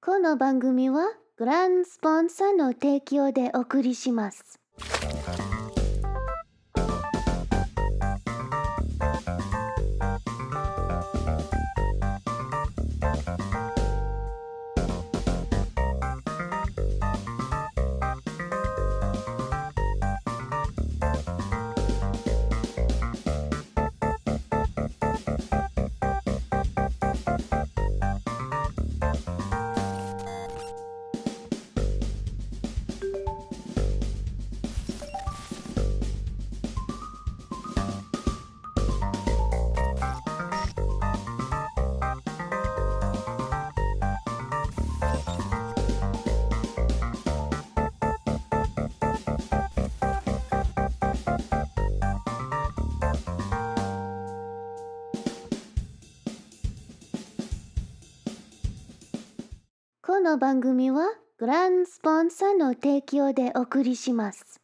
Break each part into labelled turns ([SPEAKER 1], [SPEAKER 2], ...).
[SPEAKER 1] この番組はグランスポンサーの提供でお送りします。この番組はグランスポンサーの提供でお送りします。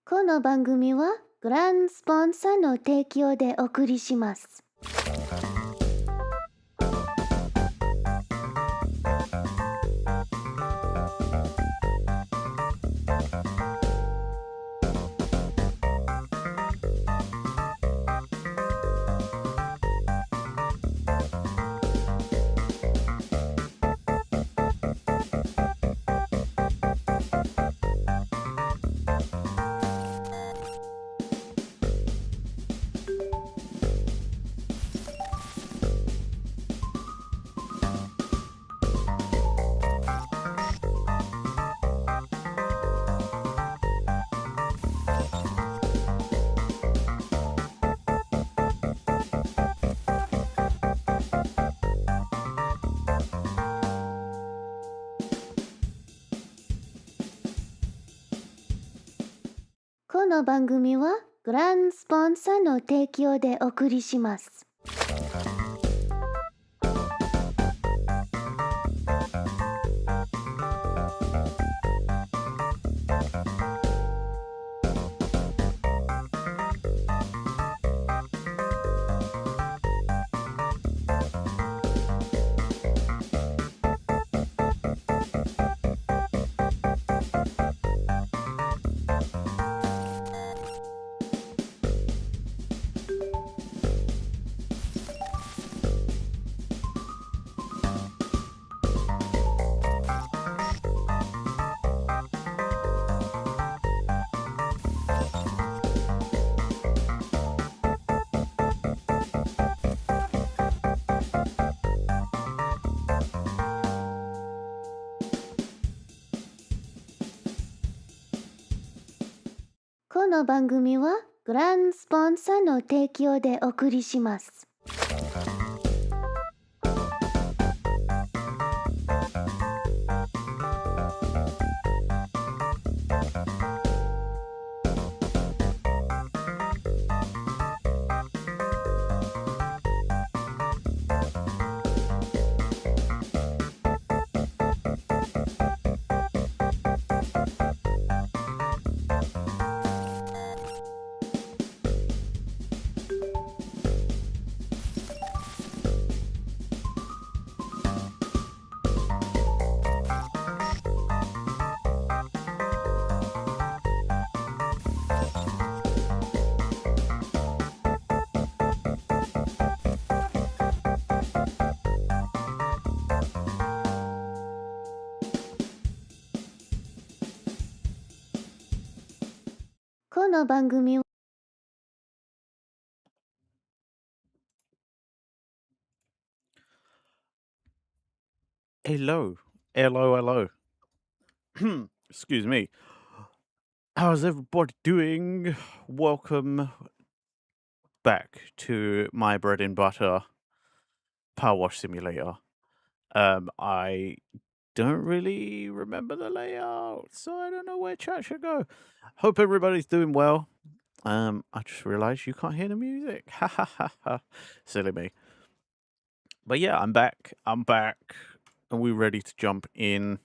[SPEAKER 1] この番組はグランスポンサーの提供でお送りします。この番組はグランスポンサーの提供でお送りします。この番組はグランスポンサーの提供でお送りします。この番組は
[SPEAKER 2] Hello. Hello. Excuse me. How's everybody doing? Welcome back to my bread and butter PowerWash Simulator. I don't really remember the layout, so I don't know where chat should go. Hope everybody's doing well. I just realized you can't hear the music. Ha ha ha ha. Silly me. But yeah, I'm back. And we're ready to jump in.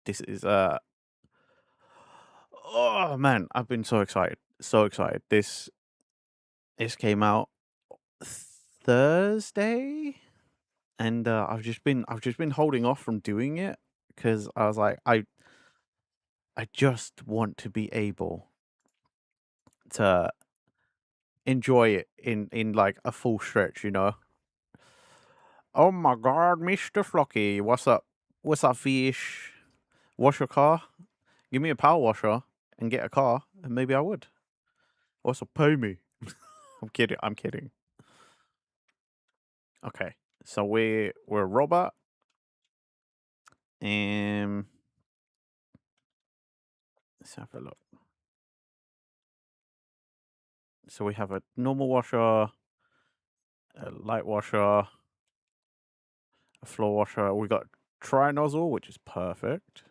[SPEAKER 2] This is oh man, I've been so excited. So excited. This came out Thursday, and I've just been holding off from doing it because I was like, I just want to be able to enjoy it in like a full stretch, you know. Oh my god, Mr. Flocky, what's up? What's up, fish? Wash your car? Give me a power washer and get a car, and maybe I would. Also, pay me. I'm kidding. I'm kidding. Okay, so we're a robot, and let's have a look. So we have a normal washer, a light washer, a floor washer. We got tri-nozzle, which is perfect.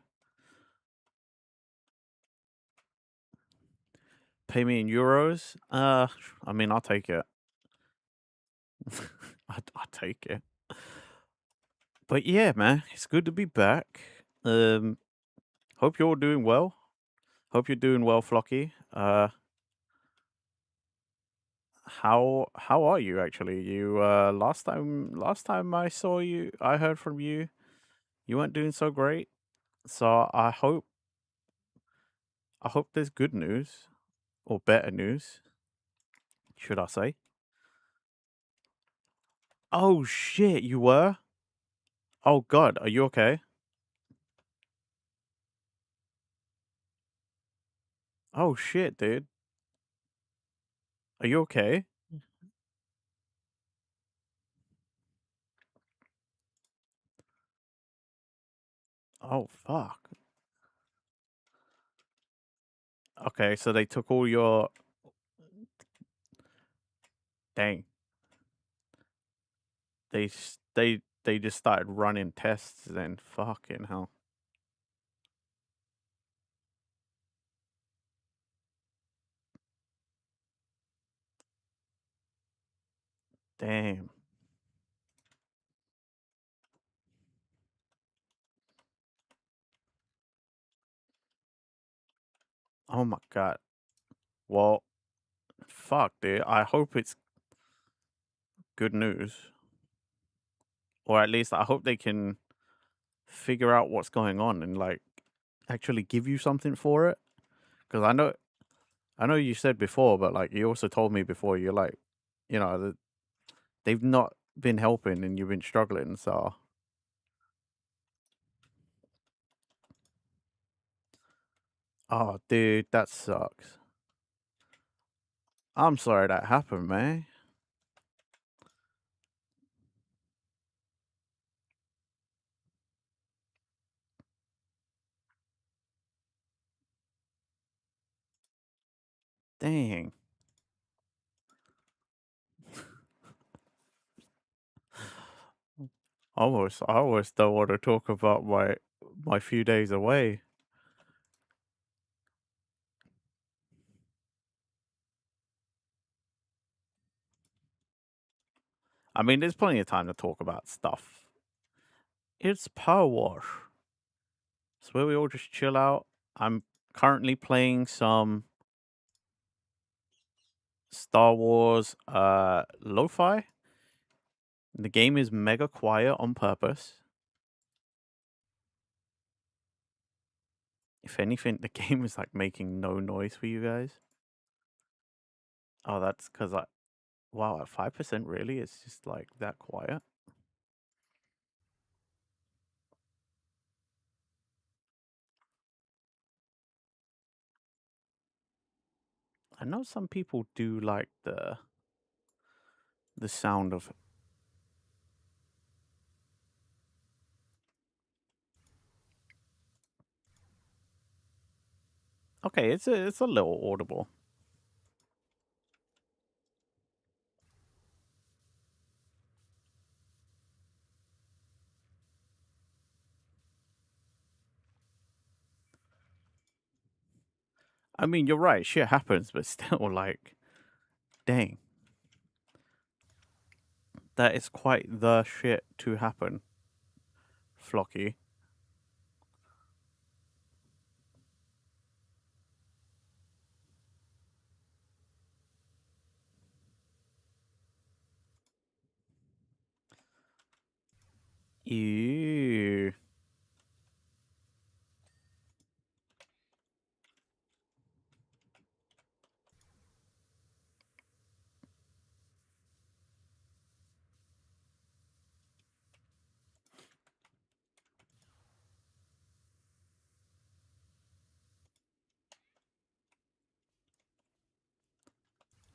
[SPEAKER 2] Pay me in euros. I mean, I'll take it. I'll take it. But yeah, man, it's good to be back. Hope you're all doing well. Hope you're doing well, Flocky. How are you actually? You last time I saw you, I heard from you. You weren't doing so great. So I hope there's good news or better news, should I say? Oh shit, you were? Oh god, are you okay? Oh shit, dude. Are you okay? Oh fuck. Okay, so they took all your dang. They just started running tests then. Fucking hell. Damn. Oh my god. Well, fuck, dude. I hope it's good news. Or at least I hope they can figure out what's going on and like actually give you something for it. Because I know you said before, but like you also told me before, you're like, that they've not been helping and you've been struggling. So, oh, dude, that sucks. I'm sorry that happened, man. Dang. I almost don't want to talk about my few days away. I mean, there's plenty of time to talk about stuff. It's Power Wash. It's where we all just chill out. I'm currently playing some Star Wars lo-fi. The game is mega quiet on purpose. If anything, the game is like making no noise for you guys. Oh, that's because wow, at 5% really, it's just like that quiet. I know some people do like the sound of. Okay, it's a little audible. I mean, you're right, shit happens, but still, like, dang, that is quite the shit to happen, Flocky. Ew.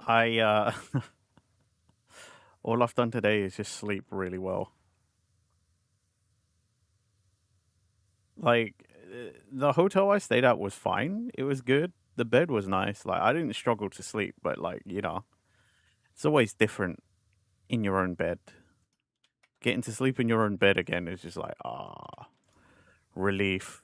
[SPEAKER 2] I all I've done today is just sleep really well. Like the hotel I stayed at was fine. It was good. The bed was nice. Like I didn't struggle to sleep, but like, it's always different in your own bed. Getting to sleep in your own bed again is just like, relief.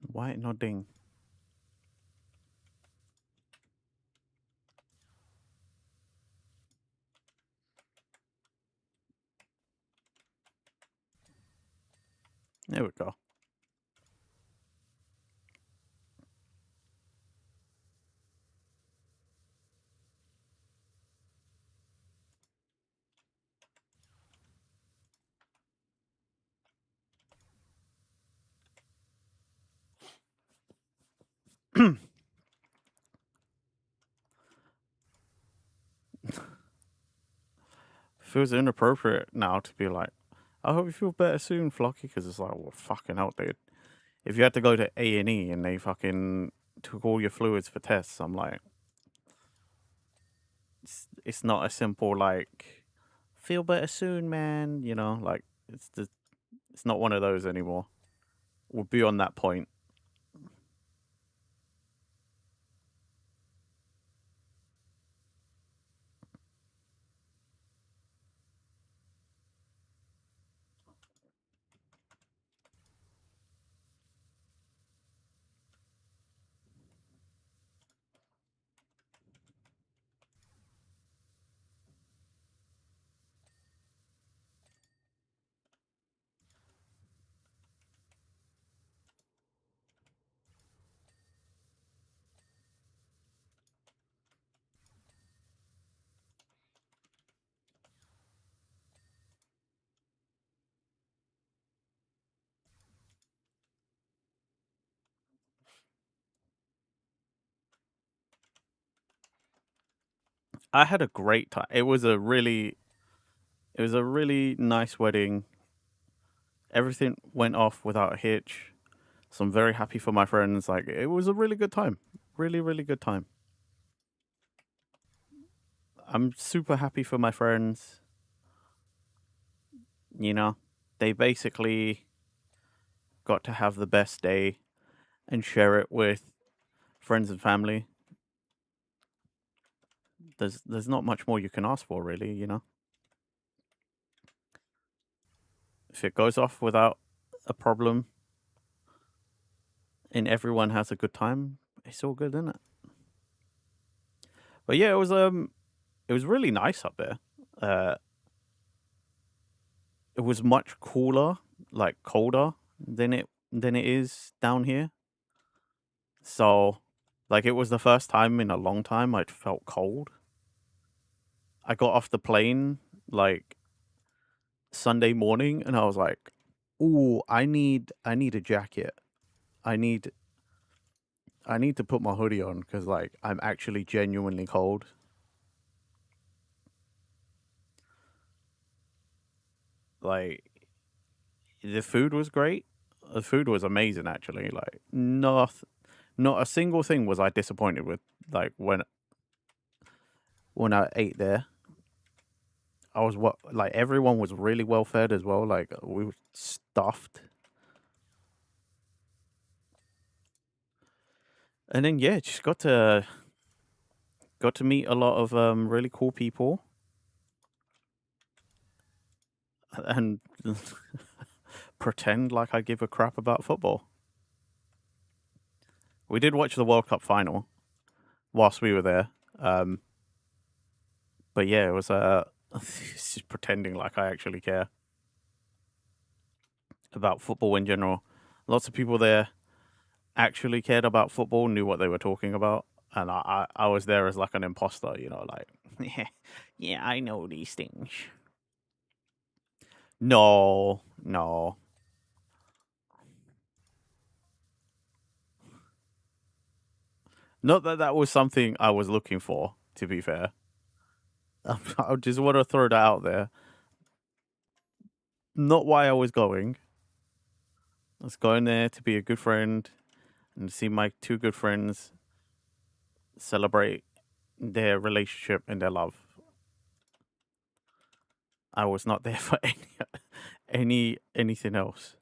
[SPEAKER 2] Why not ding? There we go. Feels inappropriate now to be like, I hope you feel better soon, Flocky, because it's like, well, fucking hell, dude. If you had to go to A&E and they fucking took all your fluids for tests, I'm like, it's not a simple like, feel better soon, man. Like it's not one of those anymore. We're beyond that point. I had a great time. It was a really nice wedding. Everything went off without a hitch. So I'm very happy for my friends. Like it was a really good time. Really, really good time. I'm super happy for my friends. You know, they basically got to have the best day and share it with friends and family. There's not much more you can ask for, really. If it goes off without a problem and everyone has a good time, it's all good, isn't it? But yeah, it was really nice up there. Uh, it was much cooler, like colder than it is down here. So, like, it was the first time in a long time I'd felt cold. I got off the plane like Sunday morning, and I was like, "Ooh, I need a jacket. I need I need to put my hoodie on because, like, I'm actually genuinely cold. Like, the food was great. The food was amazing, actually. Like, not a single thing was I disappointed with. Like, when I ate there, like everyone was really well fed as well. Like, we were stuffed, and then yeah, just got to meet a lot of really cool people and pretend like I give a crap about football. We did watch the World Cup final whilst we were there. But yeah, it was just pretending like I actually care about football in general. Lots of people there actually cared about football, knew what they were talking about, and I was there as like an imposter, like yeah, I know these things. No, no, not that that was something I was looking for. To be fair, I just want to throw that out there. Not why I was going. I was going there to be a good friend and see my two good friends celebrate their relationship and their love. I was not there for anything else.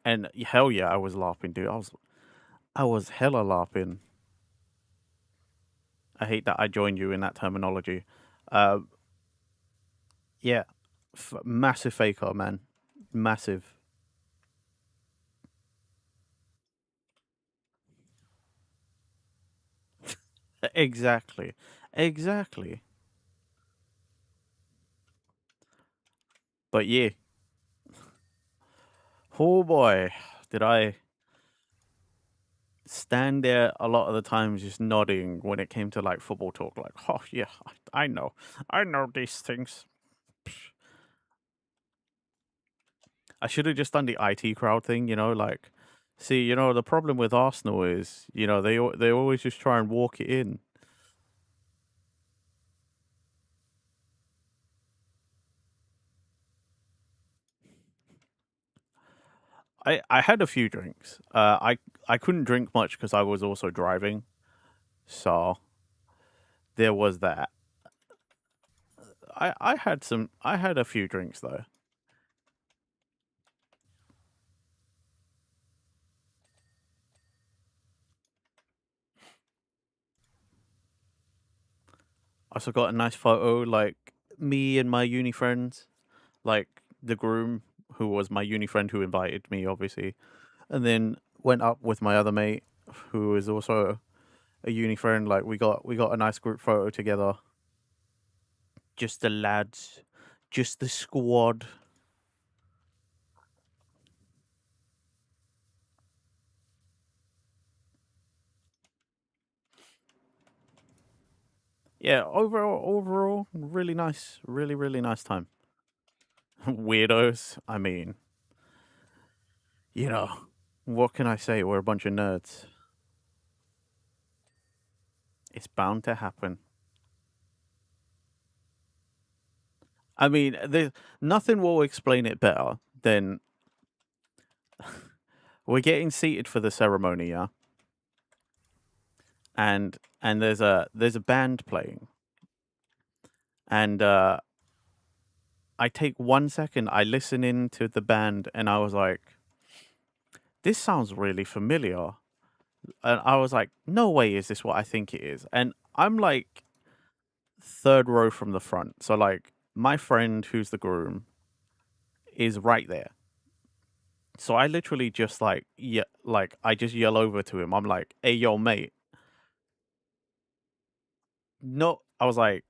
[SPEAKER 2] And hell yeah, I was LARPing, dude. I was hella LARPing. I hate that I joined you in that terminology. Uh, yeah, massive faker, man, massive. Exactly, exactly. But yeah, oh boy, did I stand there a lot of the times just nodding when it came to like football talk. Like, oh yeah, I know these things. I should have just done the IT crowd thing, like, see, the problem with Arsenal is, they always just try and walk it in. I had a few drinks. I couldn't drink much because I was also driving, so there was that. I had a few drinks though. I also got a nice photo, like me and my uni friends, like the groom who was my uni friend who invited me, obviously, and then went up with my other mate who is also a uni friend. Like we got a nice group photo together. Just the lads, just the squad. Yeah, overall, really nice, really nice time. Weirdos. I mean, you know, what can I say? We're a bunch of nerds. It's bound to happen. I mean, there's nothing will explain it better than we're getting seated for the ceremony, yeah, and there's a band playing, and I take 1 second, I listen into the band, and I was like, this sounds really familiar. And I was like, no way is this what I think it is. And I'm like third row from the front. So like my friend who's the groom is right there. So I literally just like yeah, like I just yell over to him. I'm like, hey yo, mate. No, I was like,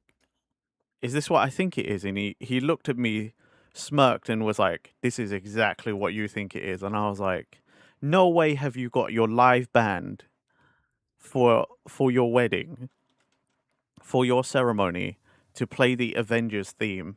[SPEAKER 2] is this what I think it is? And he looked at me, smirked, and was like, this is exactly what you think it is. And I was like, no way have you got your live band for your wedding, for your ceremony, to play the Avengers theme.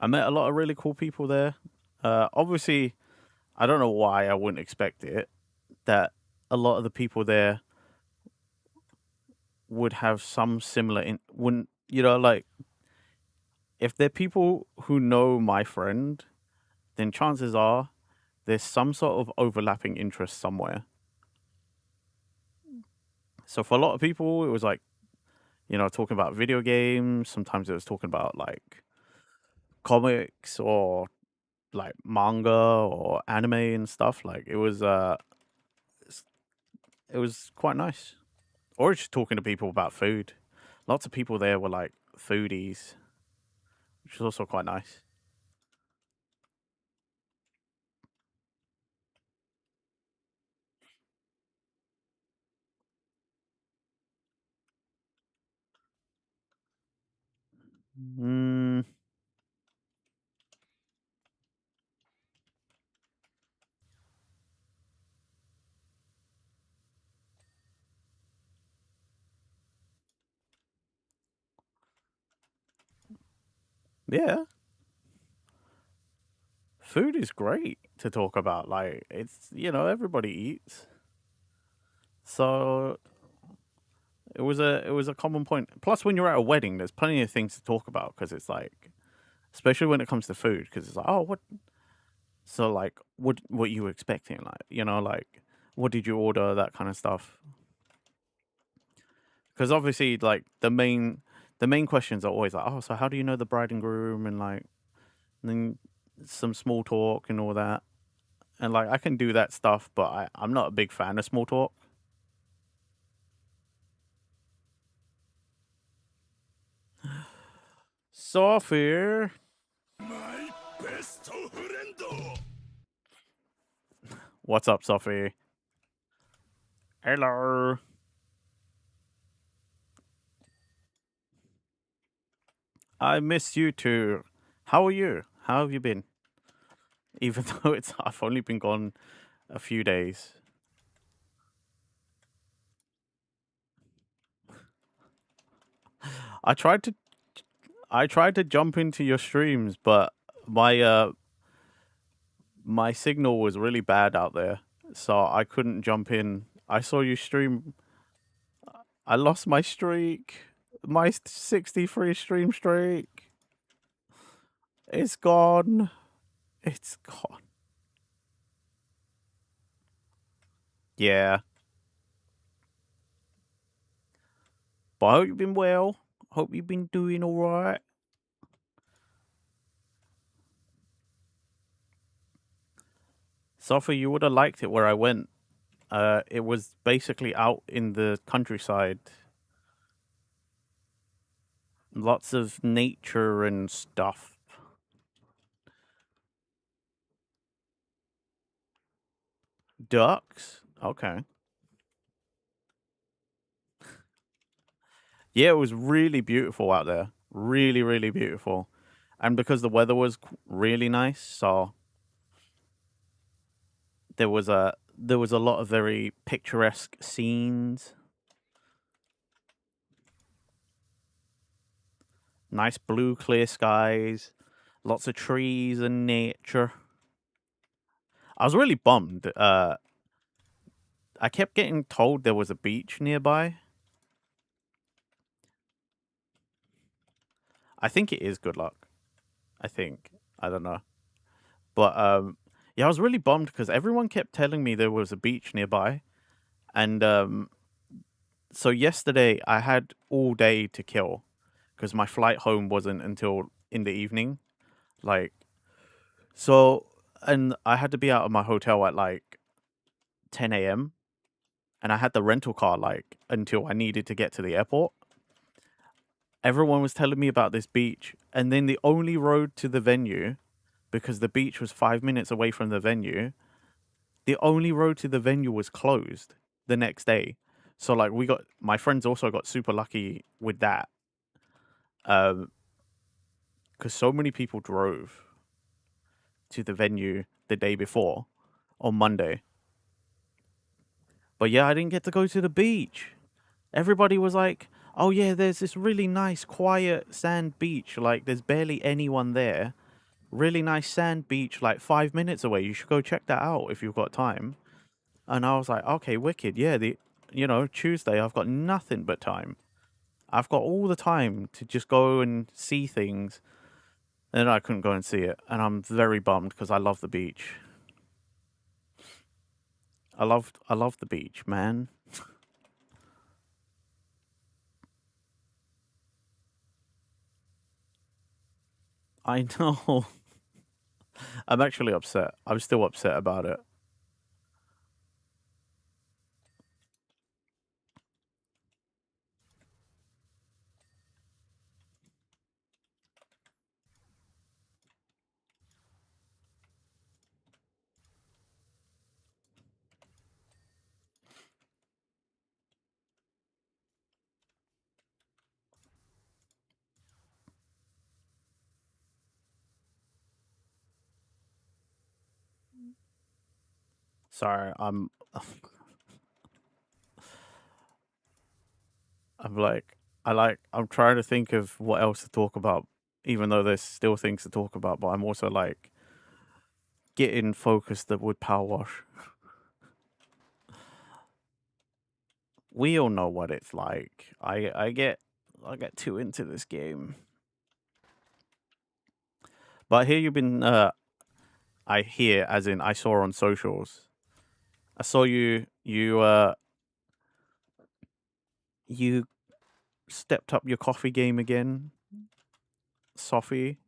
[SPEAKER 2] I met a lot of really cool people there. Obviously, I don't know why I wouldn't expect it, that a lot of the people there would have some similar wouldn't, like, if they're people who know my friend, then chances are there's some sort of overlapping interest somewhere. So for a lot of people, it was like, talking about video games. Sometimes it was talking about like comics or like manga or anime and stuff. Like it was quite nice. Or just talking to people about food. Lots of people there were like foodies, which is also quite nice. Mm, yeah, food is great to talk about. Like it's everybody eats, so it was a common point. Plus, when you're at a wedding, there's plenty of things to talk about because it's like, especially when it comes to food, because it's like, oh, what? So like, what you were expecting? Like, like, what did you order? That kind of stuff. Because obviously, like the main questions are always like, oh, so how do you know the bride and groom, and like, and then some small talk and all that. And like, I can do that stuff, but I'm not a big fan of small talk. Sophie,
[SPEAKER 3] My best friend.
[SPEAKER 2] what's up, Sophie? Hello. I miss you too. How are you? How have you been? Even though I've only been gone a few days. I tried to I tried to jump into your streams, but my signal was really bad out there, so I couldn't jump in. I saw you stream. I lost my streak. My 63 stream streak. It's gone. It's gone. Yeah. But I hope you've been well. Hope you've been doing alright. Sophie, you would have liked it where I went. It was basically out in the countryside. Lots of nature and stuff. Ducks? Okay. Yeah, it was really beautiful out there. Really, really beautiful. And because the weather was really nice, so there was a lot of very picturesque scenes. Nice blue clear skies, lots of trees and nature. I was really bummed. I kept getting told there was a beach nearby. I think it is Good Luck. I think. I don't know. But yeah, I was really bummed because everyone kept telling me there was a beach nearby. And so yesterday I had all day to kill because my flight home wasn't until in the evening. Like, so, and I had to be out of my hotel at like 10 a.m. and I had the rental car like until I needed to get to the airport. Everyone was telling me about this beach, and then the only road to the venue, because the beach was 5 minutes away from the venue, the only road to the venue was closed the next day. So like my friends also got super lucky with that, because so many people drove to the venue the day before on Monday. But yeah, I didn't get to go to the beach. Everybody was like, "Oh yeah, there's this really nice, quiet sand beach. Like there's barely anyone there." Really nice sand beach, like 5 minutes away. You should go check that out if you've got time. And I was like, okay, wicked. Yeah, Tuesday, I've got nothing but time. I've got all the time to just go and see things. And I couldn't go and see it. And I'm very bummed because I love the beach. I love the beach, man. I know. I'm actually upset. I'm still upset about it. Sorry, I'm I'm trying to think of what else to talk about, even though there's still things to talk about, but I'm also like getting focused with Power Wash. We all know what it's like. I get too into this game. But here you've been I hear as in I saw on socials. I saw you stepped up your coffee game again, Sophie.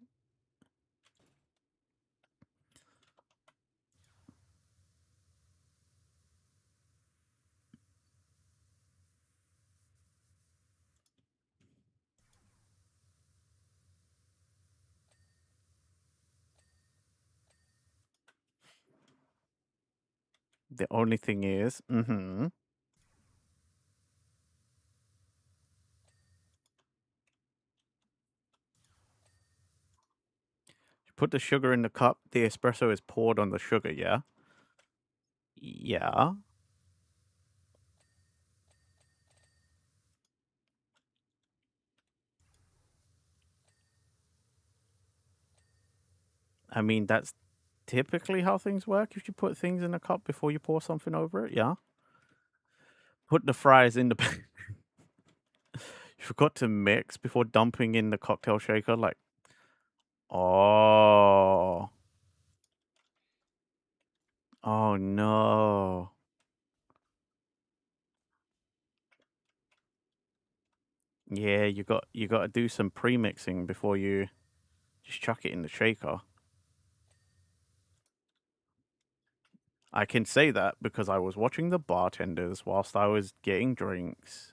[SPEAKER 2] The only thing is, you put the sugar in the cup, the espresso is poured on the sugar, yeah? Yeah. I mean, that's typically how things work if you put things in a cup before you pour something over it, yeah? Put the fries in the You forgot to mix before dumping in the cocktail shaker, like oh. Oh no. Yeah, you got to do some pre-mixing before you just chuck it in the shaker. I can say that because I was watching the bartenders whilst I was getting drinks.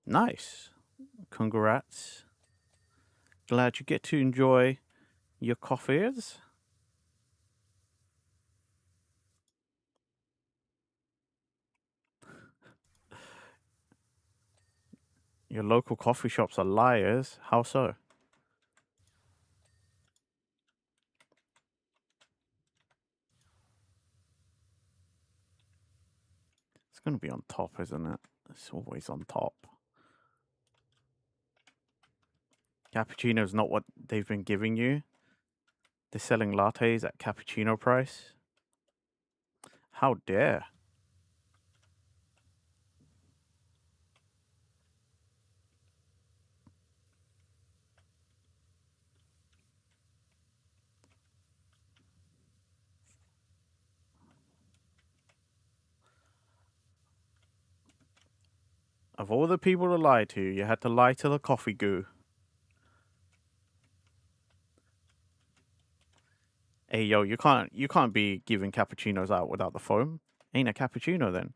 [SPEAKER 2] Nice. Congrats. Glad you get to enjoy your coffees. Your local coffee shops are liars. How so? It's going to be on top, isn't it? It's always on top. Cappuccino's not what they've been giving you. They're selling lattes at cappuccino price. How dare. Of all the people to lie to, you had to lie to the coffee goo. Hey yo, you can't be giving cappuccinos out without the foam. Ain't a cappuccino then.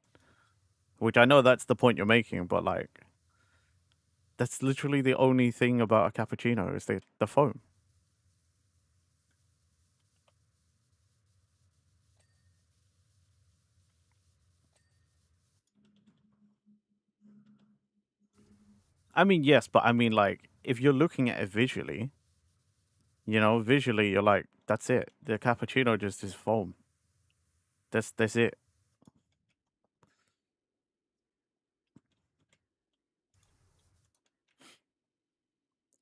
[SPEAKER 2] Which I know that's the point you're making, but like that's literally the only thing about a cappuccino is the foam. I mean, yes, but I mean like if you're looking at it visually, you know, visually you're like, that's it. The cappuccino just is foam. That's it.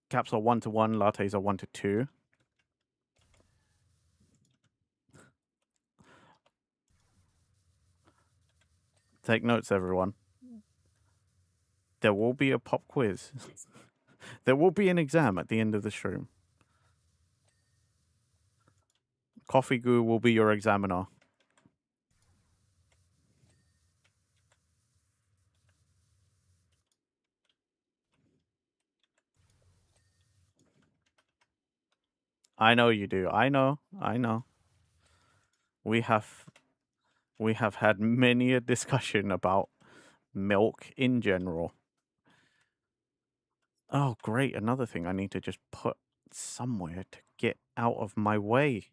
[SPEAKER 2] Caps are 1-to-1, lattes are 1-to-2. Take notes, everyone. There will be a pop quiz. There will be an exam at the end of the stream. Coffee Goo will be your examiner. I know you do. I know. We have had many a discussion about milk in general. Oh, great. Another thing I need to just put somewhere to get out of my way.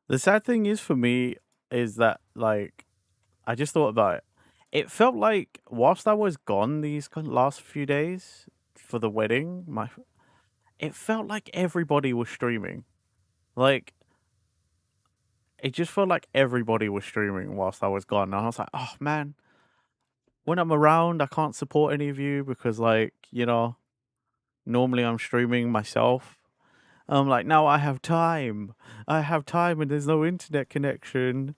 [SPEAKER 2] The sad thing is for me is that, like, I just thought about it. It felt like whilst I was gone these last few days for the wedding, it felt like everybody was streaming. Like, it just felt like everybody was streaming whilst I was gone. And I was like, oh man, when I'm around, I can't support any of you because, like, you know, normally I'm streaming myself. I'm like, now I have time. I have time and there's no internet connection.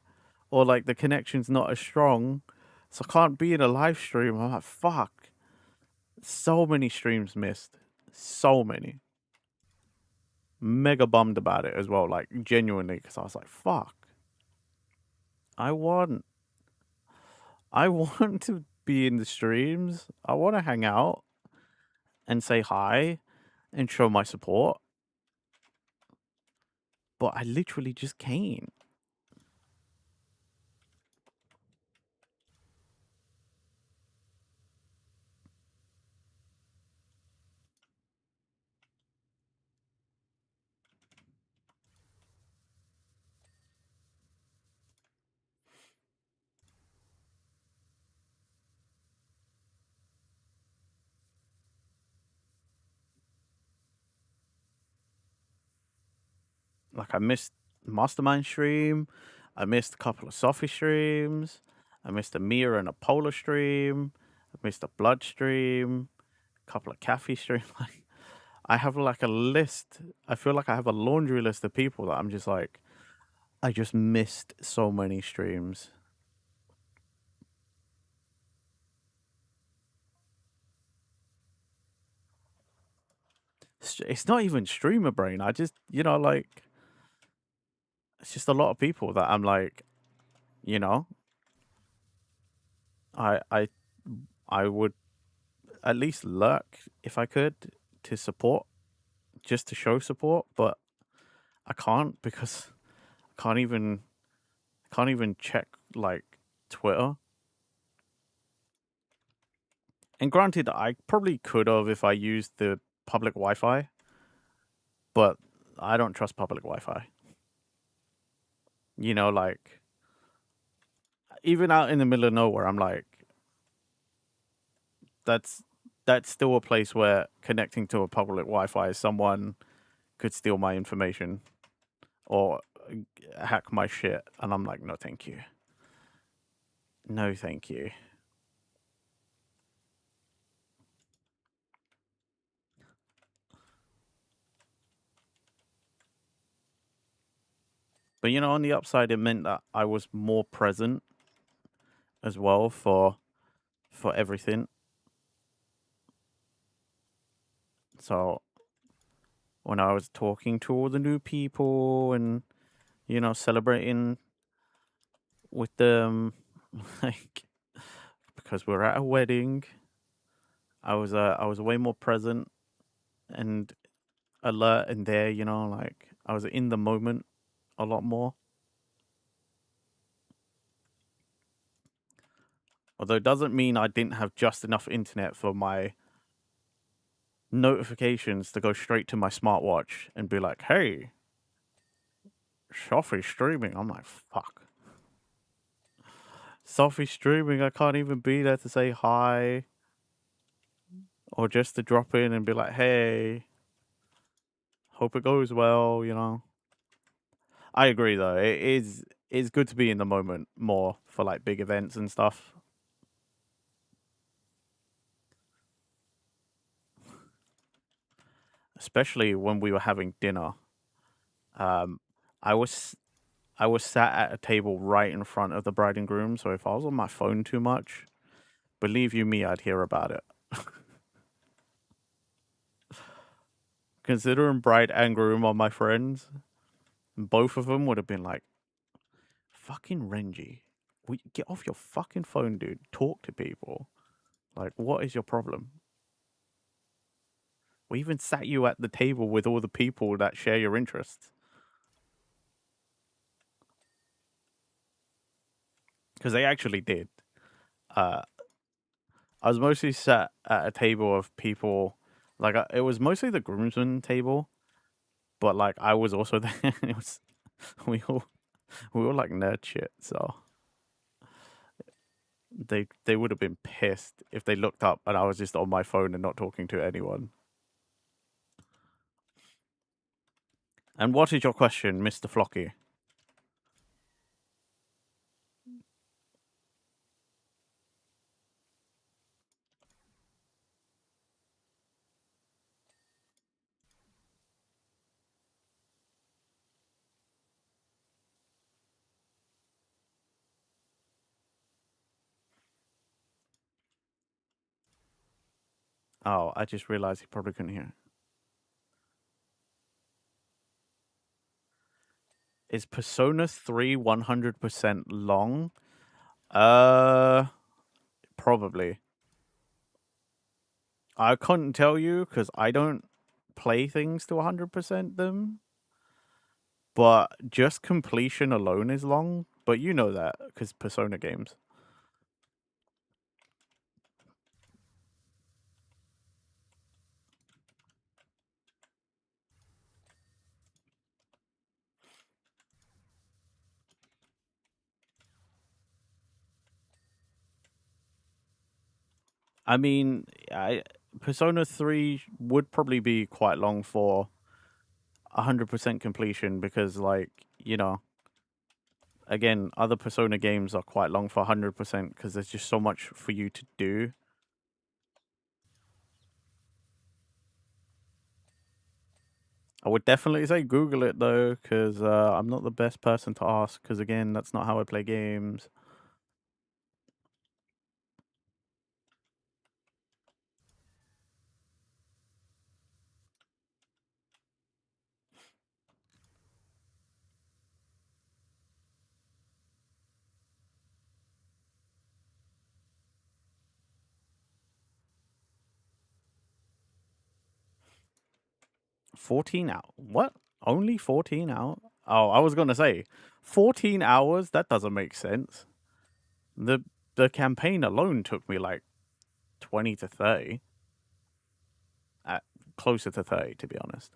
[SPEAKER 2] Or like the connection's not as strong. So I can't be in a live stream. I'm like, fuck. So many streams missed. So many. Mega bummed about it as well. Like, genuinely, because I was like, fuck. I want to be in the streams. I want to hang out and say hi and show my support. But I literally just can't. Like, I missed Mastermind stream. I missed a couple of Sophie streams. I missed a Mia and a Polar stream. I missed a Blood stream. A couple of Cafe streams. Like, I have like a list. I feel like I have a laundry list of people that I'm just like, I just missed so many streams. It's not even streamer brain. I just, you know, like, it's just a lot of people that I'm like, you know, I would at least lurk if I could to support, just to show support, but I can't because I can't even check like Twitter. And granted, I probably could have if I used the public Wi-Fi, but I don't trust public Wi-Fi. You know, like, even out in the middle of nowhere, I'm like, that's still a place where connecting to a public Wi-Fi, someone could steal my information or hack my shit, and I'm like, no, thank you. No, thank you. But, you know, on the upside, it meant that I was more present as well for everything. So when I was talking to all the new people and, you know, celebrating with them, like, because we're at a wedding, I was way more present and alert and there, you know, like I was in the moment a lot more. Although it doesn't mean I didn't have just enough internet for my notifications to go straight to my smartwatch and be like, hey, Sophie's streaming. I'm like, fuck. Sophie's streaming. I can't even be there to say hi. Or just to drop in and be like, hey, hope it goes well, you know. I agree though. It's good to be in the moment more for like big events and stuff. Especially when we were having dinner. I was sat at a table right in front of the bride and groom, so if I was on my phone too much, believe you me, I'd hear about it. Considering bride and groom are my friends, both of them would have been like, fucking Renji, get off your fucking phone, dude. Talk to people. Like, what is your problem? We even sat you at the table with all the people that share your interests. Because they actually did. I was mostly sat at a table of people, like, it was mostly the groomsmen table, but, like, I was also there. It was, we all like, nerd shit, so they would have been pissed if they looked up and I was just on my phone and not talking to anyone. And what is your question, Mr. Flocky? Oh, I just realized he probably couldn't hear. Is Persona 3 100% long? Probably. I couldn't tell you because I don't play things to 100% them. But just completion alone is long. But you know that because Persona games. I mean, Persona 3 would probably be quite long for 100% completion because, like, you know, again, other Persona games are quite long for 100% because there's just so much for you to do. I would definitely say Google it though, because I'm not the best person to ask. Because again, that's not how I play games. What? Only 14 hours? Oh, I was gonna say 14 hours. That doesn't make sense. The campaign alone took me like 20 to 30. Closer to 30, to be honest.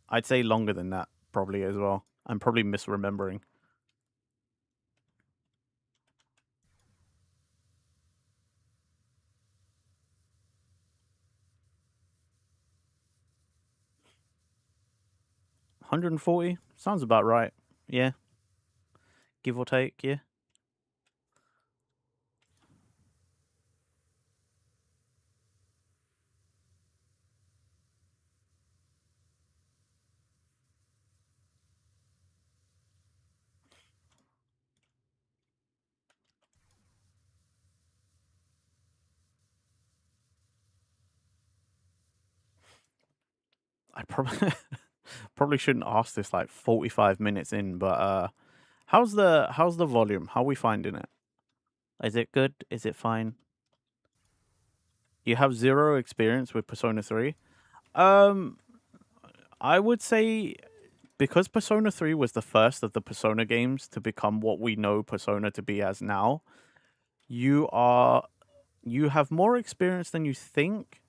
[SPEAKER 2] I'd say longer than that, probably as well. I'm probably misremembering. $140 sounds about right. Yeah, give or take. Yeah. I probably probably shouldn't ask this like 45 minutes in, but how's the volume? How are we finding it? Is it good? Is it fine? You have zero experience with Persona 3. Um, I would say because Persona 3 was the first of the Persona games to become what we know Persona to be as now, you have more experience than you think,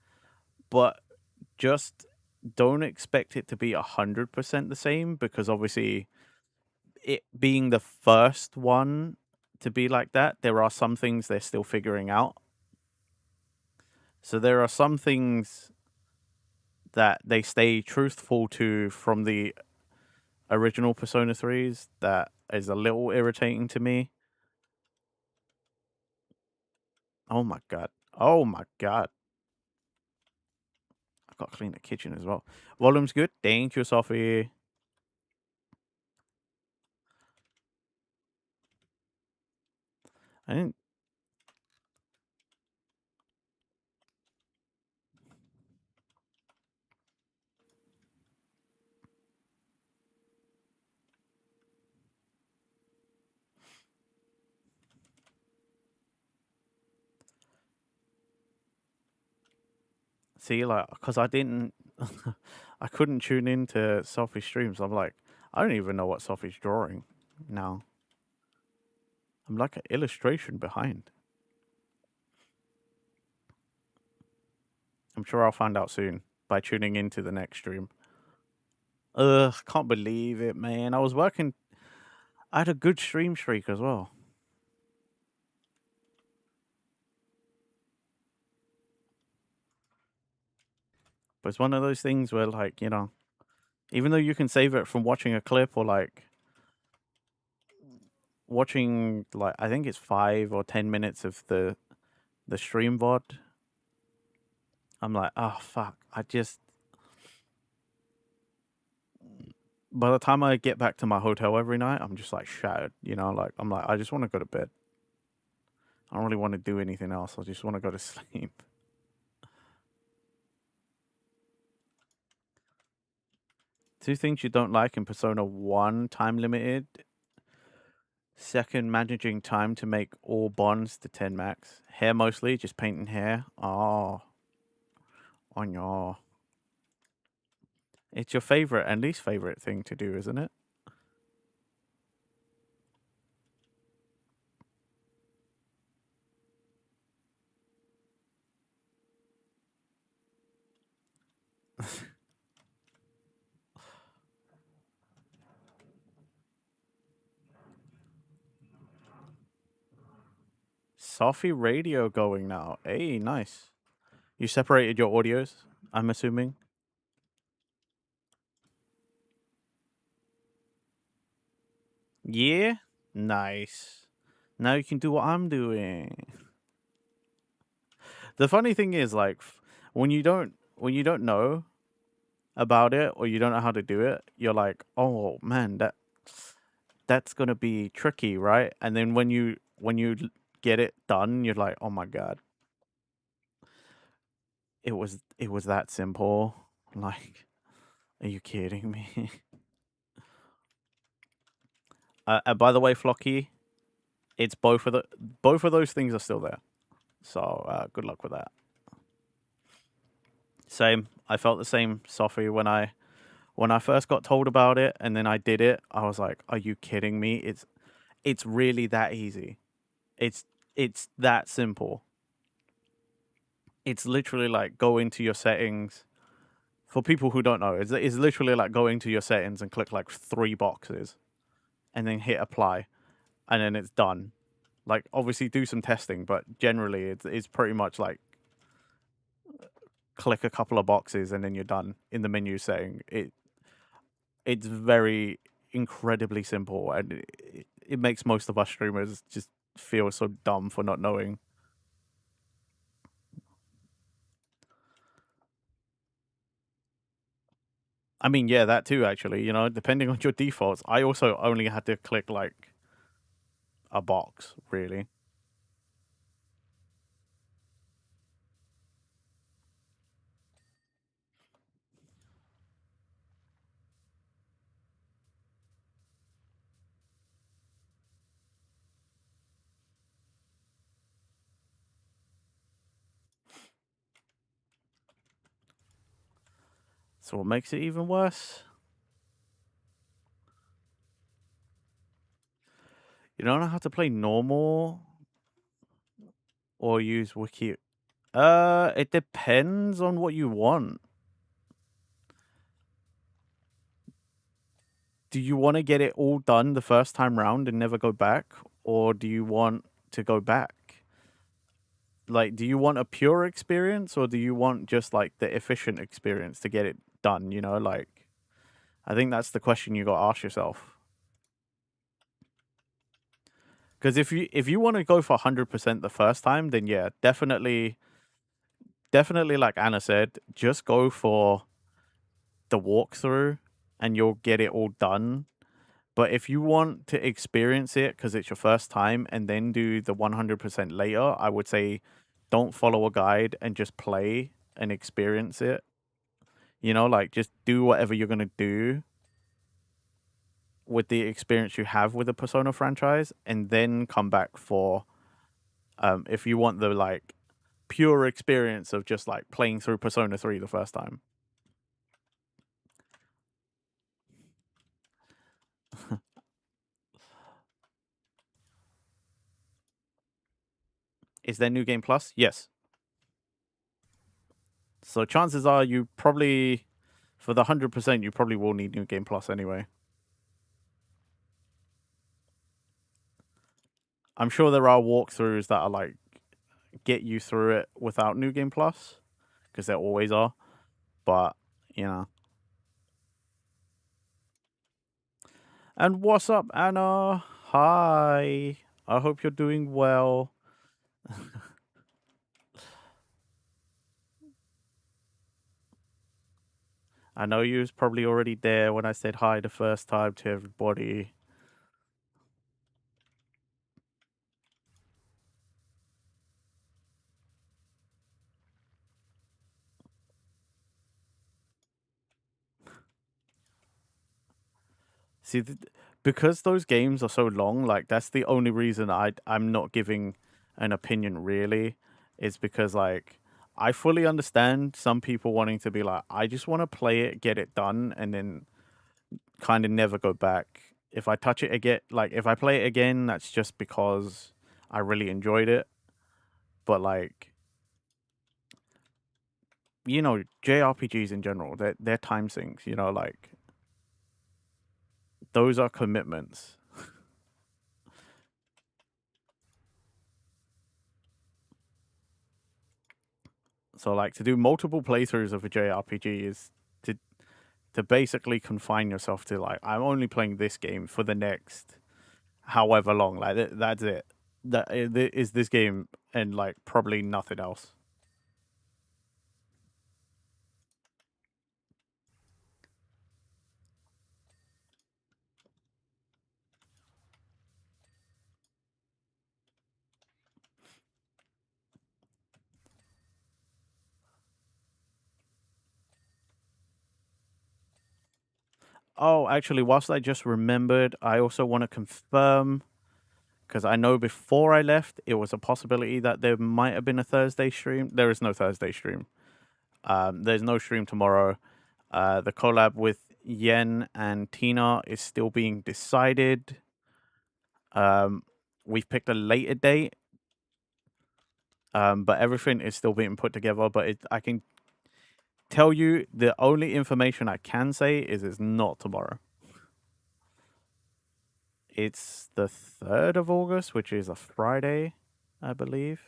[SPEAKER 2] but just don't expect it to be 100% the same, because obviously it being the first one to be like that, there are some things they're still figuring out. So there are some things that they stay truthful to from the original Persona 3s that is a little irritating to me. Oh my god. Oh my god. I've got to clean the kitchen as well. Volume's good. Thank you, Sophie. I didn't. See, like, because I didn't. I couldn't tune into Sophie's streams. I'm like, I don't even know what Sophie's drawing now. I'm like an illustration behind. I'm sure I'll find out soon by tuning into the next stream. Ugh, can't believe it, man. I was working. I had a good stream streak as well. But it's one of those things where, like, you know, even though you can save it from watching a clip or like watching, like, I think it's 5 or 10 minutes of the stream VOD, I'm like, oh fuck, by the time I get back to my hotel every night, I'm just like shattered, you know, like I'm like, I just want to go to bed. I don't really want to do anything else. I just want to go to sleep. Two things you don't like in Persona 1: time limited. Second, managing time to make all bonds to 10 max. Hair mostly, just painting hair. Oh no. It's your favorite and least favorite thing to do, isn't it? Sophie radio going now. Hey, nice. You separated your audios, I'm assuming. Yeah? Nice. Now you can do what I'm doing. The funny thing is, like, when you don't know about it or you don't know how to do it, you're like, oh man, that's gonna be tricky, right? And then when you get it done, you're like, oh my god, it was that simple. Like, are you kidding me? By the way, Flocky, it's both of those things are still there. So good luck with that. Same. I felt the same, Sophie, when I first got told about it, and then I did it. I was like, "Are you kidding me? It's really that easy. It's that simple. It's literally like go into your settings." For people who don't know, it's literally like go into your settings and click like 3 boxes, and then hit apply, and then it's done. Like, obviously do some testing, but generally it's pretty much like click a couple of boxes and then you're done in the menu setting. It's very incredibly simple, and it makes most of us streamers just feel so dumb for not knowing. I mean, yeah, that too, actually, you know, depending on your defaults. I also only had to click like a box, really. So what makes it even worse? You don't know how to play normal or use wiki. It depends on what you want. Do you want to get it all done the first time round and never go back? Or do you want to go back? Like, do you want a pure experience or do you want just like the efficient experience to get it done? You know, like, I think that's the question you got to ask yourself. Because if you want to go for 100% the first time, then yeah, definitely like Anna said, just go for the walkthrough and you'll get it all done. But if you want to experience it because it's your first time and then do the 100% later, I would say don't follow a guide and just play and experience it. You know, like just do whatever you're going to do with the experience you have with the Persona franchise and then come back for if you want the like pure experience of just like playing through Persona 3 the first time. Is there New Game Plus? Yes. So chances are you probably, for the 100%, you probably will need New Game Plus anyway. I'm sure there are walkthroughs that are like get you through it without New Game Plus, because there always are. But, you know. And what's up, Anna? Hi. I hope you're doing well. I know you was probably already there when I said hi the first time to everybody. See, because those games are so long, like that's the only reason I'm not giving an opinion really, is because like I fully understand some people wanting to be like, I just want to play it, get it done, and then kind of never go back. If I touch it again, like if I play it again, that's just because I really enjoyed it. But like, you know, JRPGs in general, they're time sinks. You know, like those are commitments. So like to do multiple playthroughs of a JRPG is to basically confine yourself to like I'm only playing this game for the next however long. Like that's it. That is this game and like probably nothing else. Oh, actually, whilst I just remembered, I also want to confirm because I know before I left, it was a possibility that there might have been a Thursday stream. There is no Thursday stream. There's no stream tomorrow. The collab with Yen and Tina is still being decided. We've picked a later date, but everything is still being put together. But I can tell you the only information I can say is it's not tomorrow. It's the 3rd of August, which is a Friday, I believe.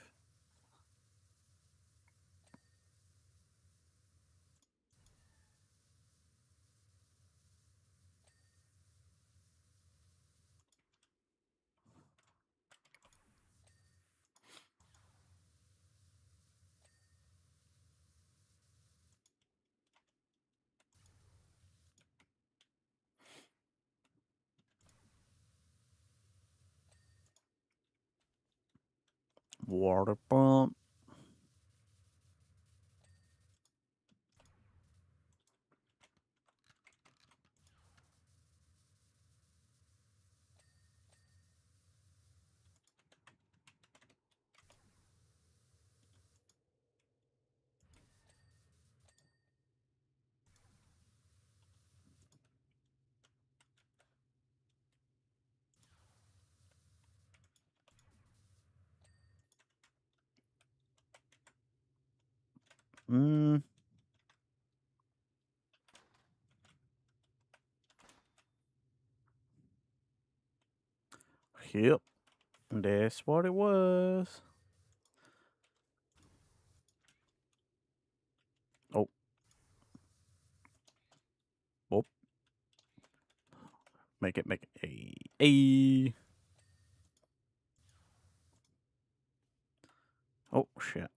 [SPEAKER 2] Water pump. Mm. Yep. That's what it was. Oh. Oh. Make it. Hey. Oh, shit.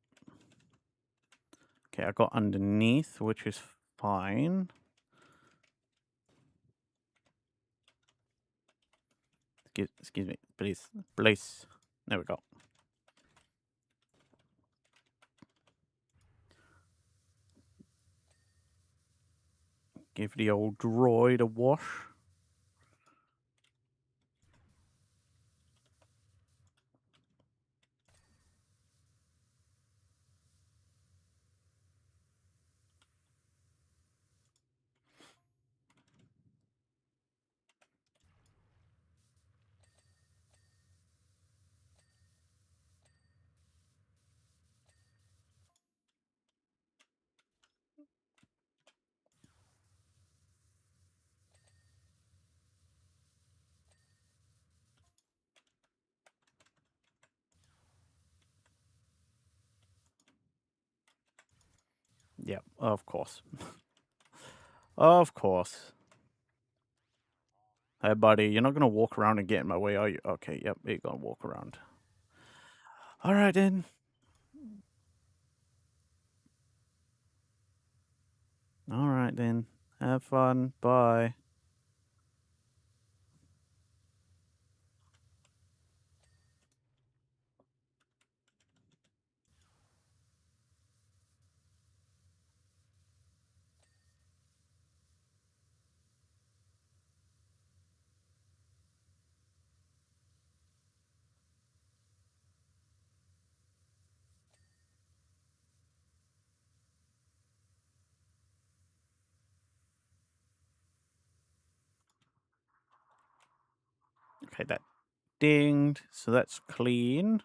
[SPEAKER 2] Okay, I got underneath, which is fine. Excuse me, please. Please. There we go. Give the old droid a wash. Yep, of course. Of course. Hey, buddy, you're not gonna walk around and get in my way, are you? Okay, yep, you're gonna walk around. All right, then. All right, then. Have fun. Bye. Okay, that dinged, so that's clean.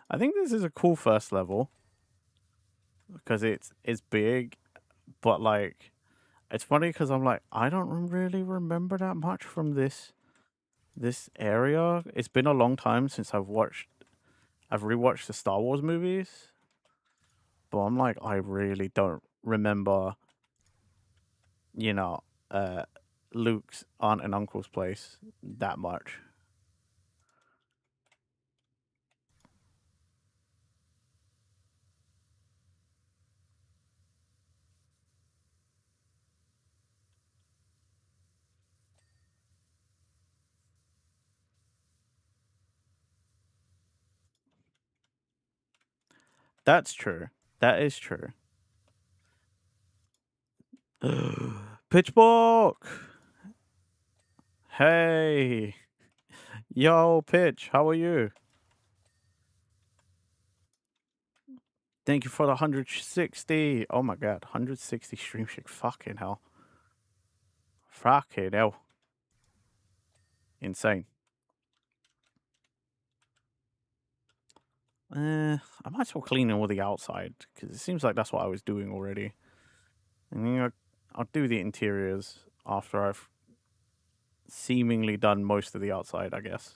[SPEAKER 2] I think this is a cool first level because it's big, but like it's funny because I'm like I don't really remember that much from this area. It's been a long time since I've rewatched the Star Wars movies, but I'm like I really don't remember, you know, Luke's aunt and uncle's place that much. That's true. That is true. Pitchfork! Hey! Yo, Pitch, how are you? Thank you for the 160. Oh my god, 160 stream shake. Fucking hell. Fucking hell. Insane. I might as well clean all the outside because it seems like that's what I was doing already. And then I'll do the interiors after I've seemingly done most of the outside, I guess.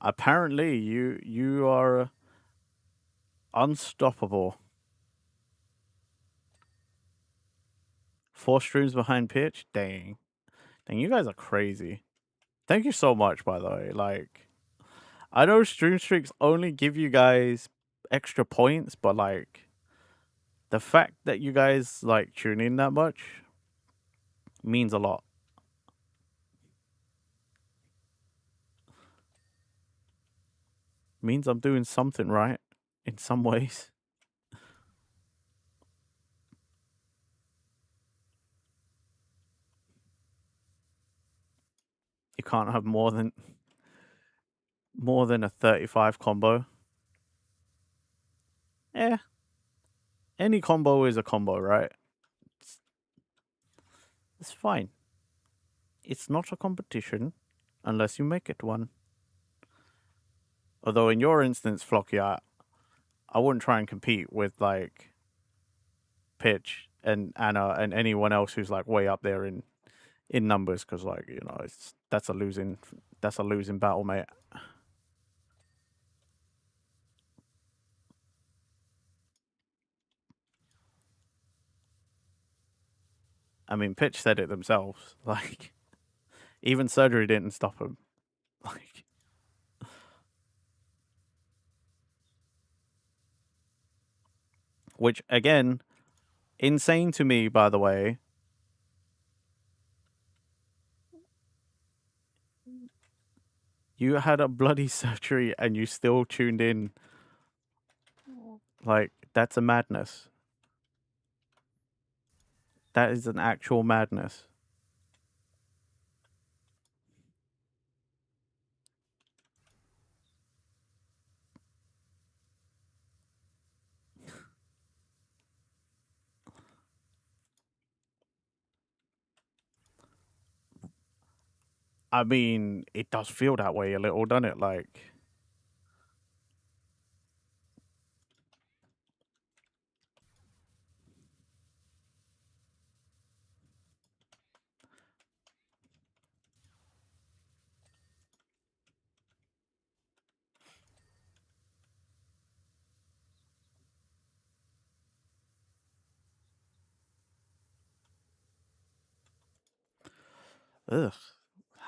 [SPEAKER 2] Apparently, you are unstoppable. 4 streams behind Pitch? Dang. Dang, you guys are crazy. Thank you so much, by the way. Like, I know stream streaks only give you guys extra points, but like, the fact that you guys like tune in that much means a lot. Means I'm doing something right in some ways. You can't have more than a 35 combo. Eh. Any combo is a combo, right? It's fine. It's not a competition unless you make it one. Although in your instance, Flocky, I wouldn't try and compete with like Pitch and Anna and anyone else who's like way up there in numbers, because like, you know, that's a losing battle, mate. I mean, Pitch said it themselves. Like, even surgery didn't stop him. Like, which again, insane to me, by the way. You had a bloody surgery and you still tuned in. Like, that's a madness. That is an actual madness. I mean, it does feel that way a little, doesn't it? Like, ugh.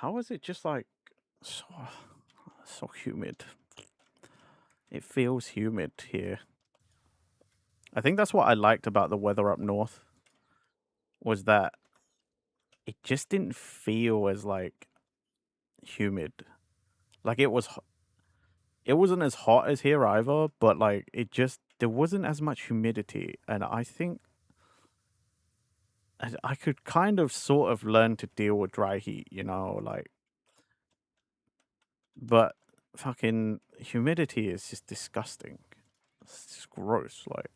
[SPEAKER 2] How is it just like so humid? It feels humid here. I think that's what I liked about the weather up north, was that it just didn't feel as like humid. Like it wasn't as hot as here either, but like there wasn't as much humidity, and I think I could kind of sort of learn to deal with dry heat, you know, like, but fucking humidity is just disgusting. It's just gross, like.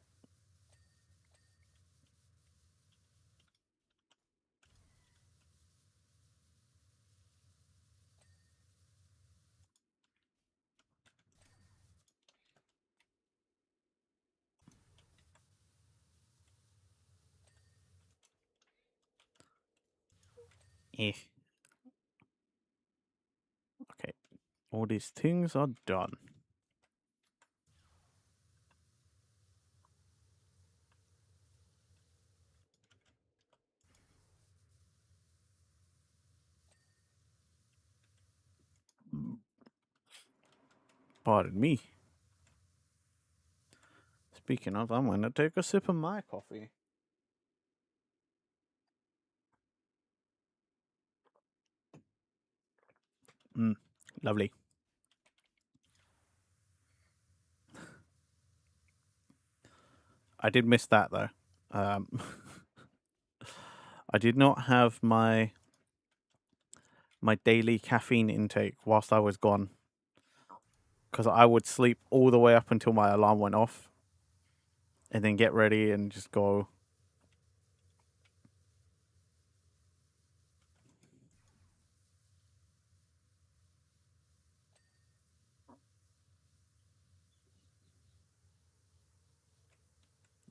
[SPEAKER 2] Eh. Okay, all these things are done. Pardon me. Speaking of, I'm going to take a sip of my coffee. Lovely. I did miss that though. I did not have my daily caffeine intake whilst I was gone, because I would sleep all the way up until my alarm went off, and then get ready and just go.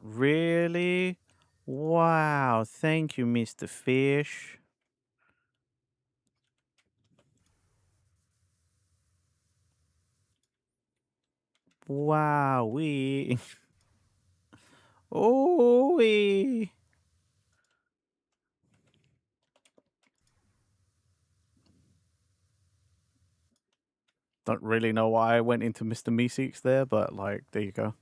[SPEAKER 2] Really? Wow, thank you, Mr. Fish. Wow, we. Oh, we. Don't really know why I went into Mr. Meeseeks there, but like, there you go.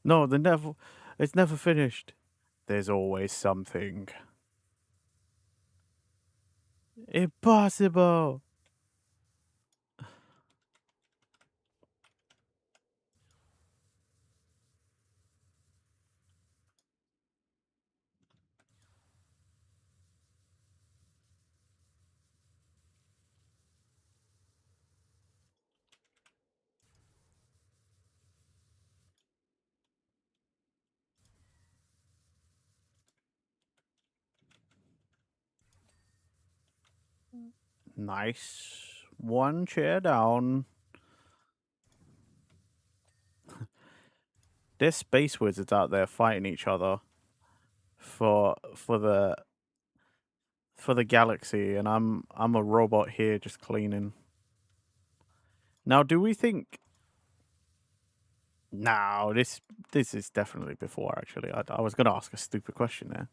[SPEAKER 2] No, it's never finished. There's always something. Impossible! Nice. One chair down. There's space wizards out there fighting each other for the galaxy, and I'm a robot here just cleaning. Now, do we think? No, this is definitely before. Actually, I was gonna ask a stupid question there.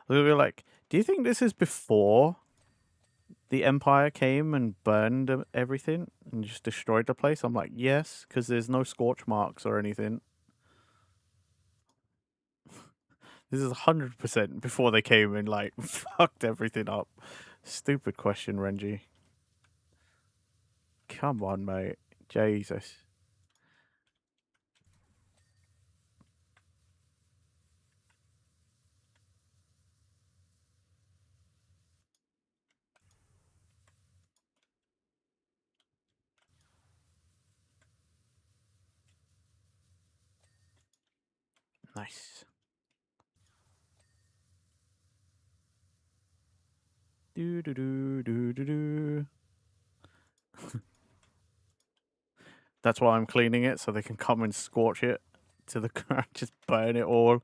[SPEAKER 2] We were like, do you think this is before the Empire came and burned everything and just destroyed the place? I'm like, yes, because there's no scorch marks or anything. This is 100% before they came and like fucked everything up. Stupid question, Renji. Come on, mate. Jesus. Nice. Do do do do do do. That's why I'm cleaning it, so they can come and scorch it to the ground, just burn it all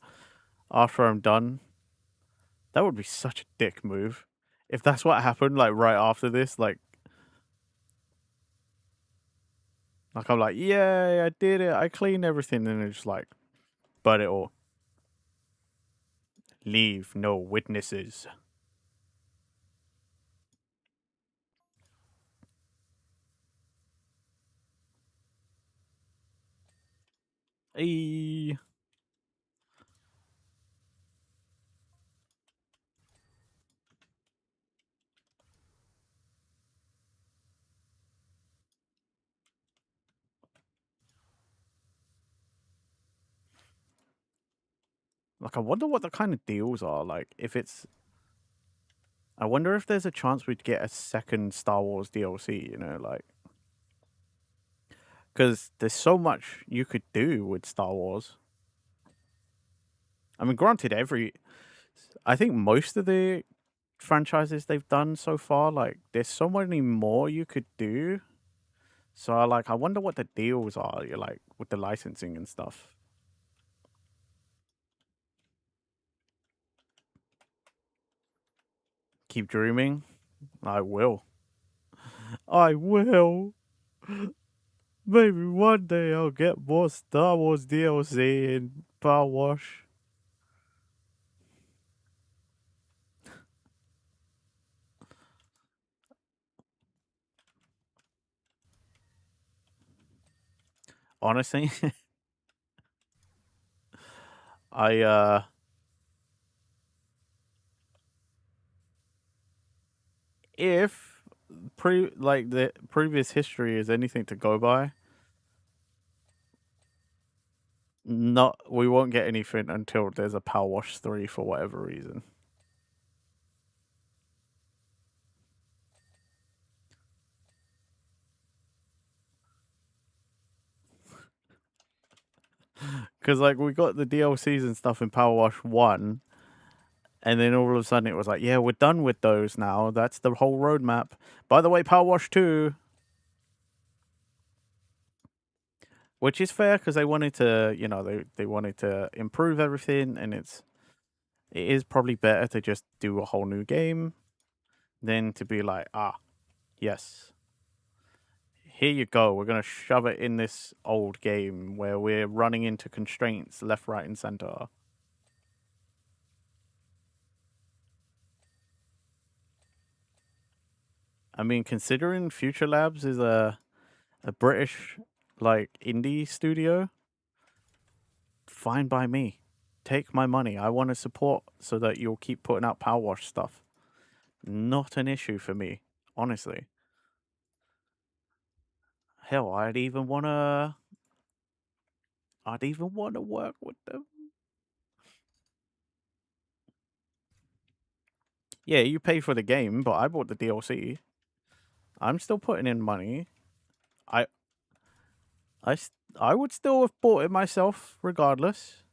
[SPEAKER 2] after I'm done. That would be such a dick move. If that's what happened, like right after this, like I'm like, yay, I did it, I cleaned everything, and it's just like, burn it all. Leave no witnesses. Hey. Like, I wonder what the kind of deals are. Like, if it's... I wonder if there's a chance we'd get a second Star Wars DLC, you know, like... Because there's so much you could do with Star Wars. I mean, granted, I think most of the franchises they've done so far, like, there's so many more you could do. So, I wonder what the deals are, like, with the licensing and stuff. Keep dreaming. I will. I will. Maybe one day I'll get more Star Wars DLC in PowerWash. Honestly, I if the previous history is anything to go by, we won't get anything until there's a PowerWash 3 for whatever reason. Because like we got the DLCs and stuff in PowerWash 1, and then all of a sudden it was like, yeah, we're done with those now. That's the whole roadmap. By the way, PowerWash 2, which is fair because they wanted to, they wanted to improve everything, and it is probably better to just do a whole new game than to be like, yes, here you go. We're gonna shove it in this old game where we're running into constraints left, right, and center. I mean, considering Future Labs is a British like indie studio, fine by me. Take my money. I want to support so that you'll keep putting out PowerWash stuff. Not an issue for me, honestly. Hell, I'd even want to work with them. Yeah, you pay for the game, but I bought the DLC. I'm still putting in money. I I would still have bought it myself regardless.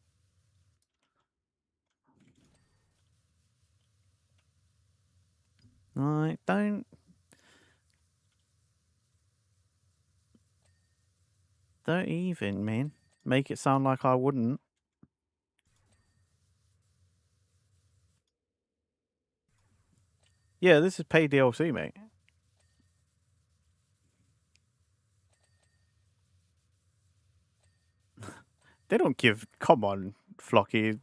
[SPEAKER 2] I don't even, man. Make it sound like I wouldn't. Yeah, this is paid DLC, mate. They don't give. Come on, Flocky.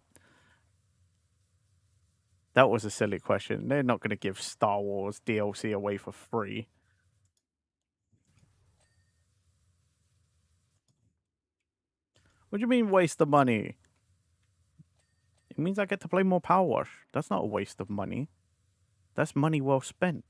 [SPEAKER 2] That was a silly question. They're not going to give Star Wars DLC away for free. What do you mean waste of money? It means I get to play more Power Wash. That's not a waste of money. That's money well spent.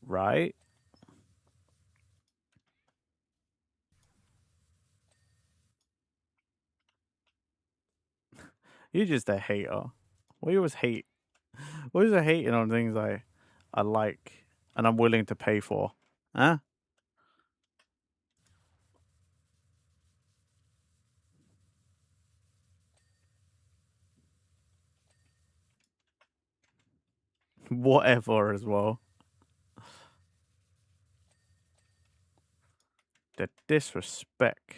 [SPEAKER 2] Right? You're just a hater. We always hate. What is a hating on things I like and I'm willing to pay for? Huh? Whatever as well. The disrespect.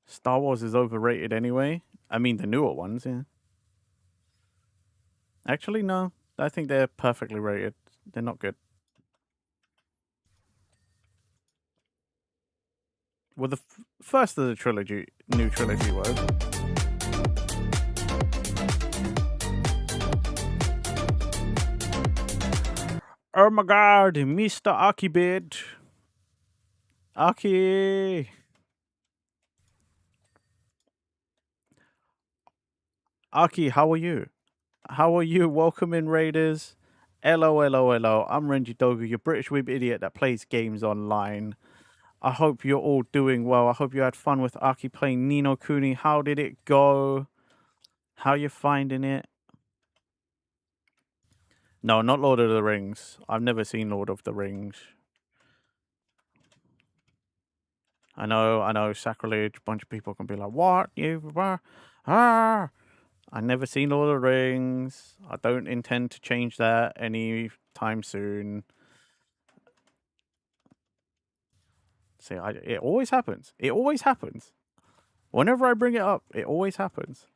[SPEAKER 2] Star Wars is overrated anyway. I mean, the newer ones, yeah. Actually, no. I think they're perfectly rated. They're not good. Well, the first of the trilogy, new trilogy was. Oh my god, Mr. Akibid. Aki. Aki, how are you? How are you? Welcome in, Raiders. Hello, hello, hello. I'm Renji Dogu, your British weeb idiot that plays games online. I hope you're all doing well. I hope you had fun with Aki playing Nino Kuni. How did it go? How you finding it? No, not Lord of the Rings. I've never seen Lord of the Rings. I know, sacrilege. A bunch of people can be like, what? You were? Ah! I never seen Lord of the Rings. I don't intend to change that anytime soon. See, it always happens. It always happens. Whenever I bring it up, it always happens.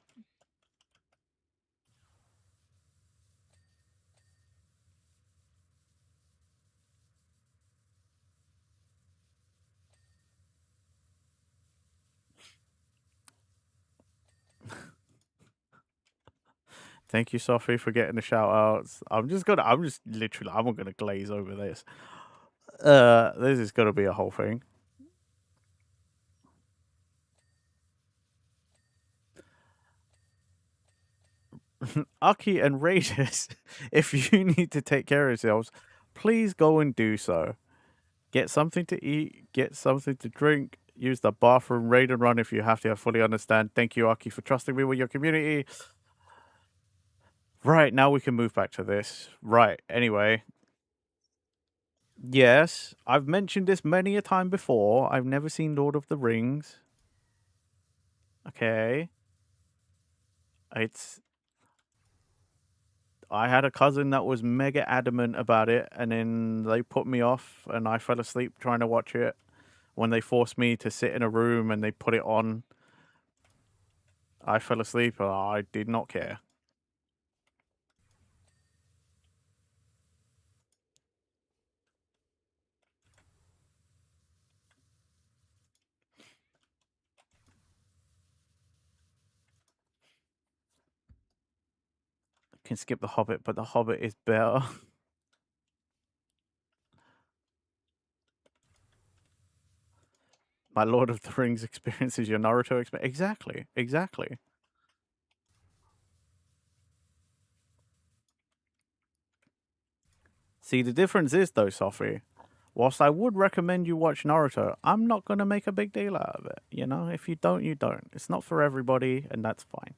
[SPEAKER 2] Thank you, Sophie, for getting the shout outs. I'm just literally, I'm gonna glaze over this. This is gonna be a whole thing. Aki and Raiders, if you need to take care of yourselves, please go and do so. Get something to eat, get something to drink, use the bathroom, raid and run if you have to. I fully understand. Thank you, Aki, for trusting me with your community. Right, now we can move back to this. Right, anyway. Yes, I've mentioned this many a time before. I've never seen Lord of the Rings. Okay. I had a cousin that was mega adamant about it, and then they put me off, and I fell asleep trying to watch it. when they forced me to sit in a room and they put it on, I fell asleep. I did not care. Can skip The Hobbit, but The Hobbit is better. My Lord of the Rings experience is your Naruto experience. Exactly, exactly. See, the difference is, though, Sophie, whilst I would recommend you watch Naruto, I'm not going to make a big deal out of it. You know, if you don't, you don't. It's not for everybody, and that's fine.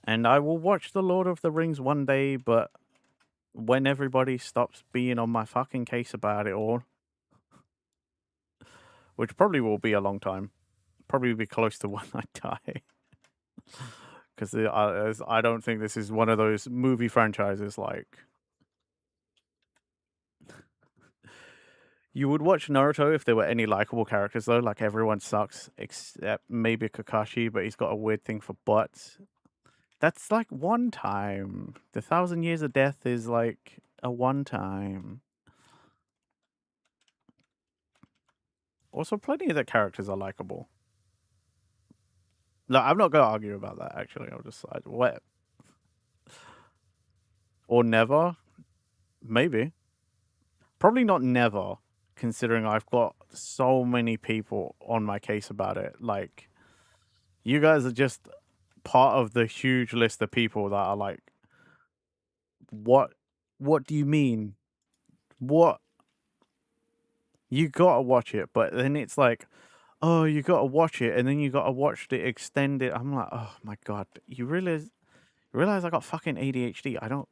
[SPEAKER 2] And I will watch The Lord of the Rings one day, but when everybody stops being on my fucking case about it all, which probably will be a long time, probably be close to when I die. Because I don't think this is one of those movie franchises like... You would watch Naruto if there were any likable characters, though. Like, everyone sucks, except maybe Kakashi, but he's got a weird thing for butts. That's like one time. The 1,000 Years of Death is like a one time. Also, plenty of the characters are likable. No, I'm not going to argue about that, actually. I'll just decide. What? Or never? Maybe. Probably not never, considering I've got so many people on my case about it. Like, you guys are just part of the huge list of people that are like, what do you mean? What? You gotta watch it. But then it's like, oh, you gotta watch it, and then you gotta watch the extended. I'm like, oh my god, you realize I got fucking ADHD. I don't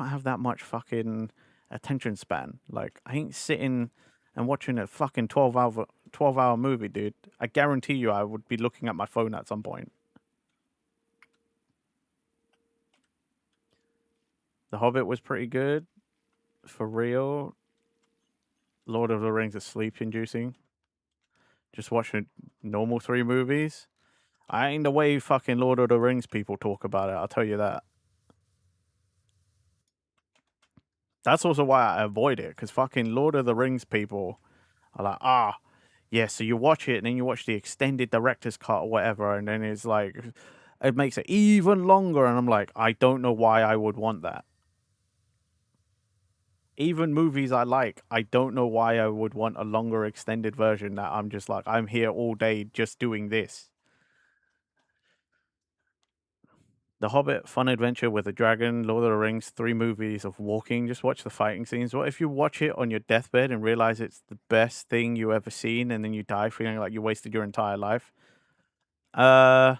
[SPEAKER 2] have that much fucking attention span. Like, I ain't sitting and watching a fucking 12-hour movie, dude. I guarantee you I would be looking at my phone at some point. The Hobbit was pretty good. For real. Lord of the Rings is sleep inducing. Just watching normal 3 movies. I ain't the way fucking Lord of the Rings people talk about it, I'll tell you that. That's also why I avoid it, because fucking Lord of the Rings people are like, yeah, so you watch it and then you watch the extended director's cut or whatever, and then it's like, it makes it even longer, and I'm like, I don't know why I would want that. Even movies I like, I don't know why I would want a longer extended version that I'm just like, I'm here all day just doing this. The Hobbit, fun adventure with a dragon, Lord of the Rings, 3 movies of walking. Just watch the fighting scenes. What if you watch it on your deathbed and realize it's the best thing you ever seen, and then you die feeling like you wasted your entire life? I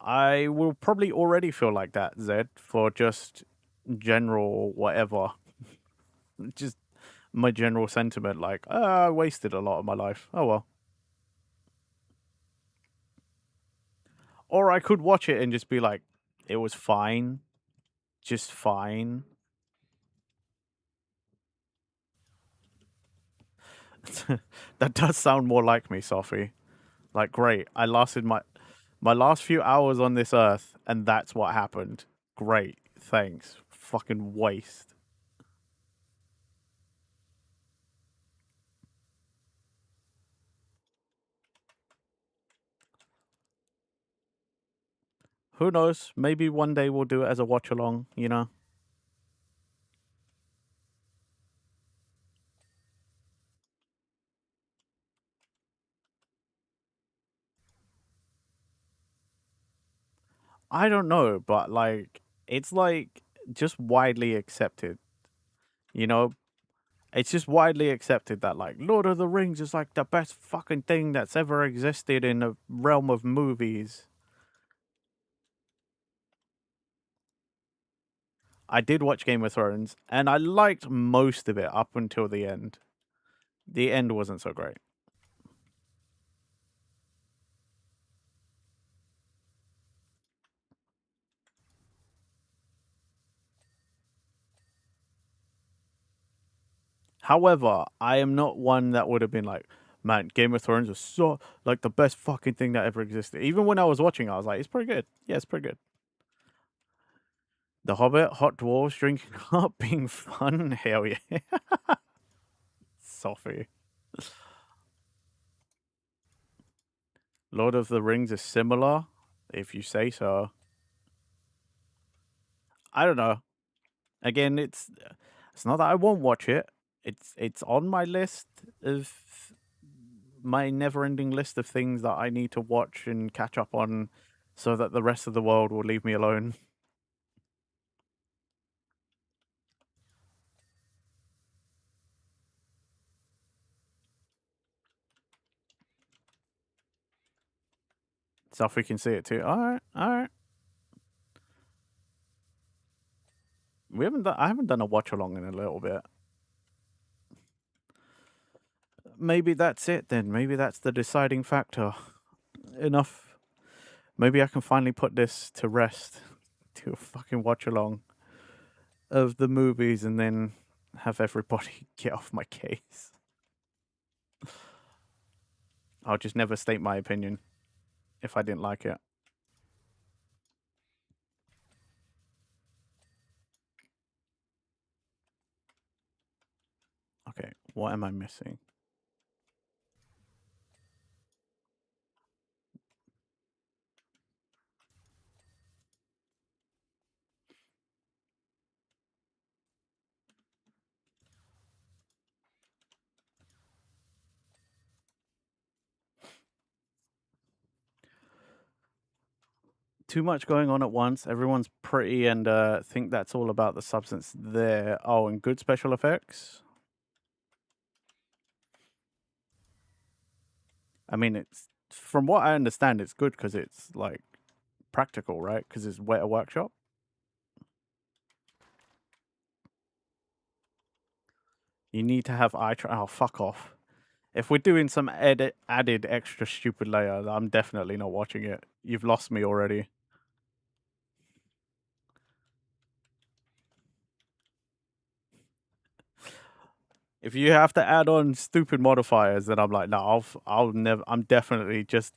[SPEAKER 2] will probably already feel like that, Zed, for just general whatever. Just my general sentiment, like, I wasted a lot of my life. Oh well. Or I could watch it and just be like, it was fine. Just fine. That does sound more like me, Sophie. Like, great. I lasted my last few hours on this earth, and that's what happened. Great. Thanks. Fucking waste. Who knows? Maybe one day we'll do it as a watch along, you know? I don't know, but like, it's like just widely accepted, you know? It's just widely accepted that like Lord of the Rings is like the best fucking thing that's ever existed in the realm of movies. I did watch Game of Thrones, and I liked most of it up until the end. The end wasn't so great. However, I am not one that would have been like, man, Game of Thrones is so like the best fucking thing that ever existed. Even when I was watching, I was like, it's pretty good. Yeah, it's pretty good. The Hobbit, Hot Dwarves, drinking up, being fun. Hell yeah. Sophie. Lord of the Rings is similar, if you say so. I don't know. Again, it's not that I won't watch it. It's on my list of my never-ending list of things that I need to watch and catch up on so that the rest of the world will leave me alone. So if we can see it too. Alright, alright. I haven't done a watch along in a little bit. Maybe that's it then. Maybe that's the deciding factor. Enough. Maybe I can finally put this to rest. Do a fucking watch along of the movies and then have everybody get off my case. I'll just never state my opinion if I didn't like it. Okay, what am I missing? Too much going on at once. Everyone's pretty and think that's all about the substance there. Oh, and good special effects. I mean, it's from what I understand, it's good because it's like practical, right? Because it's Weta Workshop. You need to have eye track. Oh, fuck off. If we're doing some added extra stupid layer, I'm definitely not watching it. You've lost me already. If you have to add on stupid modifiers, then I'm like, no, I'll never. I'm definitely just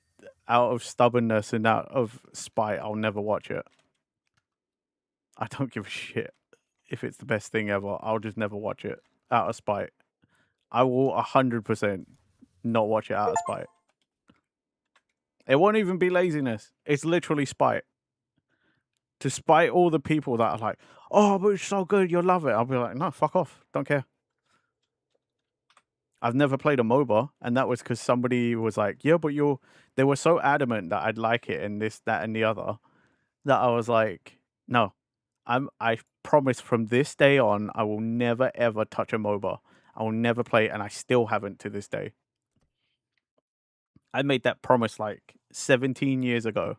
[SPEAKER 2] out of stubbornness and out of spite. I'll never watch it. I don't give a shit if it's the best thing ever. I'll just never watch it out of spite. I will 100% not watch it out of spite. It won't even be laziness. It's literally spite. To spite all the people that are like, oh, but it's so good, you'll love it. I'll be like, no, fuck off. Don't care. I've never played a MOBA, and that was because somebody was like, yeah, but they were so adamant that I'd like it and this, that, and the other, that I was like, no. I promise from this day on, I will never, ever touch a MOBA. I will never play it, and I still haven't to this day. I made that promise like 17 years ago.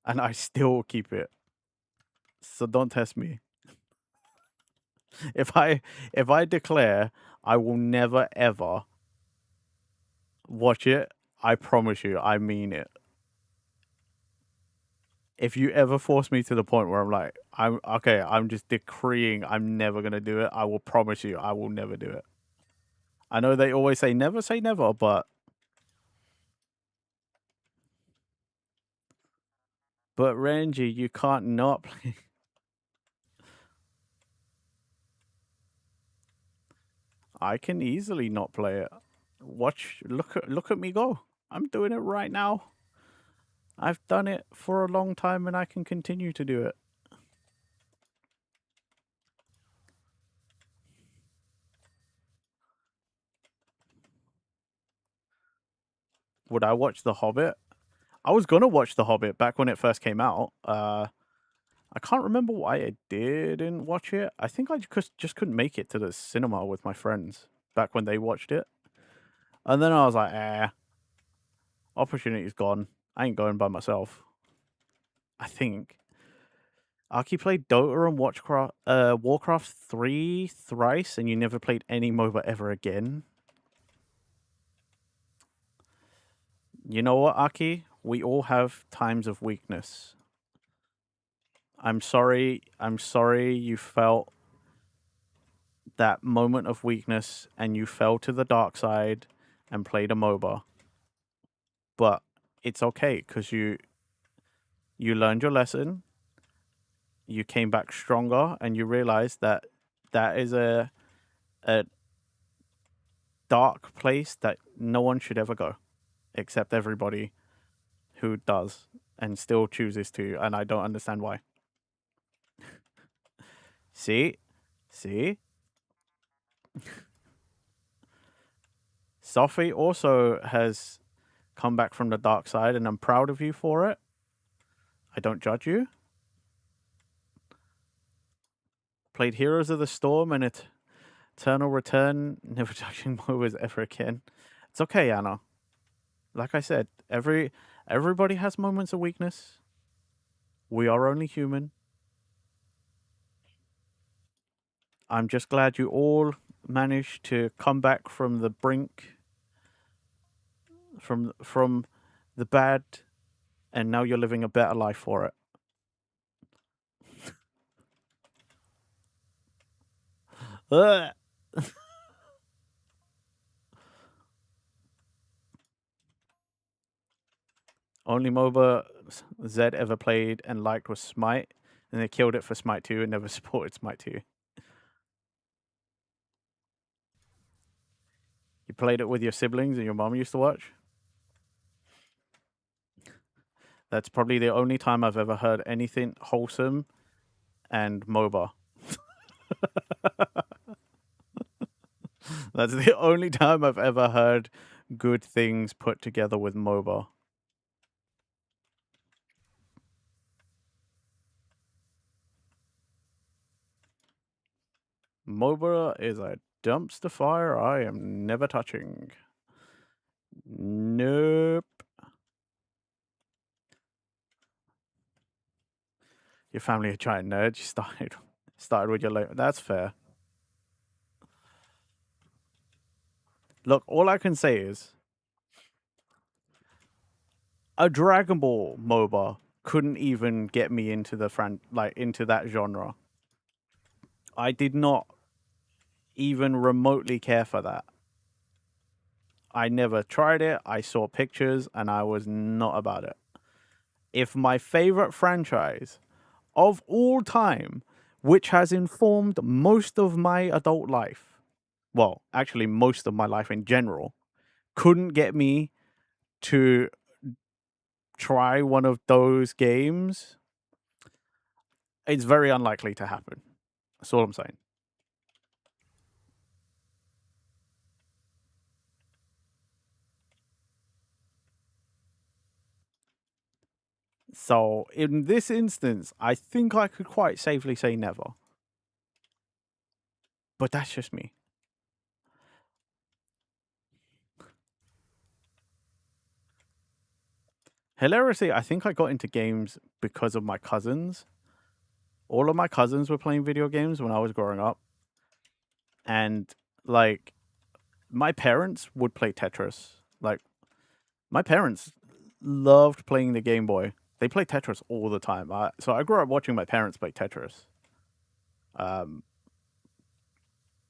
[SPEAKER 2] And I still keep it. So don't test me. If I declare I will never ever watch it, I promise you, I mean it. If you ever force me to the point where I'm like, I'm just decreeing I'm never gonna do it, I will promise you I will never do it. I know they always say never, but Renji, you can't not play. I can easily not play it. Look at me go. I'm doing it right now. I've done it for a long time and I can continue to do it. Would I watch The Hobbit? I was gonna watch The Hobbit back when it first came out. I can't remember why I didn't watch it. I think I just couldn't make it to the cinema with my friends back when they watched it. And then I was like, opportunity's gone. I ain't going by myself. I think. Aki played Dota and Warcraft 3 thrice, and you never played any MOBA ever again. You know what, Aki? We all have times of weakness. I'm sorry you felt that moment of weakness and you fell to the dark side and played a MOBA. But it's okay because you learned your lesson. You came back stronger and you realized that that is a dark place that no one should ever go, except everybody who does and still chooses to, and I don't understand why. See? Sophie also has come back from the dark side, and I'm proud of you for it. I don't judge you. Played Heroes of the Storm and Eternal Return, never touching MOBAs ever again. It's okay, Anna. Like I said, everybody has moments of weakness. We are only human. I'm just glad you all managed to come back from the brink, from the bad, and now you're living a better life for it. Ugh. Only MOBA Zed ever played and liked was Smite, and they killed it for Smite 2 and never supported Smite 2. You played it with your siblings and your mom used to watch? That's probably the only time I've ever heard anything wholesome and MOBA. That's the only time I've ever heard good things put together with MOBA. MOBA is a dumpster fire I am never touching. Nope. Your family are giant nerds. You started with your that's fair. Look, all I can say is a Dragon Ball MOBA couldn't even get me into the into that genre. I did not even remotely care for that. I never tried it. I saw pictures and I was not about it. If my favorite franchise of all time, which has informed most of my adult life, well, actually most of my life in general, couldn't get me to try one of those games, it's very unlikely to happen. That's all I'm saying. So in this instance, I think I could quite safely say never. But that's just me. Hilarity, I think I got into games because of my cousins. All of my cousins were playing video games when I was growing up. And, like, my parents would play Tetris. Like, my parents loved playing the Game Boy. They play Tetris all the time. So I grew up watching my parents play Tetris.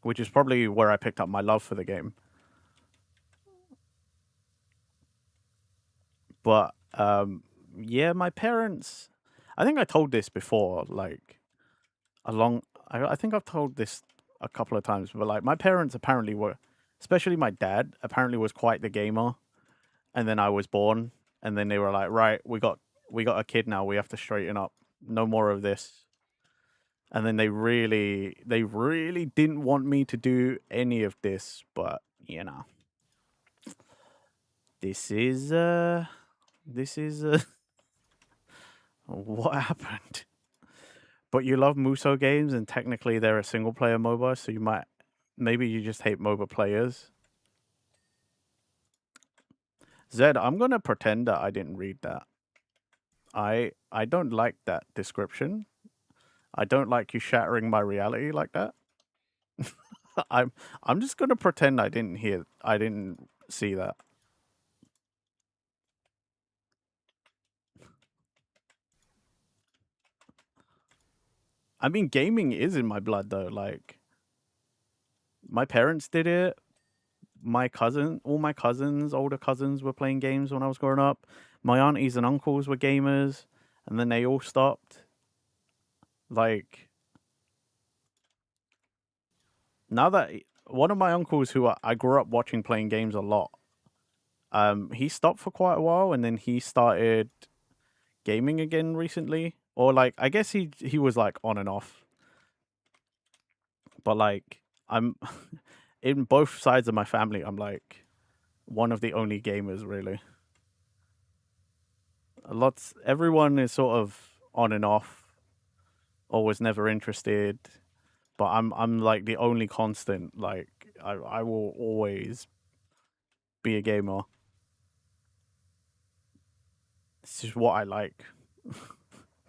[SPEAKER 2] Which is probably where I picked up my love for the game. But, yeah, my parents... I think I told this before, like, I think I've told this a couple of times, but, like, my parents apparently were... Especially my dad apparently was quite the gamer. And then I was born. And then they were like, right, we got a kid now. We have to straighten up. No more of this. And then they really didn't want me to do any of this. But, you know. This is what happened. But you love Muso games, and technically they're a single-player MOBA, so maybe you just hate MOBA players. Zed, I'm gonna pretend that I didn't read that. I don't like that description. I don't like you shattering my reality like that. I'm just gonna pretend I didn't see that. I mean, gaming is in my blood, though. Like, My parents did it. All my cousins, older cousins, were playing games when I was growing up. My aunties and uncles were gamers, and then they all stopped. Like, now that one of my uncles who I grew up watching playing games a lot, he stopped for quite a while, and then he started gaming again recently. Or like, I guess he was like on and off, but like I'm in both sides of my family. I'm like one of the only gamers really. Everyone is sort of on and off, or was never interested. But I'm like the only constant. Like I will always be a gamer. This is what I like.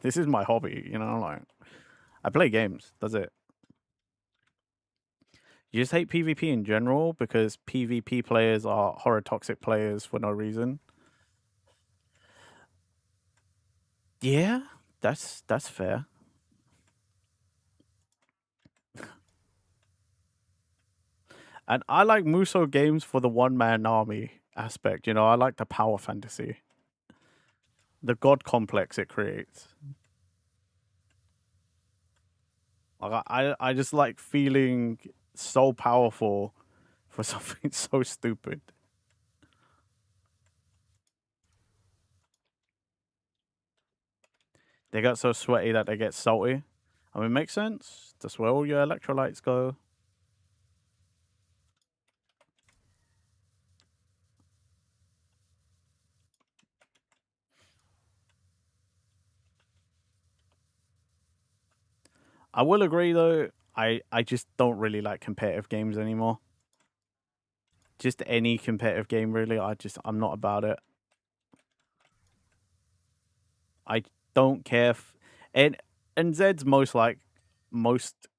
[SPEAKER 2] This is my hobby, you know, like I play games, that's it. You just hate PvP in general because PvP players are horror toxic players for no reason. Yeah, that's fair. And I like Muso games for the one man army aspect, you know, I like the power fantasy. The god complex it creates. Like I just like feeling so powerful for something so stupid. They got so sweaty that they get salty. I mean, it makes sense. That's where all your electrolytes go. I will agree though. I just don't really like competitive games anymore. Just any competitive game really. I'm not about it. I don't care and Zed's most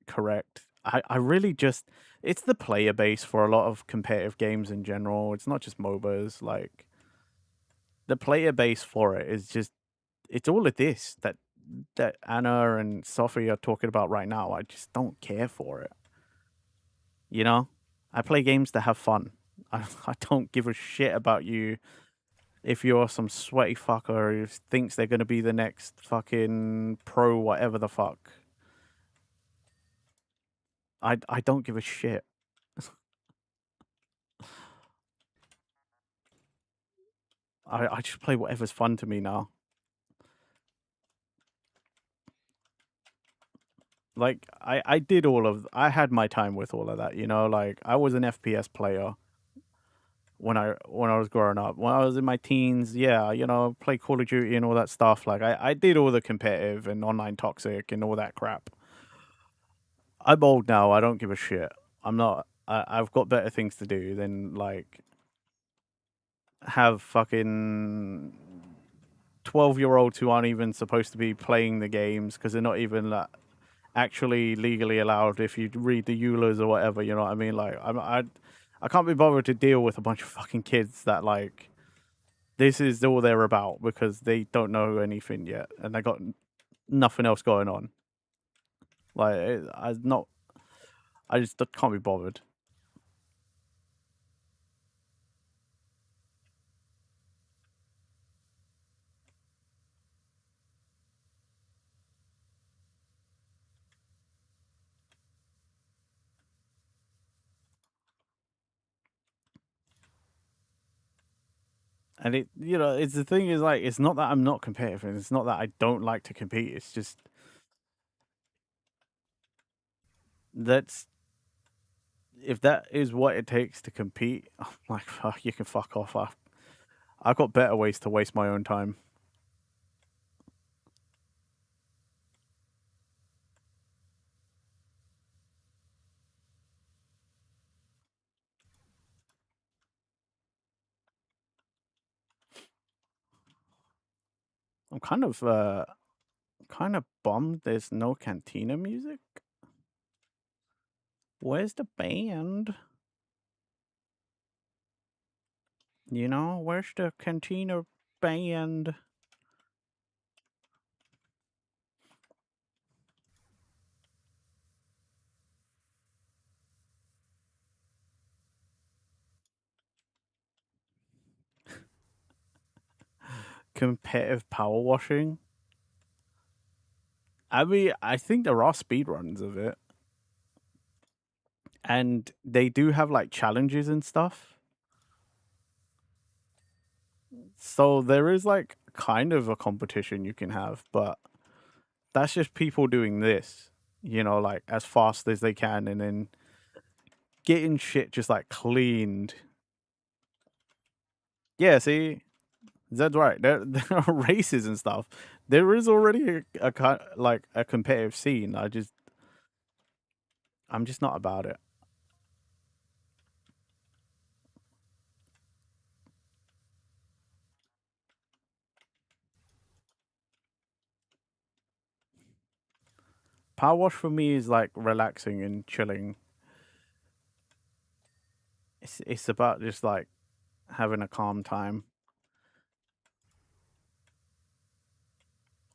[SPEAKER 2] correct. I really just it's the player base for a lot of competitive games in general. It's not just MOBAs. Like the player base for it is just it's all of this that Anna and Sophie are talking about right now. I just don't care for it. You know? I play games to have fun. I don't give a shit about you if you're some sweaty fucker who thinks they're going to be the next fucking pro whatever the fuck. I don't give a shit. I just play whatever's fun to me now. Like I had my time with all of that, you know, like I was an FPS player when I was growing up. When I was in my teens, yeah, you know, play Call of Duty and all that stuff. Like I did all the competitive and online toxic and all that crap. I'm old now, I don't give a shit. I've got better things to do than like have fucking 12-year-olds who aren't even supposed to be playing the games because they're not even like actually legally allowed if you read the EULAs or whatever, you know what I mean? Like I can't be bothered to deal with a bunch of fucking kids that like this is all they're about because they don't know anything yet and they got nothing else going on. Like I just can't be bothered. And it's the thing is like it's not that I'm not competitive and it's not that I don't like to compete. It's just that's if that is what it takes to compete, I'm like fuck, you can fuck off. I've got better ways to waste my own time. I'm kind of bummed there's no Cantina music. Where's the band? You know, where's the Cantina band? competitive power washing. I mean, I think there are speedruns of it. And they do have like challenges and stuff. So there is like kind of a competition you can have, but that's just people doing this, you know, like as fast as they can and then getting shit just like cleaned. Yeah, see, that's right. There are races and stuff. There is already like a competitive scene. I'm just not about it. Power wash for me is like relaxing and chilling. It's about just like having a calm time.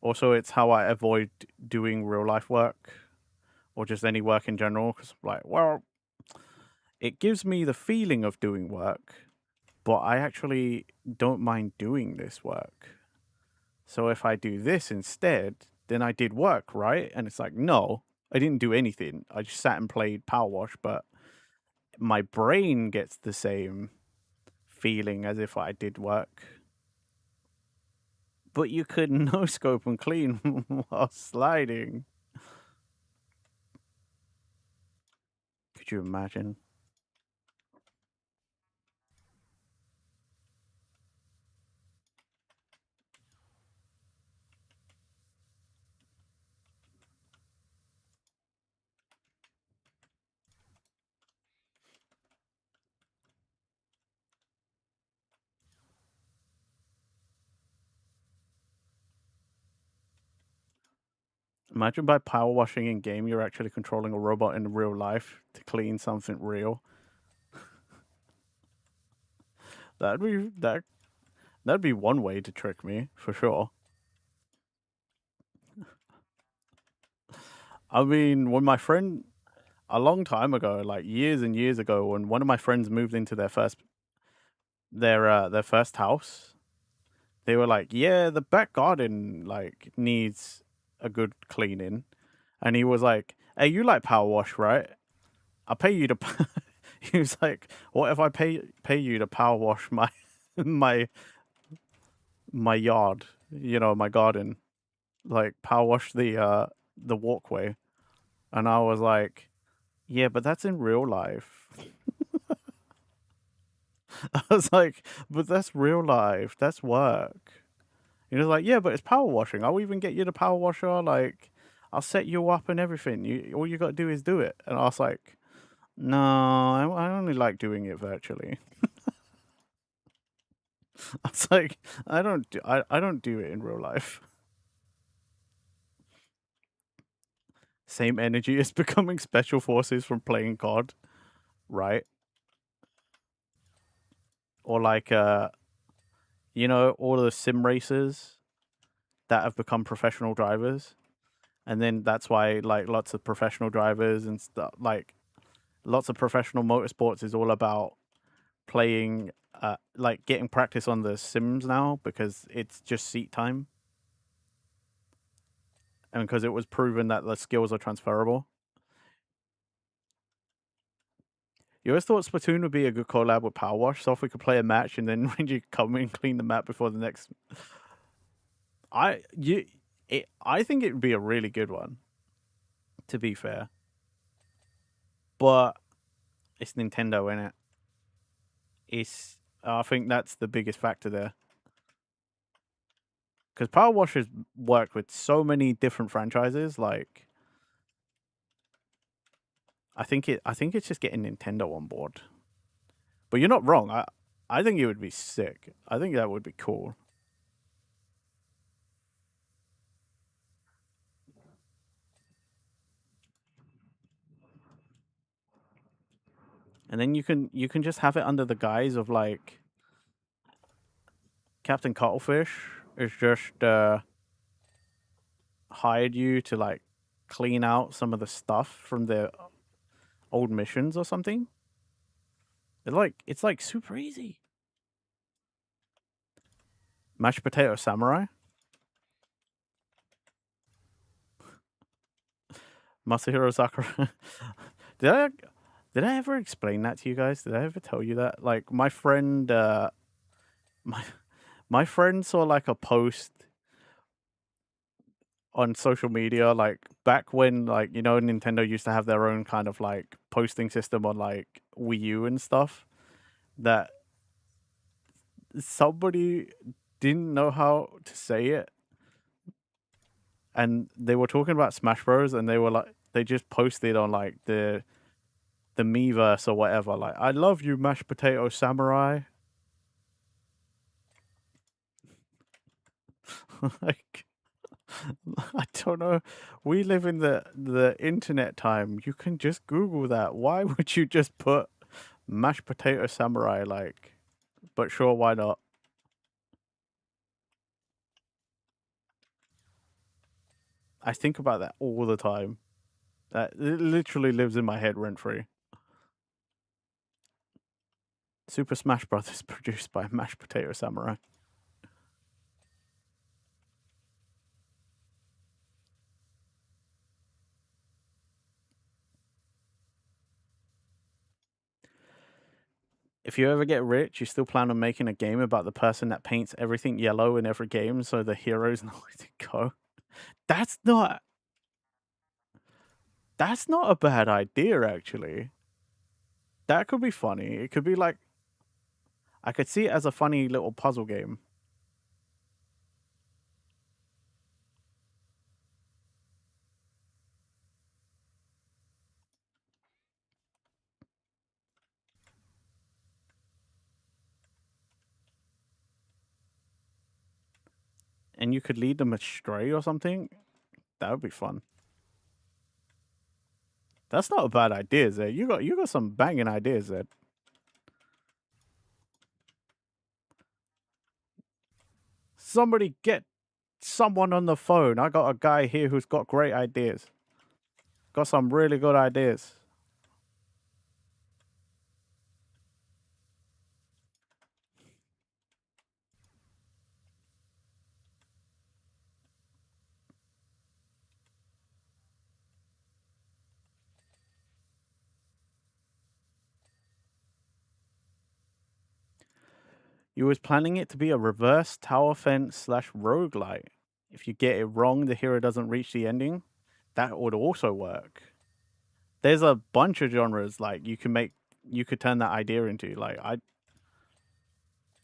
[SPEAKER 2] Also, it's how I avoid doing real life work or just any work in general. Because, like, well, it gives me the feeling of doing work, but I actually don't mind doing this work. So if I do this instead, then I did work, right? And it's like, no, I didn't do anything. I just sat and played Power Wash, but my brain gets the same feeling as if I did work. But you could no scope and clean while sliding. Could you imagine? Imagine by power washing in game, you're actually controlling a robot in real life to clean something real. That'd be one way to trick me for sure. I mean, when my friend a long time ago, like years and years ago, when one of my friends moved into their first house, they were like, "Yeah, the back garden like needs a good cleaning," and he was like, "Hey, you like power wash, right? I'll pay you to." He was like, "What if I pay you to power wash my my my yard? You know, my garden, like power wash the walkway?" And I was like, "Yeah, but that's in real life." I was like, "But that's real life. That's work." He was like, "Yeah, but it's power washing. I'll even get you the power washer. Like, I'll set you up and everything. All you got to do is do it." And I was like, "No, I only like doing it virtually." I was like, I don't do it in real life." Same energy as becoming special forces from playing COD, right? Or like you know, all the sim racers that have become professional drivers. And then that's why like lots of professional drivers and stuff, like lots of professional motorsports is all about playing like getting practice on the sims now because it's just seat time. And because it was proven that the skills are transferable. You always thought Splatoon would be a good collab with Power Wash, so if we could play a match and then when you come in clean the map before the next. I think it would be a really good one, to be fair. But it's Nintendo, innit? I think that's the biggest factor there. Because Power Wash has worked with so many different franchises, like I think it's just getting Nintendo on board. But you're not wrong. I think it would be sick. I think that would be cool. And then you can just have it under the guise of like Captain Cuttlefish is just hired you to like clean out some of the stuff from the old missions or something. It's like super easy. Mashed potato samurai? Masahiro Sakurai. Did I ever explain that to you guys? Did I ever tell you that? Like my friend my friend saw like a post on social media, like back when, like, you know, Nintendo used to have their own kind of like posting system on like Wii U and stuff, that somebody didn't know how to say it, and they were talking about Smash Bros, and they were like, they just posted on like the Miiverse or whatever, like, I love you, mashed potato samurai. Like, I don't know. We live in the internet time. You can just Google that. Why would you just put mashed potato samurai? Like, but sure, why not? I think about that all the time. That it literally lives in my head rent free. Super Smash Bros. Is produced by Mashed Potato Samurai. If you ever get rich, you still plan on making a game about the person that paints everything yellow in every game so the heroes know where to go? That's not a bad idea, actually. That could be funny. It could be like, I could see it as a funny little puzzle game. And you could lead them astray or something. That would be fun. That's not a bad idea, Zed. You got some banging ideas, Zed. Somebody get someone on the phone. I got a guy here who's got great ideas. Got some really good ideas. You was planning it to be a reverse tower fence / roguelite. If you get it wrong, the hero doesn't reach the ending. That would also work. There's a bunch of genres like you could turn that idea into. Like,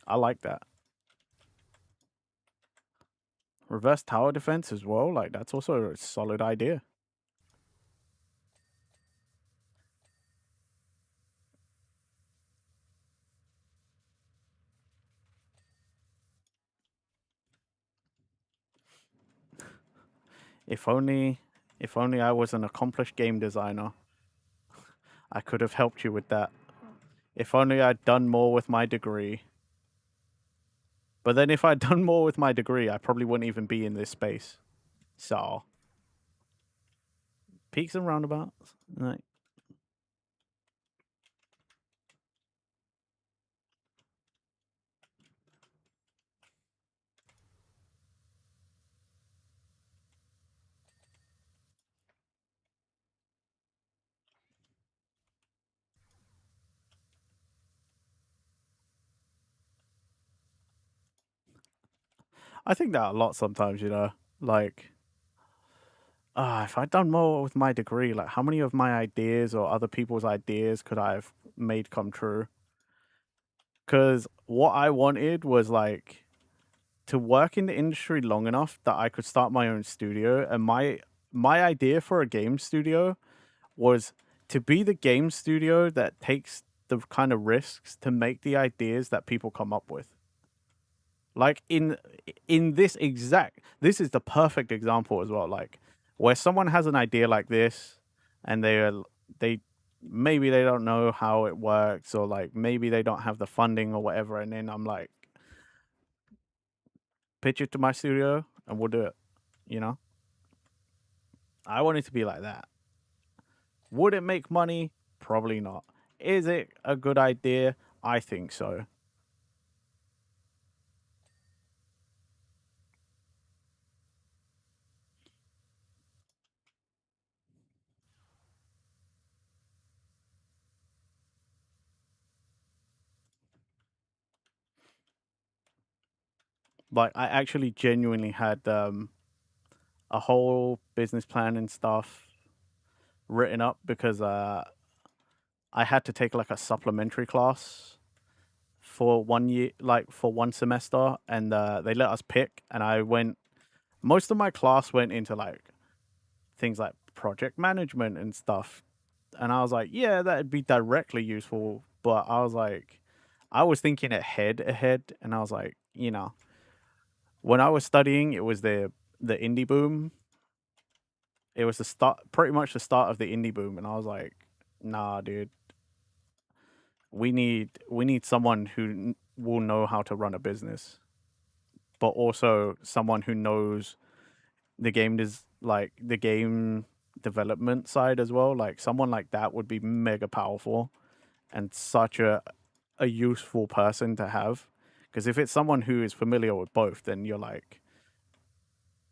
[SPEAKER 2] I like that. Reverse tower defense as well. Like, that's also a solid idea. If only I was an accomplished game designer, I could have helped you with that. If only I'd done more with my degree. But then if I'd done more with my degree, I probably wouldn't even be in this space. So, peaks and roundabouts. Like, I think that a lot sometimes, you know. Like, if I'd done more with my degree, like, how many of my ideas or other people's ideas could I have made come true? Because what I wanted was, like, to work in the industry long enough that I could start my own studio. And my idea for a game studio was to be the game studio that takes the kind of risks to make the ideas that people come up with. Like, in this is the perfect example as well. Like, where someone has an idea like this, and they maybe they don't know how it works, or like maybe they don't have the funding or whatever, and then I'm like, pitch it to my studio and we'll do it. You know, I want it to be like that. Would it make money? Probably not. Is it a good idea? I think so. Like I actually genuinely had a whole business plan and stuff written up because I had to take like a supplementary class for 1 year, like for one semester, and they let us pick, and I went. Most of my class went into like things like project management and stuff, and I was like, yeah, that'd be directly useful, but I was like, I was thinking ahead, and I was like, when I was studying, it was the indie boom. It was the start, pretty much the start of the indie boom, and I was like, nah, dude, we need someone who will know how to run a business, but also someone who knows the game is like the game development side as well. Like someone like that would be mega powerful and such a useful person to have. Because if it's someone who is familiar with both, then you're like,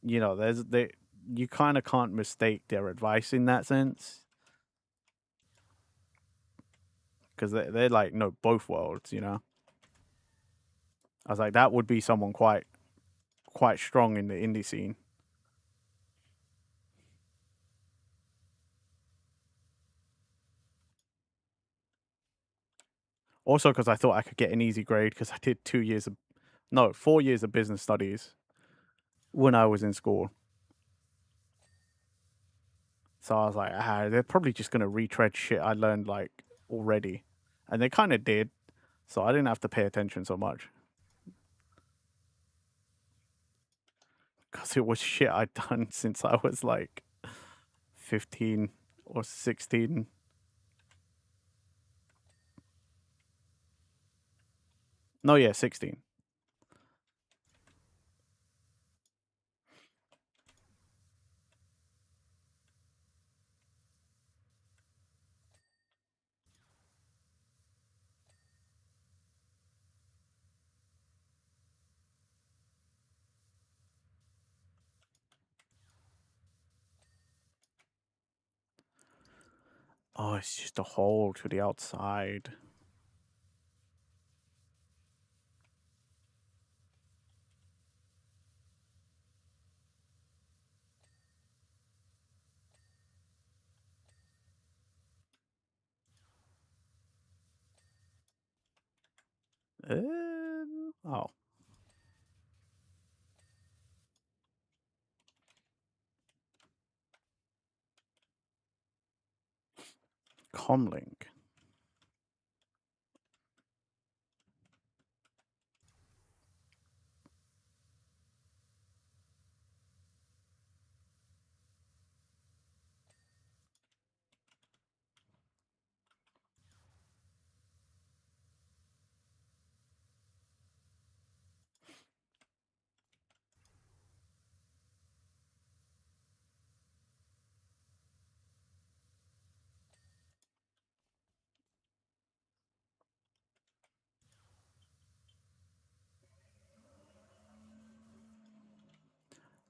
[SPEAKER 2] you kind of can't mistake their advice in that sense. Because they're like, no, both worlds. I was like, that would be someone quite strong in the indie scene. Also, because I thought I could get an easy grade because I did 4 years of business studies when I was in school. So I was like, they're probably just gonna retread shit I learned like already, and they kind of did. So I didn't have to pay attention so much because it was shit I'd done since I was like 15 or 16. No, yeah, 16. Oh, it's just a hole to the outside. Oh, comlink.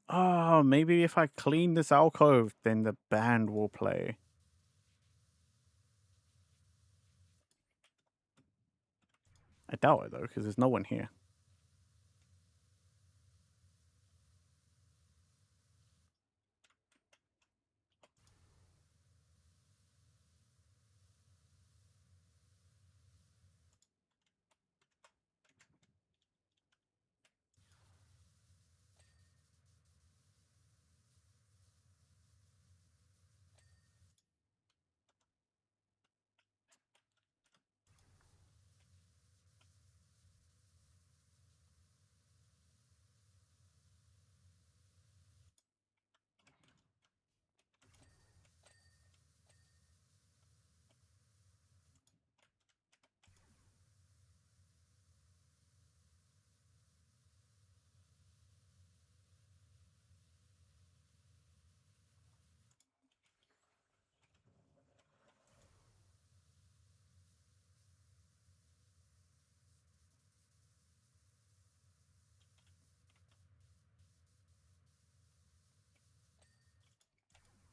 [SPEAKER 2] Oh, maybe if I clean this alcove, then the band will play. I doubt it though, because there's no one here.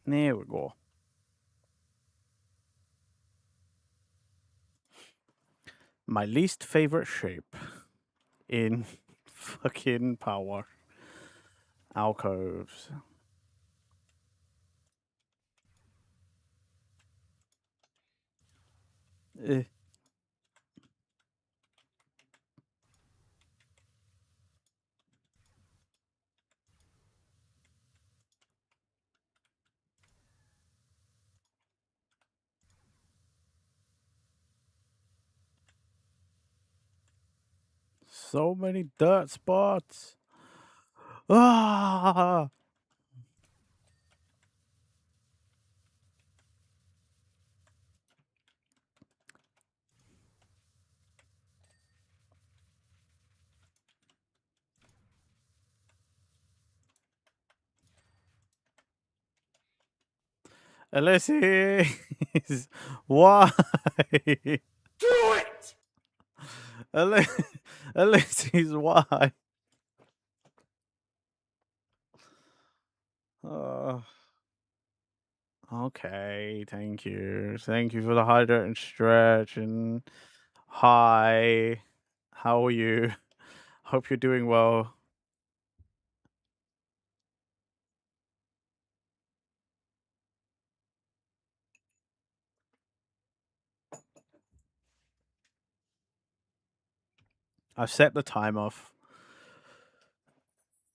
[SPEAKER 2] There we go. My least favorite shape in Fucking power. Alcoves. Eh. So many dirt spots. Ah! Ulysses! Why?
[SPEAKER 3] Do it!
[SPEAKER 2] Ulysses, why? Oh. Okay, thank you. Thank you for the hydrate and stretch and hi. How are you? Hope you're doing well. I've set the time off.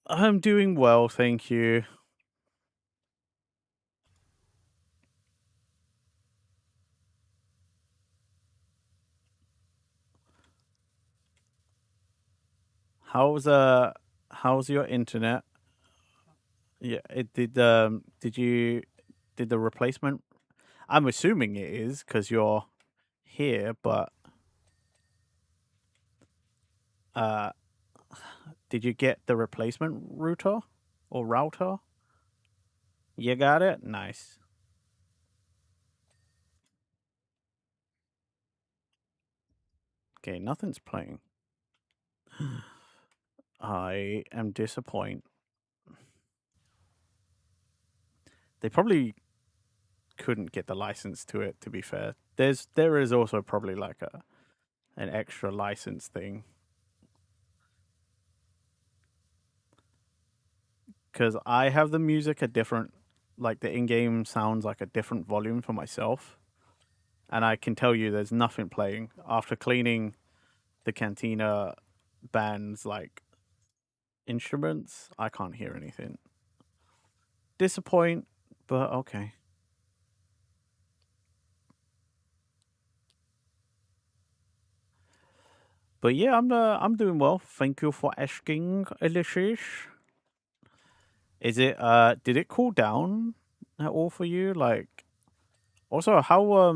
[SPEAKER 2] I'm doing well, thank you. How's your internet? Yeah, it did the replacement? I'm assuming it is because you're here, but uh did you get the replacement router or router? You got it? Nice. Okay, nothing's playing. I am disappointed. They probably couldn't get the license to it, to be fair. There is also probably like an extra license thing. Because I have the music a different, like the in-game sounds like a different volume for myself. And I can tell you there's nothing playing. After cleaning the cantina band's like instruments, I can't hear anything. Disappoint, but okay. But yeah, I'm doing well. Thank you for asking, Ulysses. Is it did it cool down at all for you? Like also how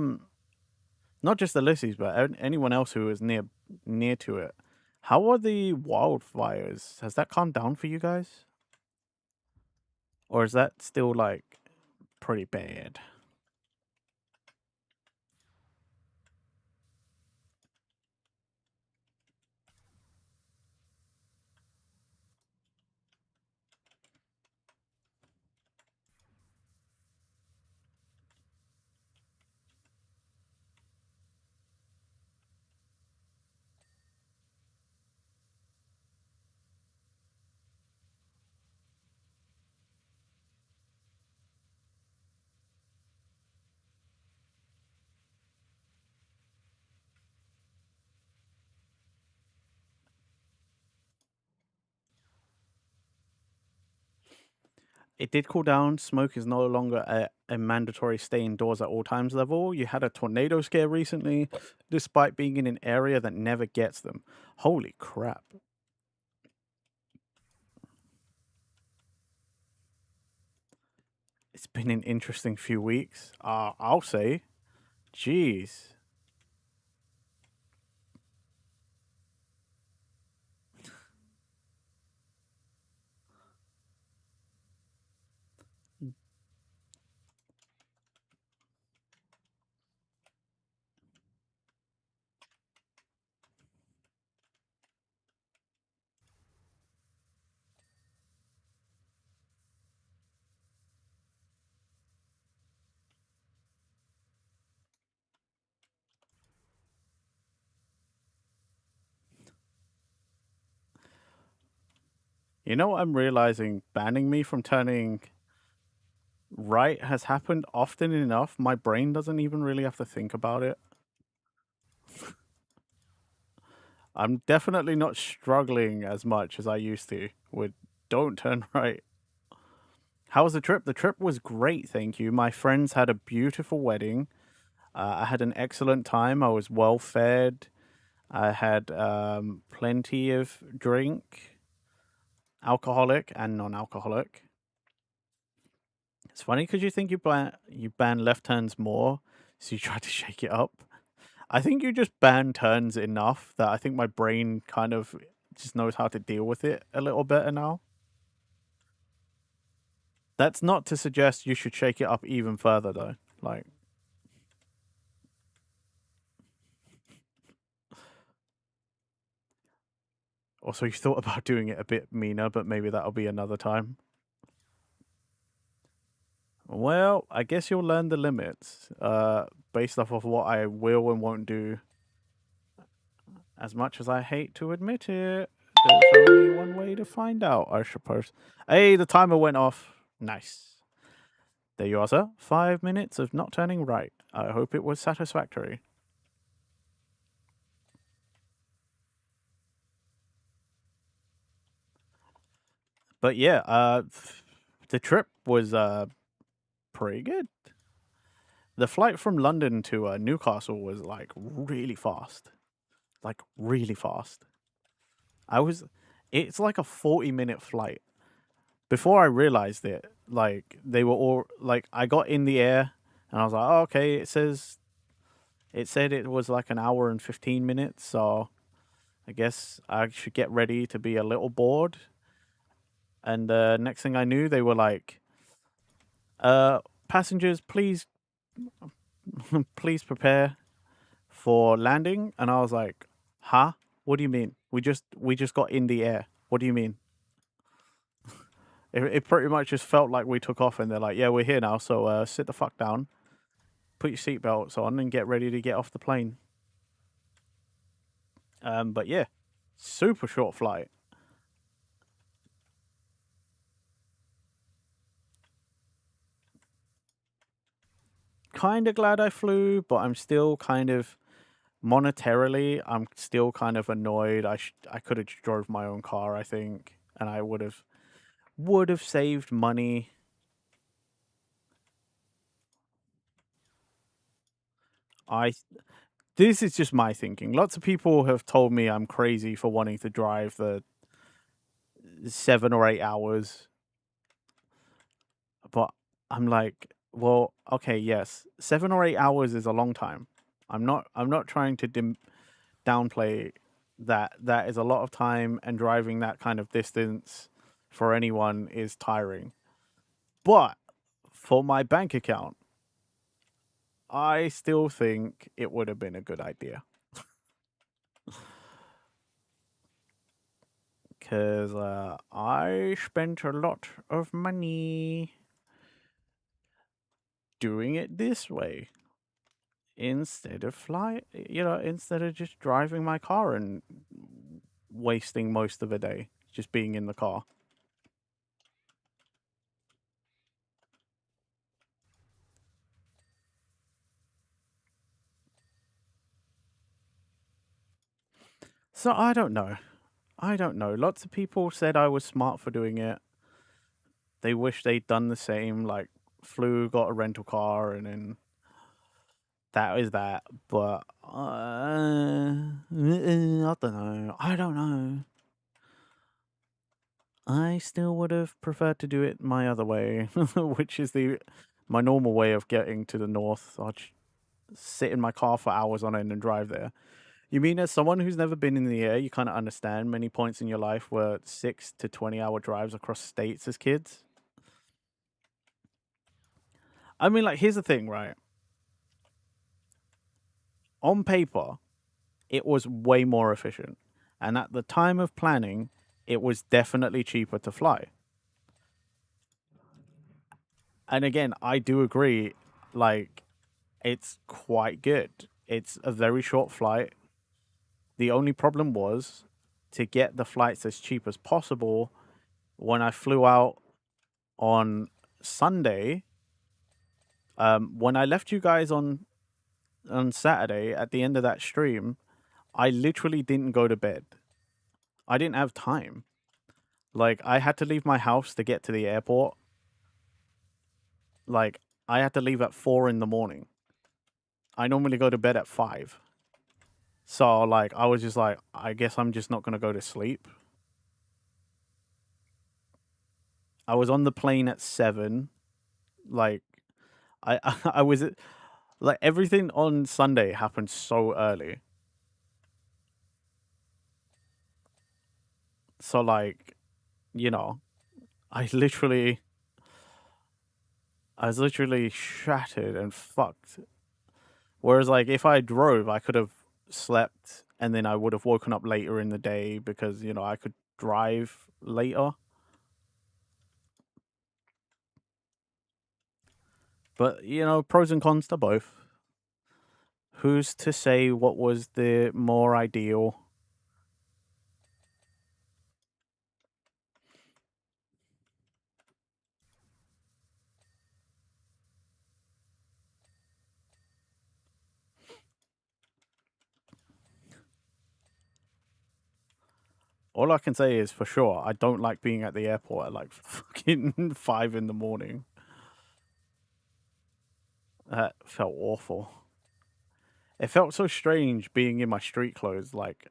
[SPEAKER 2] not just Ulysses, but anyone else who is near to it. How are the wildfires? Has that calmed down for you guys? Or is that still like pretty bad? It did cool down. Smoke is no longer a mandatory stay indoors at all times level. You had a tornado scare recently, despite being in an area that never gets them. Holy crap. It's been an interesting few weeks. I'll say. Jeez. You know what I'm realizing? Banning me from turning right has happened often enough. My brain doesn't even really have to think about it. I'm definitely not struggling as much as I used to with don't turn right. How was the trip? The trip was great, thank you. My friends had a beautiful wedding. I had an excellent time. I was well fed. I had plenty of drink, alcoholic and non-alcoholic. It's funny because you think you ban left turns more, so you try to shake it up. I think you just ban turns enough that I think my brain kind of just knows how to deal with it a little better now. That's not to suggest you should shake it up even further, though. Like, also, you thought about doing it a bit meaner, but maybe that'll be another time. Well, I guess you'll learn the limits based off of what I will and won't do. As much as I hate to admit it, there's only one way to find out, I suppose. Hey, the timer went off. Nice. There you are, sir. 5 minutes of not turning right. I hope it was satisfactory. But yeah, the trip was pretty good. The flight from London to Newcastle was like really fast. Like really fast. It's like a 40-minute flight. Before I realized it, like they were all like I got in the air and I was like, oh, okay, it said it was like an hour and 15 minutes, so I guess I should get ready to be a little bored. And next thing I knew, they were like, passengers, please please prepare for landing. And I was like, huh? What do you mean? We just got in the air. What do you mean? It pretty much just felt like we took off and they're like, yeah, we're here now, so sit the fuck down, put your seatbelts on and get ready to get off the plane. But yeah, super short flight. Kind of glad I flew, but I'm still kind of monetarily, I'm still kind of annoyed. I could have drove my own car, I think, and I would have saved money. This is just my thinking. Lots of people have told me I'm crazy for wanting to drive the 7 or 8 hours. But I'm like, well, okay, yes. 7 or 8 hours is a long time. I'm not trying to downplay that. That is a lot of time, and driving that kind of distance for anyone is tiring. But for my bank account, I still think it would have been a good idea. Because I spent a lot of money doing it this way instead of instead of just driving my car and wasting most of the day just being in the car. So I don't know. Lots of people said I was smart for doing it. They wish they'd done the same, like flew, got a rental car, and then that is that. But I don't know. I still would have preferred to do it my other way, which is my normal way of getting to the north. I'd sit in my car for hours on end and drive there. You mean as someone who's never been in the air, you kind of understand many points in your life were 6 to 20-hour drives across states as kids? I mean, like, here's the thing, right? On paper, it was way more efficient. And at the time of planning, it was definitely cheaper to fly. And again, I do agree, like, it's quite good. It's a very short flight. The only problem was to get the flights as cheap as possible. when I flew out on Sunday, when I left you guys on Saturday at the end of that stream, I literally didn't go to bed. I didn't have time. Like, I had to leave my house to get to the airport. Like, I had to leave at 4 in the morning. I normally go to bed at 5. So, like, I was just like, I guess I'm just not going to go to sleep. I was on the plane at 7. Like, I was... Like, everything on Sunday happened so early. So, like, you know, I was literally shattered and fucked. Whereas, like, if I drove, I could have slept and then I would have woken up later in the day because, you know, I could drive later. But, you know, pros and cons to both. Who's to say what was the more ideal? All I can say is for sure, I don't like being at the airport at like fucking 5 in the morning. That felt awful. It felt so strange being in my street clothes, like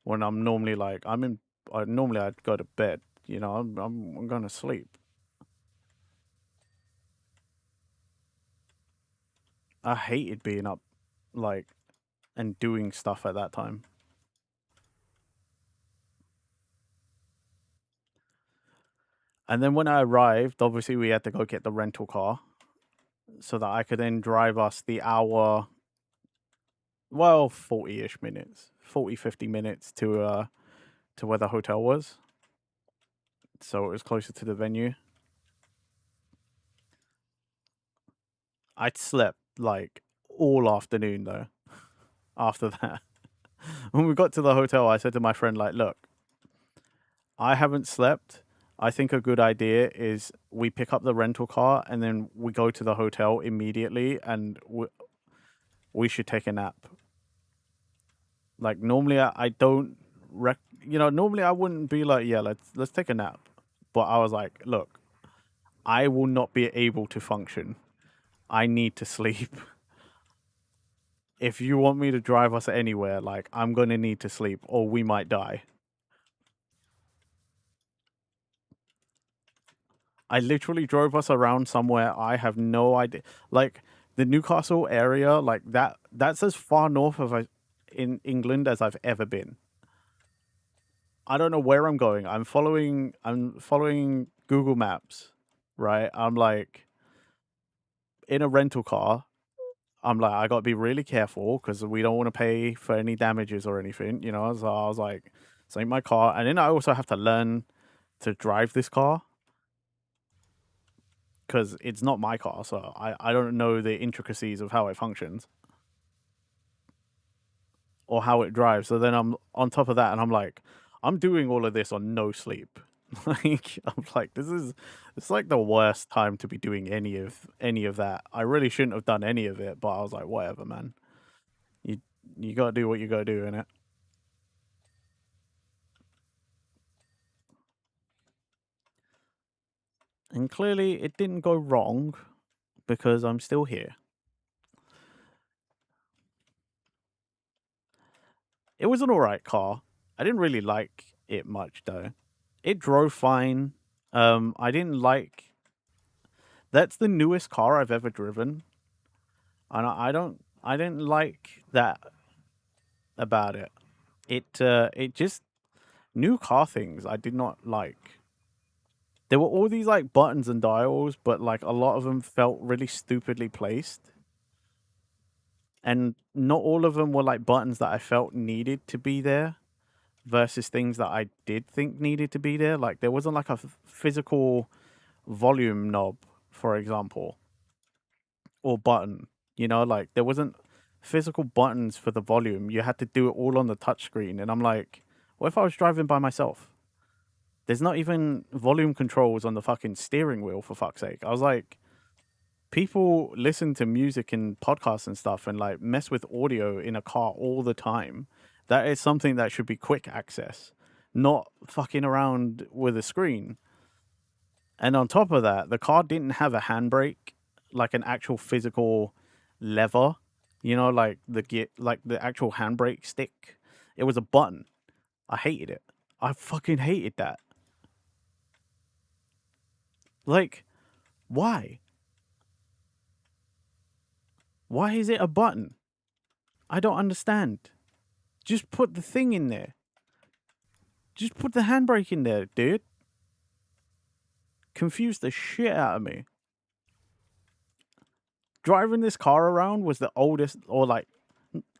[SPEAKER 2] when I'm normally like normally I'd go to bed, you know, I'm going to sleep. I hated being up, like, and doing stuff at that time. And then when I arrived, obviously we had to go get the rental car so that I could then drive us the hour, well, 40-ish minutes, 40, 50 minutes to where the hotel was. So it was closer to the venue. I'd slept like all afternoon though. After that, when we got to the hotel, I said to my friend, like, look, I haven't slept. I think a good idea is we pick up the rental car and then we go to the hotel immediately and we should take a nap. Like, normally I don't, normally I wouldn't be like, yeah, let's take a nap. But I was like, look, I will not be able to function. I need to sleep. If you want me to drive us anywhere, like, I'm going to need to sleep or we might die. I literally drove us around somewhere I have no idea. Like, the Newcastle area, like, that's as far north of in England as I've ever been. I don't know where I'm going. I'm following Google Maps, right? I'm like in a rental car. I'm like, I got to be really careful because we don't want to pay for any damages or anything, you know? So I was like, this ain't my car. And then I also have to learn to drive this car because it's not my car. So I don't know the intricacies of how it functions or how it drives. So then I'm on top of that and I'm like, I'm doing all of this on no sleep. Like, I'm like, it's like the worst time to be doing any of that. I really shouldn't have done any of it, but I was like, whatever, man. You gotta do what you gotta do, innit? And clearly it didn't go wrong because I'm still here. It was an alright car. I didn't really like it much though. It drove fine. I didn't like... That's the newest car I've ever driven. And I didn't like that about it. It just... New car things I did not like. There were all these like buttons and dials, but like a lot of them felt really stupidly placed. And not all of them were like buttons that I felt needed to be there versus things that I did think needed to be there. Like, there wasn't like a physical volume knob, for example, or button, you know, like there wasn't physical buttons for the volume. You had to do it all on the touchscreen. And I'm like, what if I was driving by myself? There's not even volume controls on the fucking steering wheel, for fuck's sake. I was like, people listen to music and podcasts and stuff and like mess with audio in a car all the time. That is something that should be quick access, not fucking around with a screen. And on top of that, the car didn't have a handbrake, like an actual physical lever, like the actual handbrake stick. It was a button. I hated it. I fucking hated that. Like, why? Why is it a button? I don't understand. Just put the thing in there. Just put the handbrake in there, dude. Confused the shit out of me. Driving this car around was the oldest, or like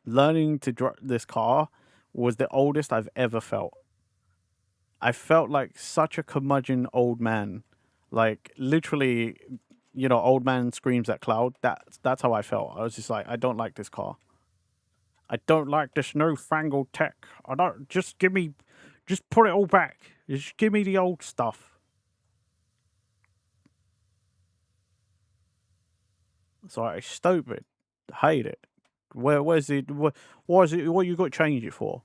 [SPEAKER 2] learning to drive this car was the oldest I've ever felt. I felt like such a curmudgeon old man. Like literally, old man screams at cloud. That's how I felt. I was just like, I don't like this car. I don't like this newfangled tech. Just put it all back. Just give me the old stuff. It's like, stupid. Hate it. Where's it? What is it? What you got to change it for?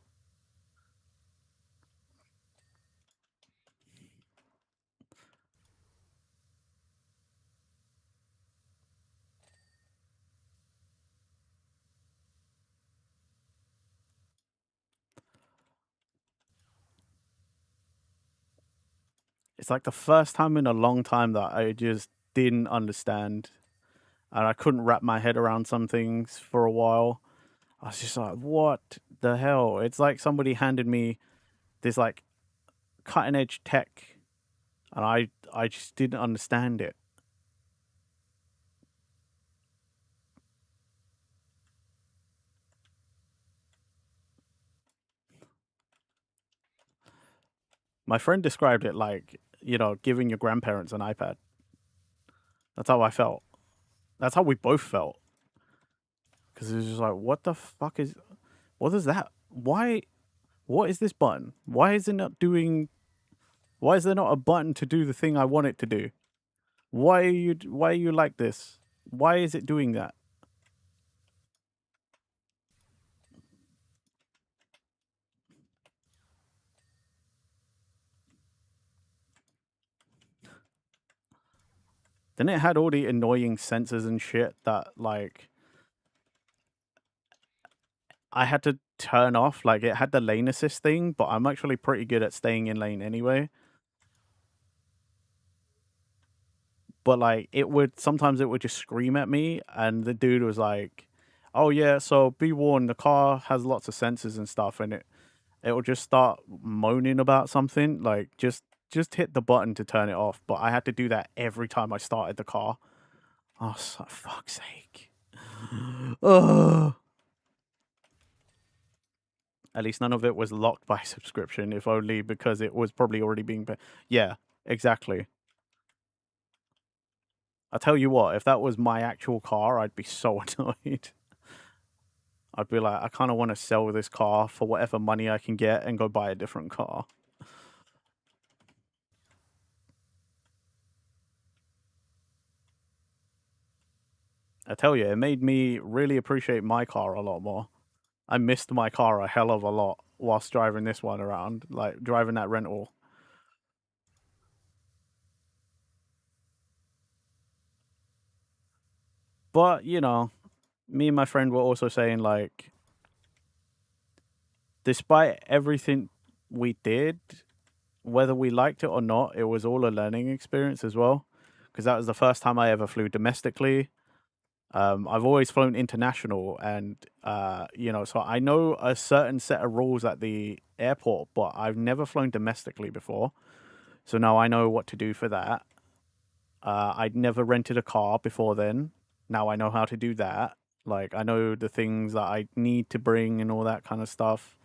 [SPEAKER 2] It's like the first time in a long time that I just didn't understand, and I couldn't wrap my head around some things for a while. I was just like, what the hell? It's like somebody handed me this like cutting edge tech, and I just didn't understand it. My friend described it like, giving your grandparents an iPad. That's how I felt. That's how we both felt. Because it was just like, what the fuck is... What is that? Why... What is this button? Why is it not doing... Why is there not a button to do the thing I want it to do? Why are you like this? Why is it doing that? Then it had all the annoying sensors and shit that, like, I had to turn off. Like, it had the lane assist thing, but I'm actually pretty good at staying in lane anyway. But, like, sometimes it would just scream at me, and the dude was like, oh, yeah, so be warned, the car has lots of sensors and stuff, and it will just start moaning about something. Like, just hit the button to turn it off. But I had to do that every time I started the car. Oh, for fuck's sake. Ugh. At least none of it was locked by subscription, if only because it was probably already being paid. Yeah, exactly. I tell you what, if that was my actual car, I'd be so annoyed. I'd be like, I kind of want to sell this car for whatever money I can get and go buy a different car. I tell you, it made me really appreciate my car a lot more. I missed my car a hell of a lot whilst driving this one around, like driving that rental. But, me and my friend were also saying, like, despite everything we did, whether we liked it or not, it was all a learning experience as well. Because that was the first time I ever flew domestically. I've always flown international, and so I know a certain set of rules at the airport, but I've never flown domestically before. So now I know what to do for that. I'd never rented a car before then. Now I know how to do that. Like, I know the things that I need to bring and all that kind of stuff.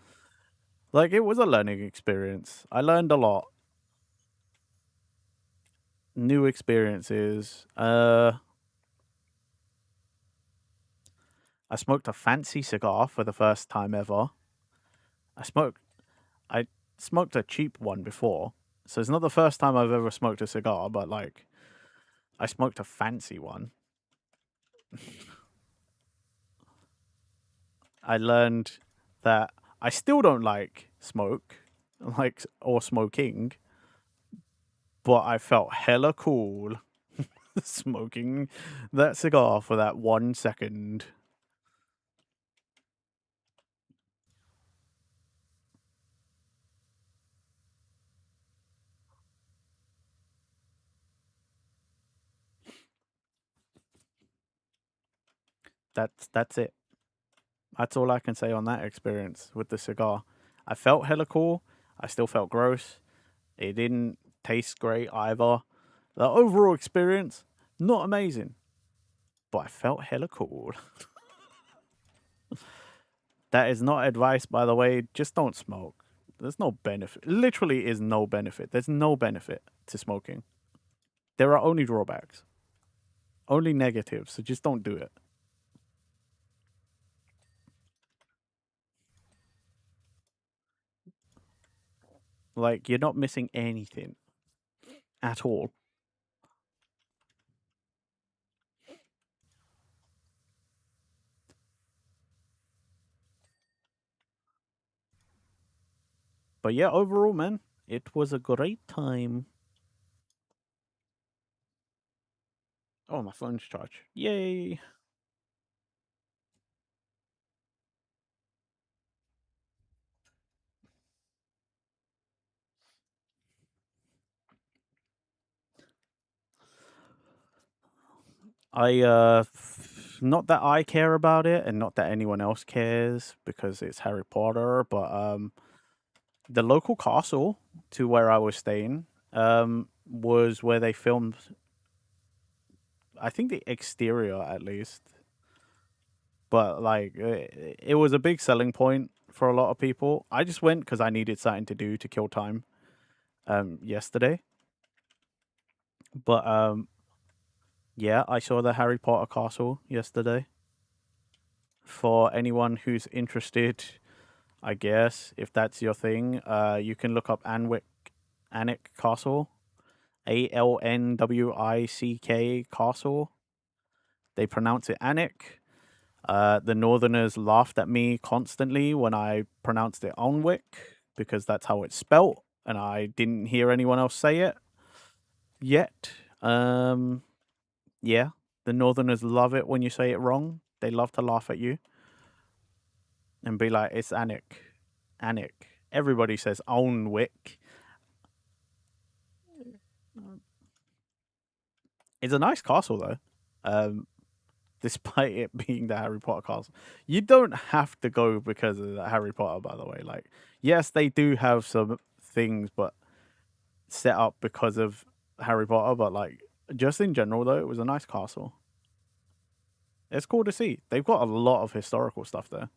[SPEAKER 2] Like, it was a learning experience. I learned a lot. New experiences. I smoked a fancy cigar for the first time ever. I smoked a cheap one before, So it's not the first time I've ever smoked a cigar, but like, I smoked a fancy one. I learned that I still don't like smoke, or smoking, but I felt hella cool smoking that cigar for that 1 second. That's it. That's all I can say on that experience with the cigar. I felt hella cool. I still felt gross. It didn't taste great either. The overall experience, not amazing. But I felt hella cool. That is not advice, by the way. Just don't smoke. There's no benefit. Literally is no benefit. There's no benefit to smoking. There are only drawbacks. Only negatives. So just don't do it. Like, you're not missing anything at all. But yeah, overall, man, it was a great time. Oh, my phone's charged. Yay. Not that I care about it and not that anyone else cares because it's Harry Potter, but the local castle to where I was staying was where they filmed, I think, the exterior at least. But like it was a big selling point for a lot of people. I just went because I needed something to do to kill time yesterday. But yeah, I saw the Harry Potter castle yesterday. For anyone who's interested, I guess, if that's your thing, you can look up Alnwick Castle. Alnwick Castle. They pronounce it Alnwick. The Northerners laughed at me constantly when I pronounced it Alnwick because that's how it's spelt, and I didn't hear anyone else say it yet. Yeah, the Northerners love it when you say it wrong. They love to laugh at you and be like, "It's Alnwick, Alnwick." Everybody says Alnwick. It's a nice castle though. Despite it being the Harry Potter castle. You don't have to go because of the Harry Potter, by the way. Like, yes, they do have some things, but set up because of Harry Potter. But like, just in general, though, it was a nice castle. It's cool to see. They've got a lot of historical stuff there.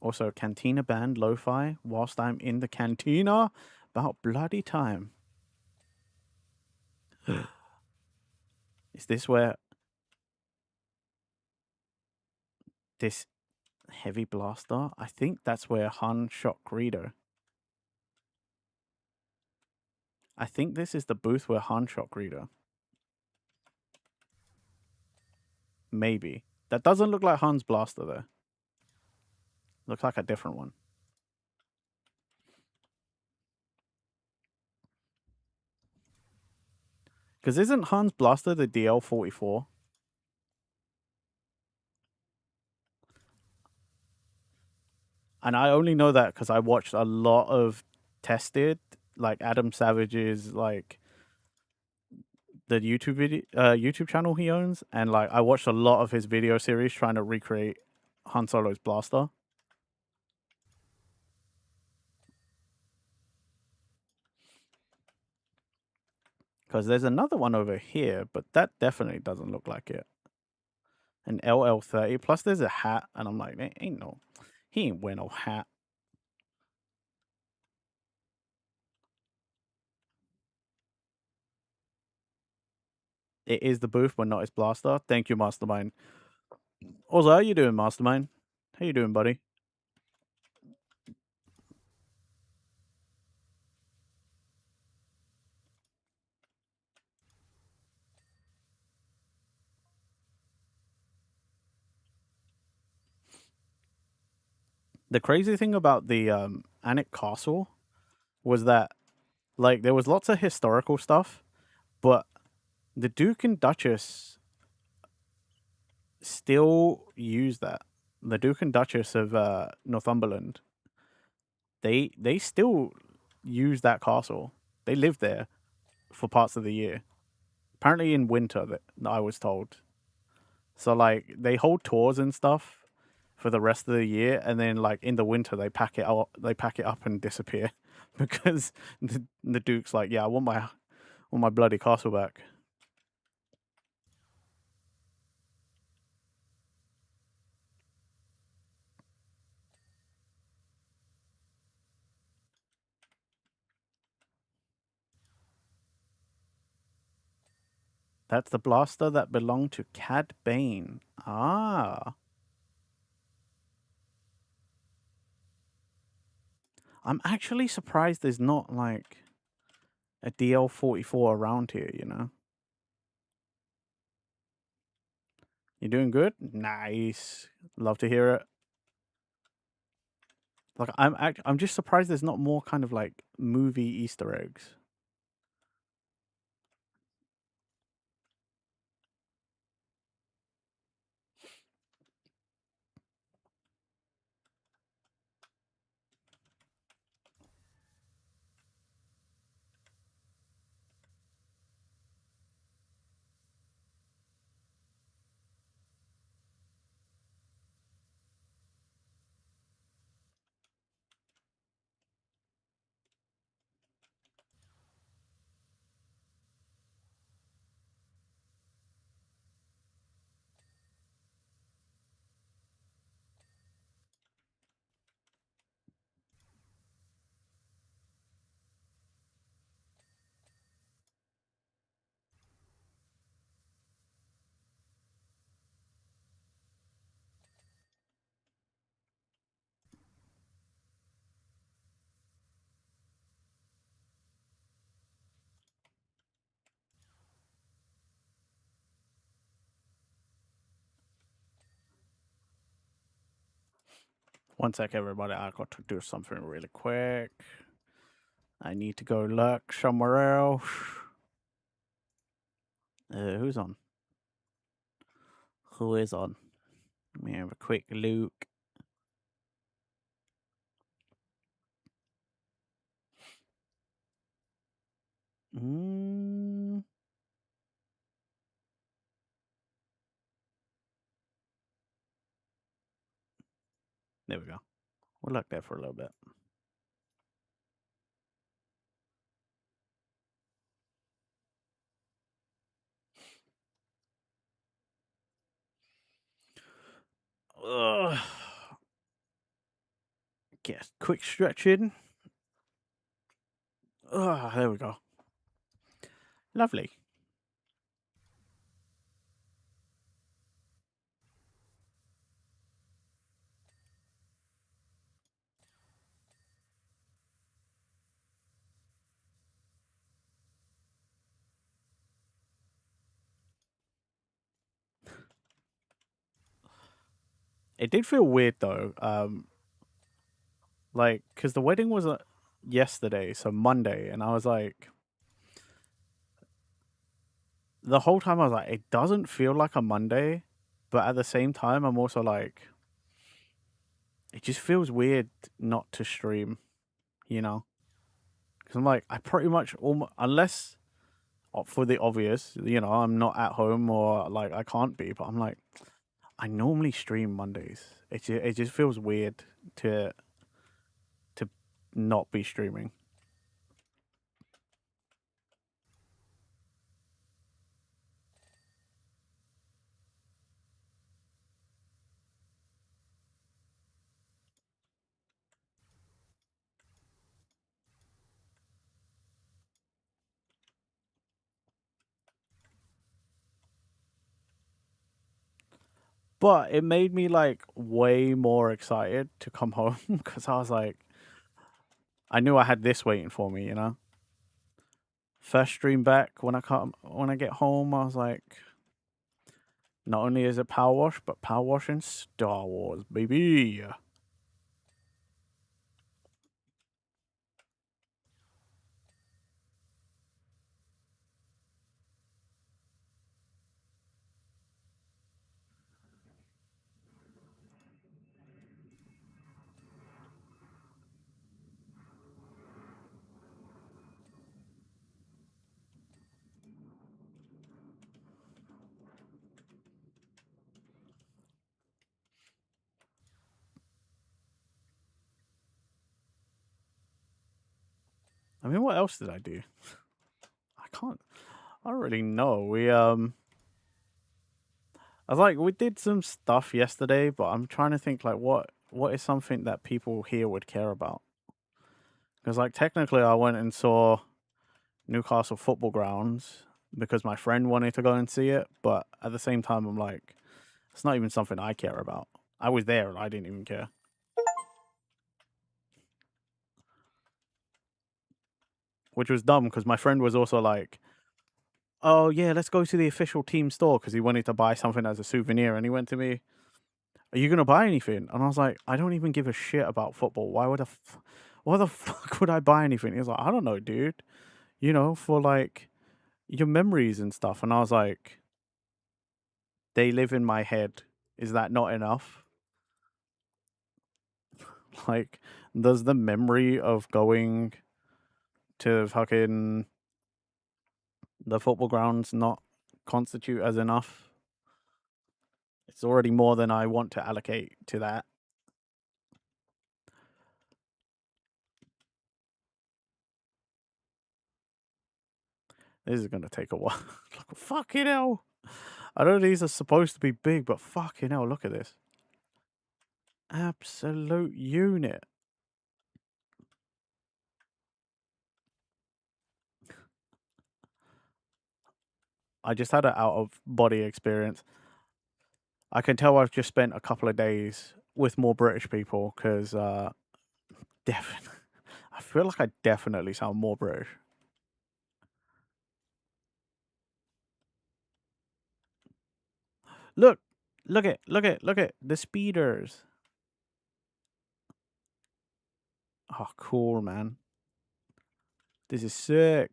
[SPEAKER 2] Also, cantina band lo-fi whilst I'm in the cantina. About bloody time. Is this where this heavy blaster? I think that's where Han shot Greedo. I think this is the booth where Han shot Greedo. Maybe. That doesn't look like Han's blaster though. Looks like a different one. Because isn't Han's blaster the DL-44? And I only know that because I watched a lot of Tested, like Adam Savage's, like the YouTube channel he owns, and like I watched a lot of his video series trying to recreate Han Solo's blaster. Because there's another one over here, but that definitely doesn't look like it. An LL30. Plus there's a hat, and I'm like, he ain't wearing no hat. It is the booth, but not his blaster. Thank you, Mastermind. Also, how you doing, Mastermind? How you doing, buddy? The crazy thing about the Alnwick Castle was that, like, there was lots of historical stuff, but the Duke and Duchess still use that. The Duke and Duchess of Northumberland, they still use that castle. They live there for parts of the year. Apparently in winter, that I was told. So like they hold tours and stuff for the rest of the year, and then like in the winter they pack it up and disappear because the Duke's like, yeah, I want my bloody castle back. That's the blaster that belonged to Cad Bane. Ah. I'm actually surprised there's not like a DL44 around here, you know? You doing good? Nice. Love to hear it. Like I'm just surprised there's not more kind of like movie Easter eggs. One sec, everybody. I got to do something really quick. I need to go lurk somewhere else. Who's on? Who is on? Let me have a quick look. There we go. We'll look there for a little bit. Ugh. Get quick stretching. There we go. Lovely. It did feel weird though. Like, because the wedding was yesterday, so Monday, and I was like, the whole time I was like, it doesn't feel like a Monday, but at the same time, I'm also like, it just feels weird not to stream, you know? Because I'm like, I pretty much unless for the obvious, you know, I'm not at home or like I can't be, but I'm like, I normally stream Mondays. It just feels weird to not be streaming. But it made me like way more excited to come home because I was like, I knew I had this waiting for me, you know. First stream back when I get home, I was like, not only is it Power Wash, but Power Wash and Star Wars, baby. I mean, what else did I do? I don't really know. I was like, we did some stuff yesterday, but I'm trying to think like what is something that people here would care about? Because like technically, I went and saw Newcastle football grounds because my friend wanted to go and see it, but at the same time, I'm like, it's not even something I care about. I was there and I didn't even care. Which was dumb because my friend was also like, oh yeah, let's go to the official team store because he wanted to buy something as a souvenir, and he went to me, are you gonna buy anything? And I was like, I don't even give a shit about football. Why the fuck would I buy anything? He was like, I don't know, dude. You know, for like your memories and stuff. And I was like, they live in my head. Is that not enough? Like, does the memory of going to fucking the football grounds not constitute as enough? It's already more than I want to allocate to that. This is gonna take a while. Like, fucking hell. I know these are supposed to be big, but fucking hell, look at this. Absolute unit. I just had an out of body experience. I can tell I've just spent a couple of days with more British people because definitely, I feel like I definitely sound more British. Look, look at the speeders. Oh, cool, man. This is sick.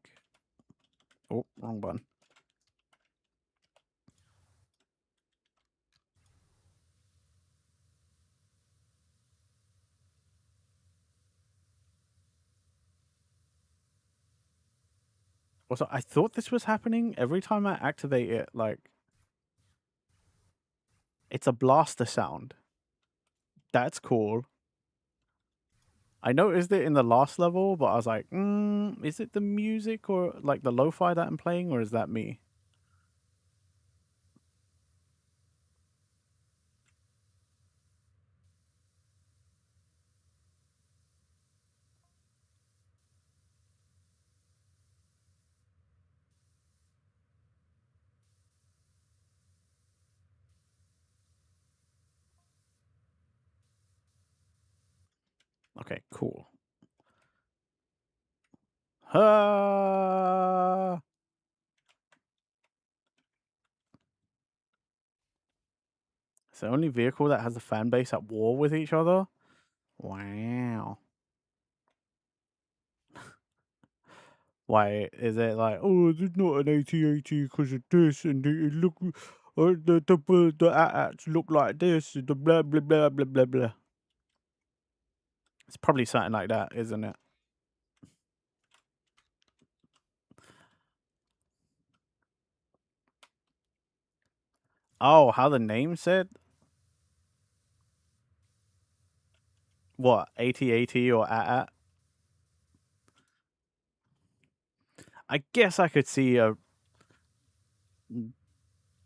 [SPEAKER 2] Oh, wrong button. Also, I thought this was happening every time I activate it. Like, it's a blaster sound. That's cool. I noticed it in the last level, but I was like, is it the music or like the lo-fi that I'm playing, or is that me? Okay, cool. Ah! It's the only vehicle that has a fan base at war with each other? Wow. Why is it like, oh, it's not an 8080 because of this, and it look, the AT-ATs look like this, the blah blah blah blah blah blah. It's probably something like that, isn't it? Oh, how the name said? What, 8080 or AT-AT? I guess I could see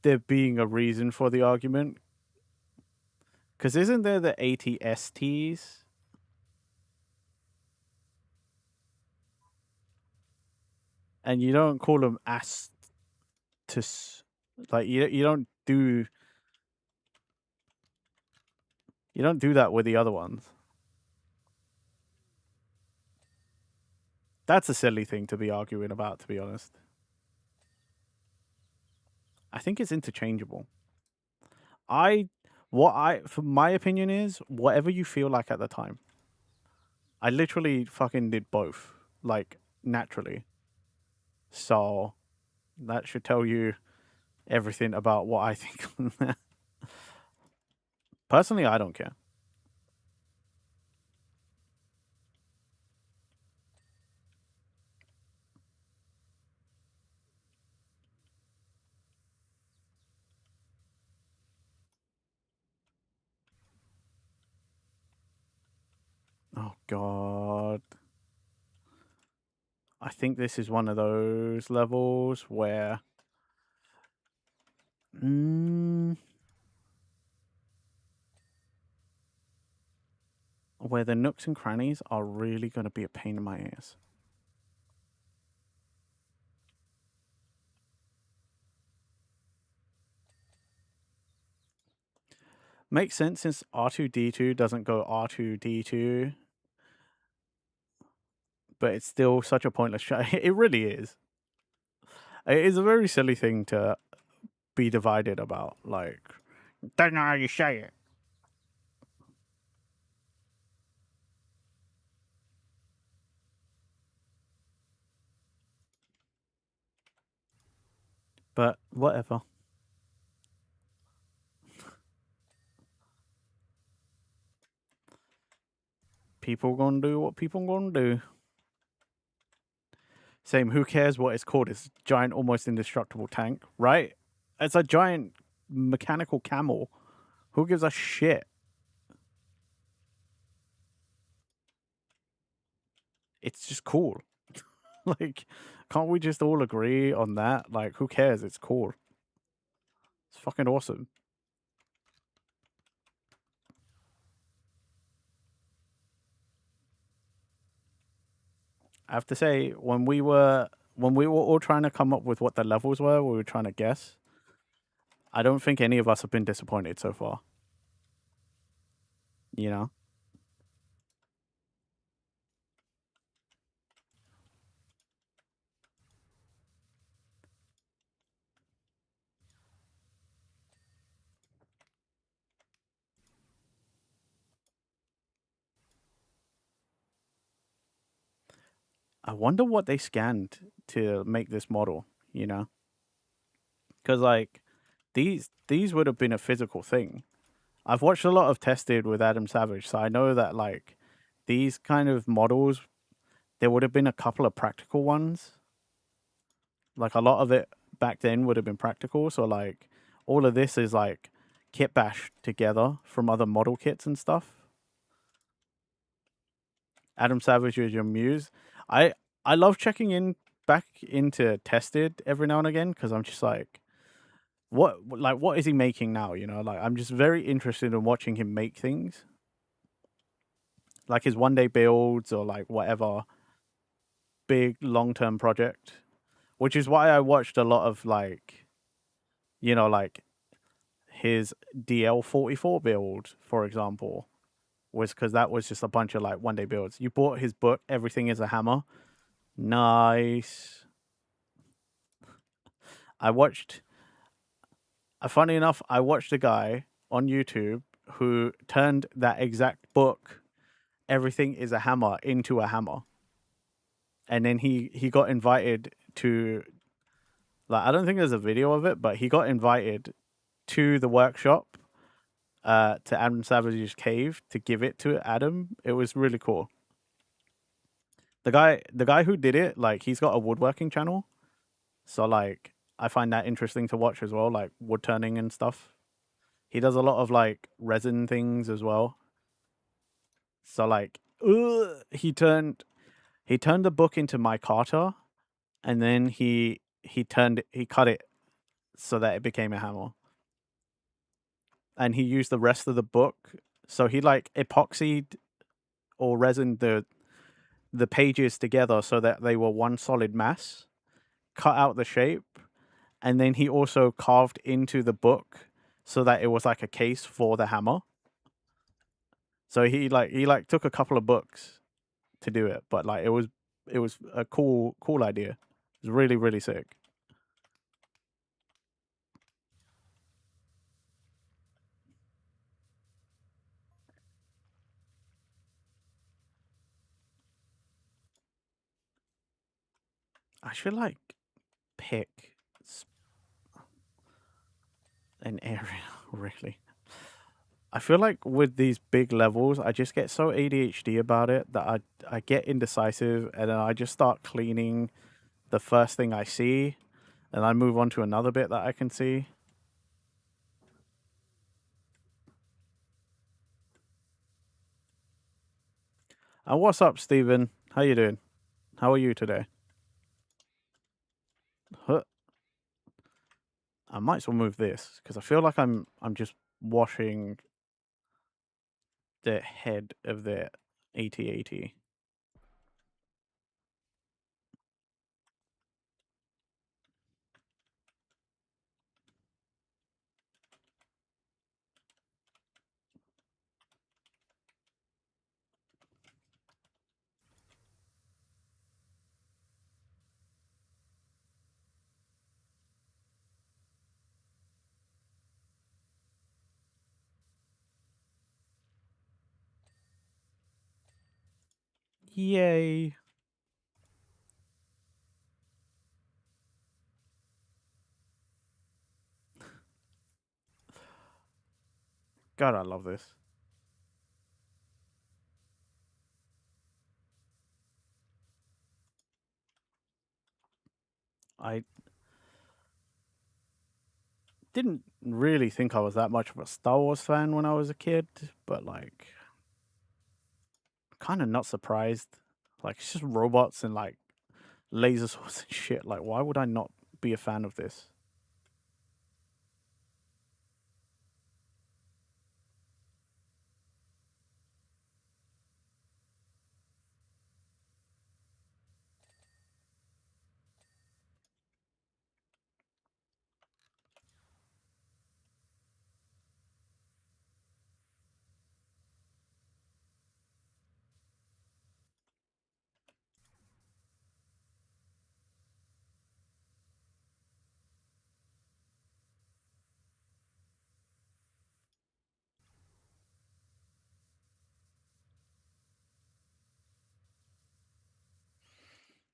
[SPEAKER 2] there being a reason for the argument. Because isn't there the 80STs? And you don't call them Astus. Like, you don't do that with the other ones. That's a silly thing to be arguing about, to be honest. I think it's interchangeable. For my opinion is whatever you feel like at the time. I literally fucking did both, like naturally. So that should tell you everything about what I think. Personally, I don't care. Oh God. I think this is one of those levels where where the nooks and crannies are really going to be a pain in my ass. Makes sense since R2-D2 doesn't go R2-D2, but it's still such a pointless shot. It really is. It is a very silly thing to be divided about. Like, don't know how you say it. But whatever. People gonna do what people gonna do. Same, who cares what it's called? It's a giant, almost indestructible tank, right? It's a giant mechanical camel. Who gives a shit? It's just cool. Like, can't we just all agree on that? Like, who cares? It's cool. It's fucking awesome. I have to say, when we were all trying to come up with what the levels were, we were trying to guess. I don't think any of us have been disappointed so far. You know? I wonder what they scanned to make this model, you know? Because, like, these would have been a physical thing. I've watched a lot of Tested with Adam Savage, so I know that, like, these kind of models, there would have been a couple of practical ones. Like, a lot of it back then would have been practical, so, like, all of this is, like, kit bashed together from other model kits and stuff. Adam Savage is your muse. I love checking in back into Tested every now and again because I'm just like, what is he making now? You know, like I'm just very interested in watching him make things, like his one day builds or like whatever big long term project. Which is why I watched a lot of like, you know, like his DL44 build, for example, was because that was just a bunch of like one day builds. You bought his book, Everything is a Hammer. Nice. Funny enough, I watched a guy on YouTube who turned that exact book, Everything is a Hammer, into a hammer. And then he got invited to, like, I don't think there's a video of it, but he got invited to the workshop, to Adam Savage's cave to give it to Adam. It was really cool. The guy who did it, like, he's got a woodworking channel. So, like, I find that interesting to watch as well, like wood turning and stuff. He does a lot of like resin things as well. So like, he turned the book into micarta, and then he cut it so that it became a hammer. And he used the rest of the book. So he like epoxied or resined the pages together so that they were one solid mass, cut out the shape, and then he also carved into the book so that it was like a case for the hammer. So he took a couple of books to do it, but like it was a cool idea. It was really, really sick. I should like pick an area, really. I feel like with these big levels, I just get so ADHD about it that I get indecisive, and then I just start cleaning the first thing I see, and I move on to another bit that I can see. What's up, Steven? How you doing? How are you today? I might as well move this because I feel like I'm just washing the head of the AT-AT. Yay. God, I love this. I didn't really think I was that much of a Star Wars fan when I was a kid, but like, kind of not surprised. Like, it's just robots and like laser swords and shit. Like, why would I not be a fan of this?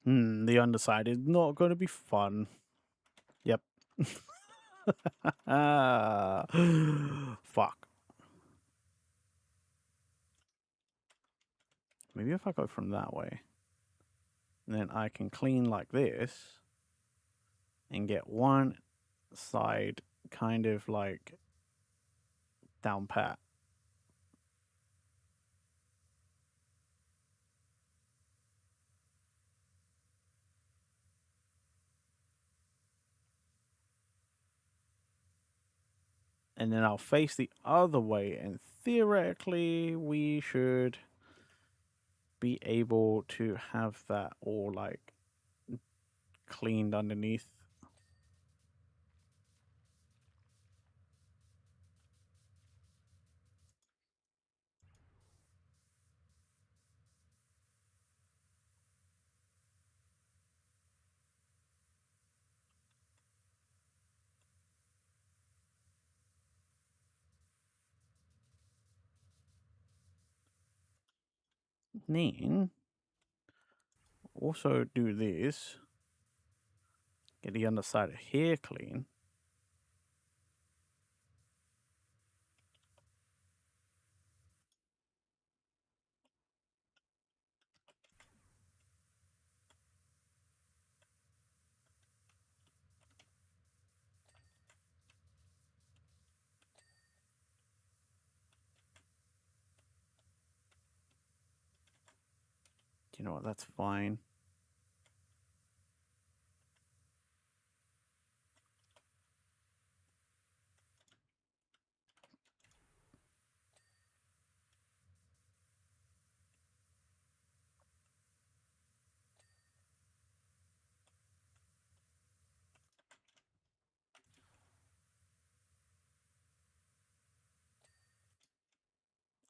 [SPEAKER 2] The underside is not going to be fun. Yep. Fuck. Maybe if I go from that way, then I can clean like this and get one side kind of like down pat. And then I'll face the other way, and theoretically we should be able to have that all like cleaned underneath. Then also do this, get the underside of here clean. You know what, that's fine.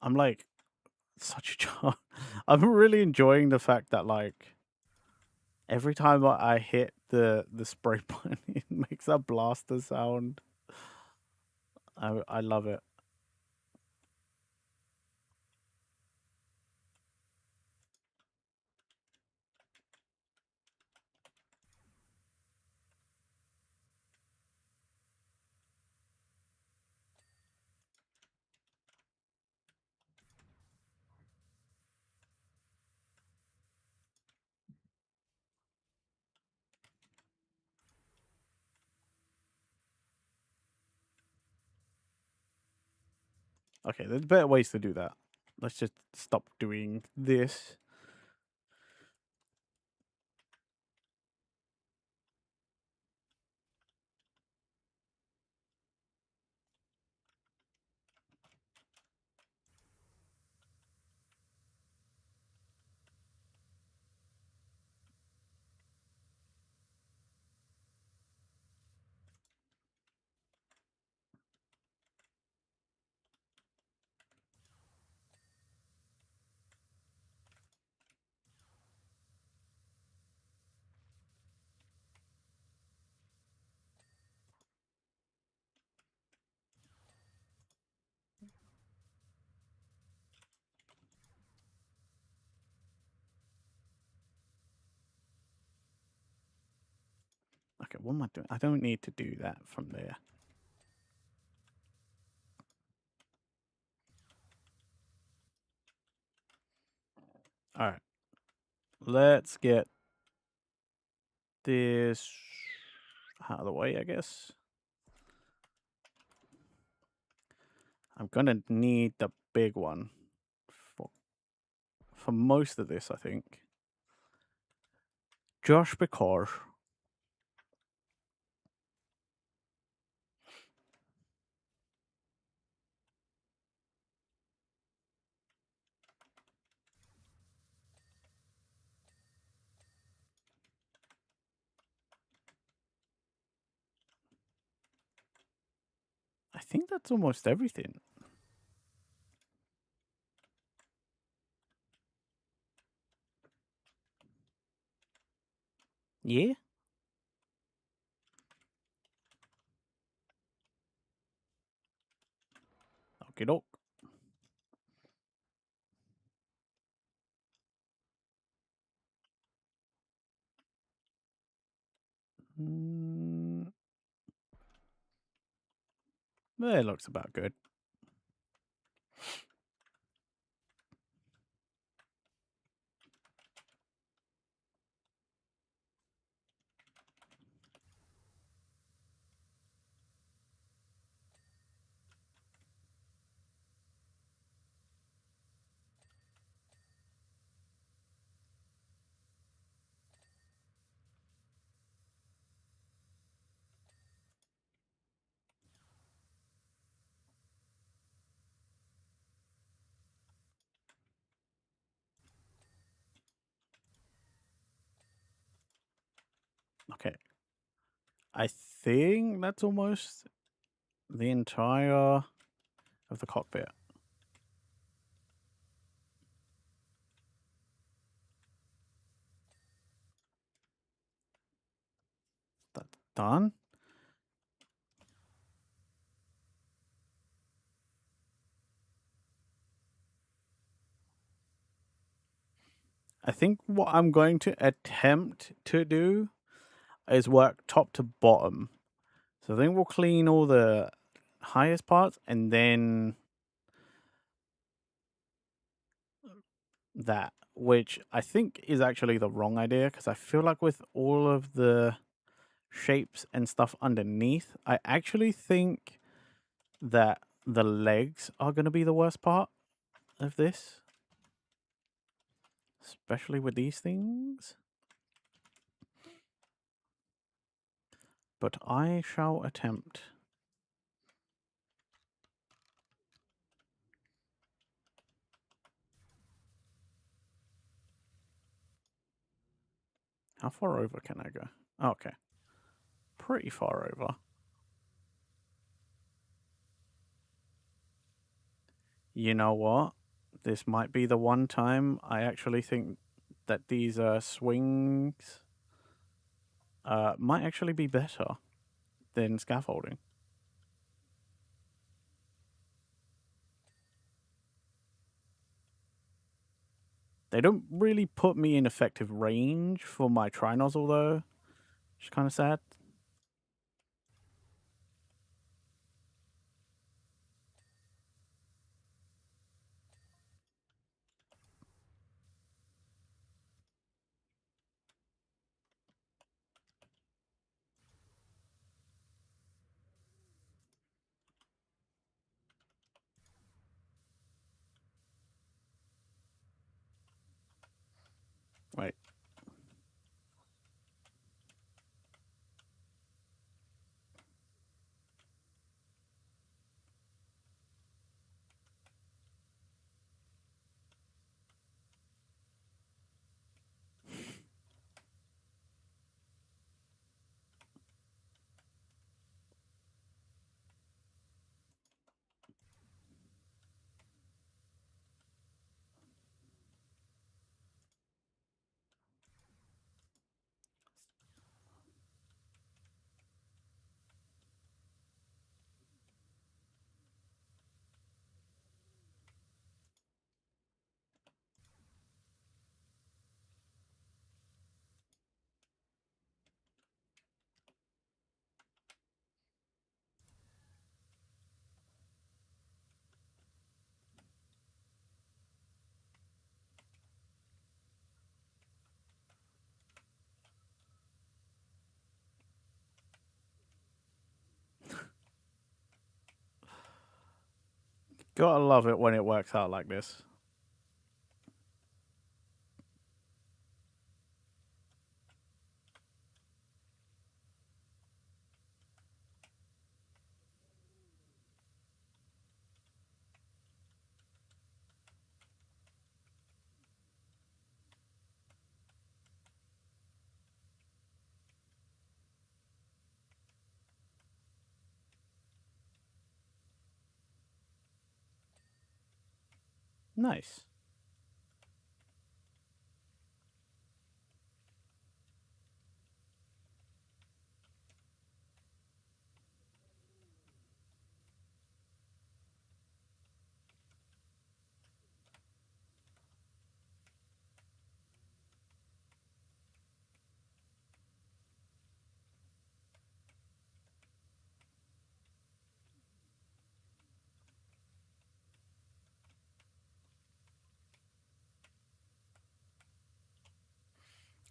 [SPEAKER 2] I'm like such a child. I'm really enjoying the fact that like every time I hit the spray button, it makes a blaster sound. I love it. Okay, there's better ways to do that. Let's just stop doing this. Okay, what am I doing? I don't need to do that from there. All right. Let's get this out of the way, I guess. I'm gonna need the big one for most of this, I think. Just because. I think that's almost everything. Yeah? Okie doke. That looks about good. Okay. I think that's almost the entire of the cockpit. That's done. I think what I'm going to attempt to do is work top to bottom. So I think we'll clean all the highest parts and then that, which I think is actually the wrong idea because I feel like with all of the shapes and stuff underneath, I actually think that the legs are going to be the worst part of this, especially with these things. But I shall attempt. How far over can I go? Okay. Pretty far over. You know what? This might be the one time I actually think that these swings might actually be better than scaffolding. They don't really put me in effective range for my tri-nozzle though, which is kind of sad. Wait. Gotta love it when it works out like this. Nice.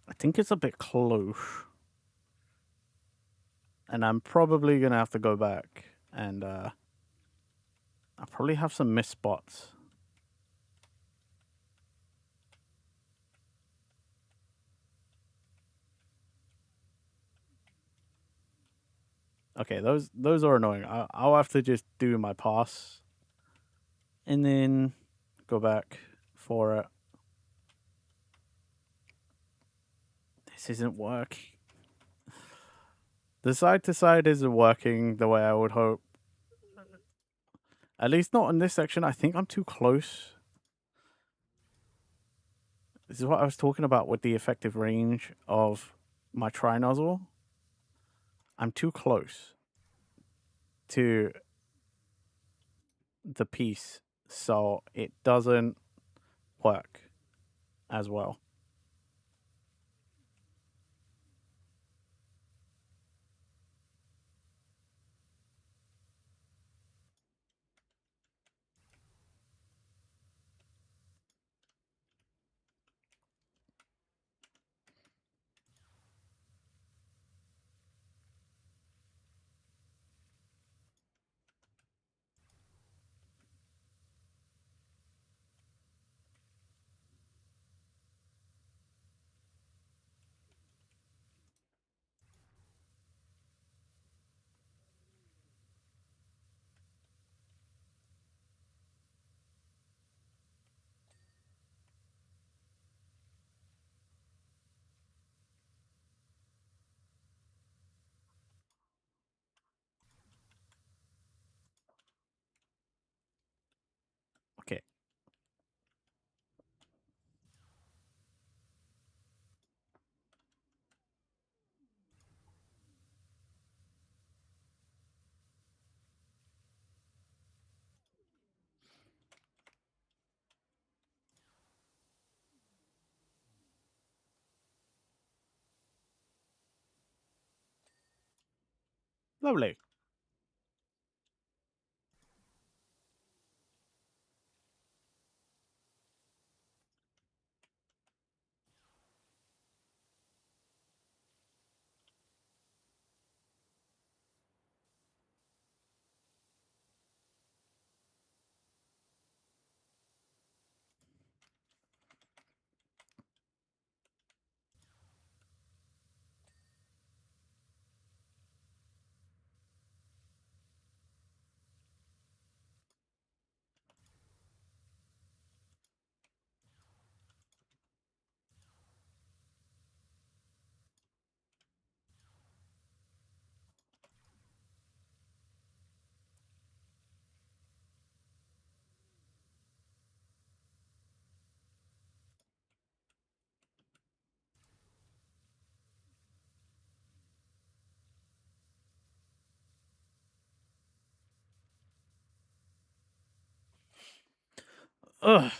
[SPEAKER 2] I think it's a bit close. And I'm probably gonna have to go back and I'll probably have some missed spots. Okay, those are annoying. I'll have to just do my pass and then go back for it. This isn't working. The side to side isn't working the way I would hope. At least not in this section. I think I'm too close. This is what I was talking about with the effective range of my tri-nozzle. I'm too close to the piece, so it doesn't work as well. Okay. Lovely. Ugh.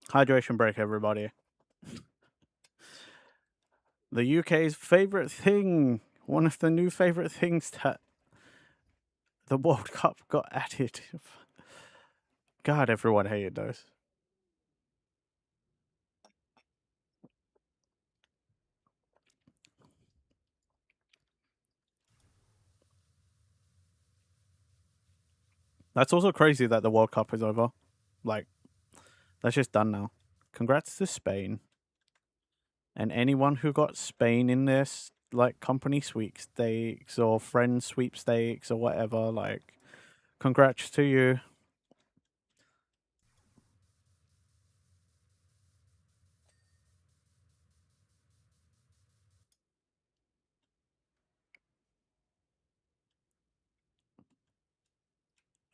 [SPEAKER 2] Hydration break, everybody. The UK's favorite thing. One of the new favorite things that the World Cup got added. God, everyone hated those. That's also crazy that the World Cup is over. Like, that's just done now. Congrats to Spain. And anyone who got Spain in this, like, company sweepstakes or friend sweepstakes or whatever, like, congrats to you.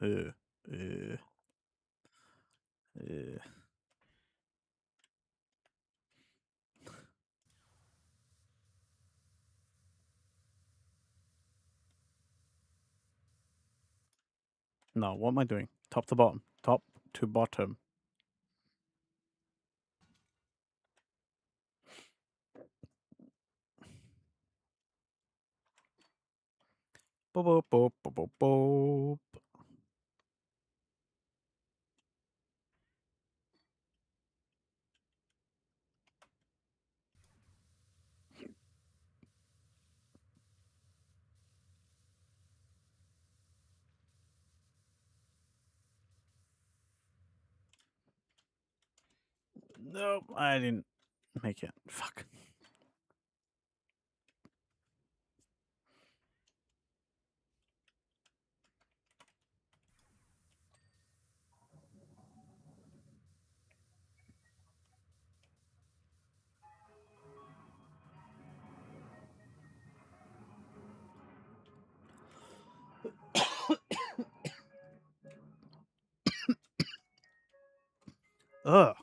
[SPEAKER 2] Uh, uh, uh. No, what am I doing? Top to bottom. Top to bottom. Boop, boop, boop, boop, boop, boop. Nope, I didn't make it. Fuck. Ugh.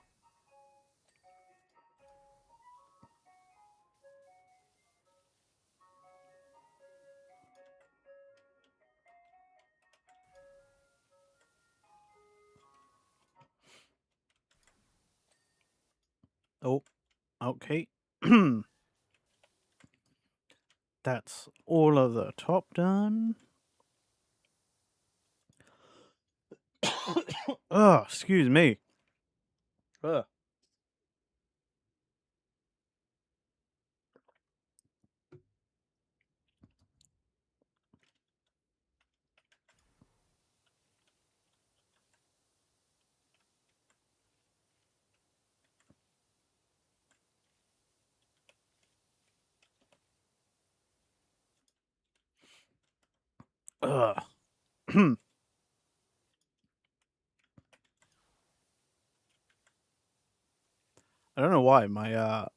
[SPEAKER 2] Oh, okay. That's all of the top done. Oh, excuse me. Ugh. Ugh. I don't know why my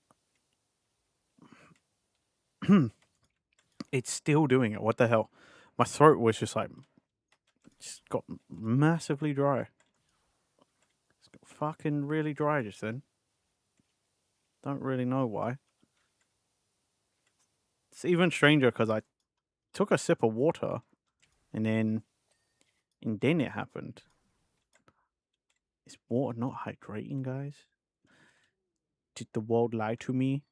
[SPEAKER 2] it's still doing it. What the hell? My throat was just like just got massively dry. It's got fucking really dry just then. Don't really know why. It's even stranger because I took a sip of water and then it happened. Is water not hydrating, guys? Did the world lie to me?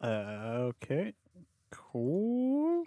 [SPEAKER 2] Okay. Cool.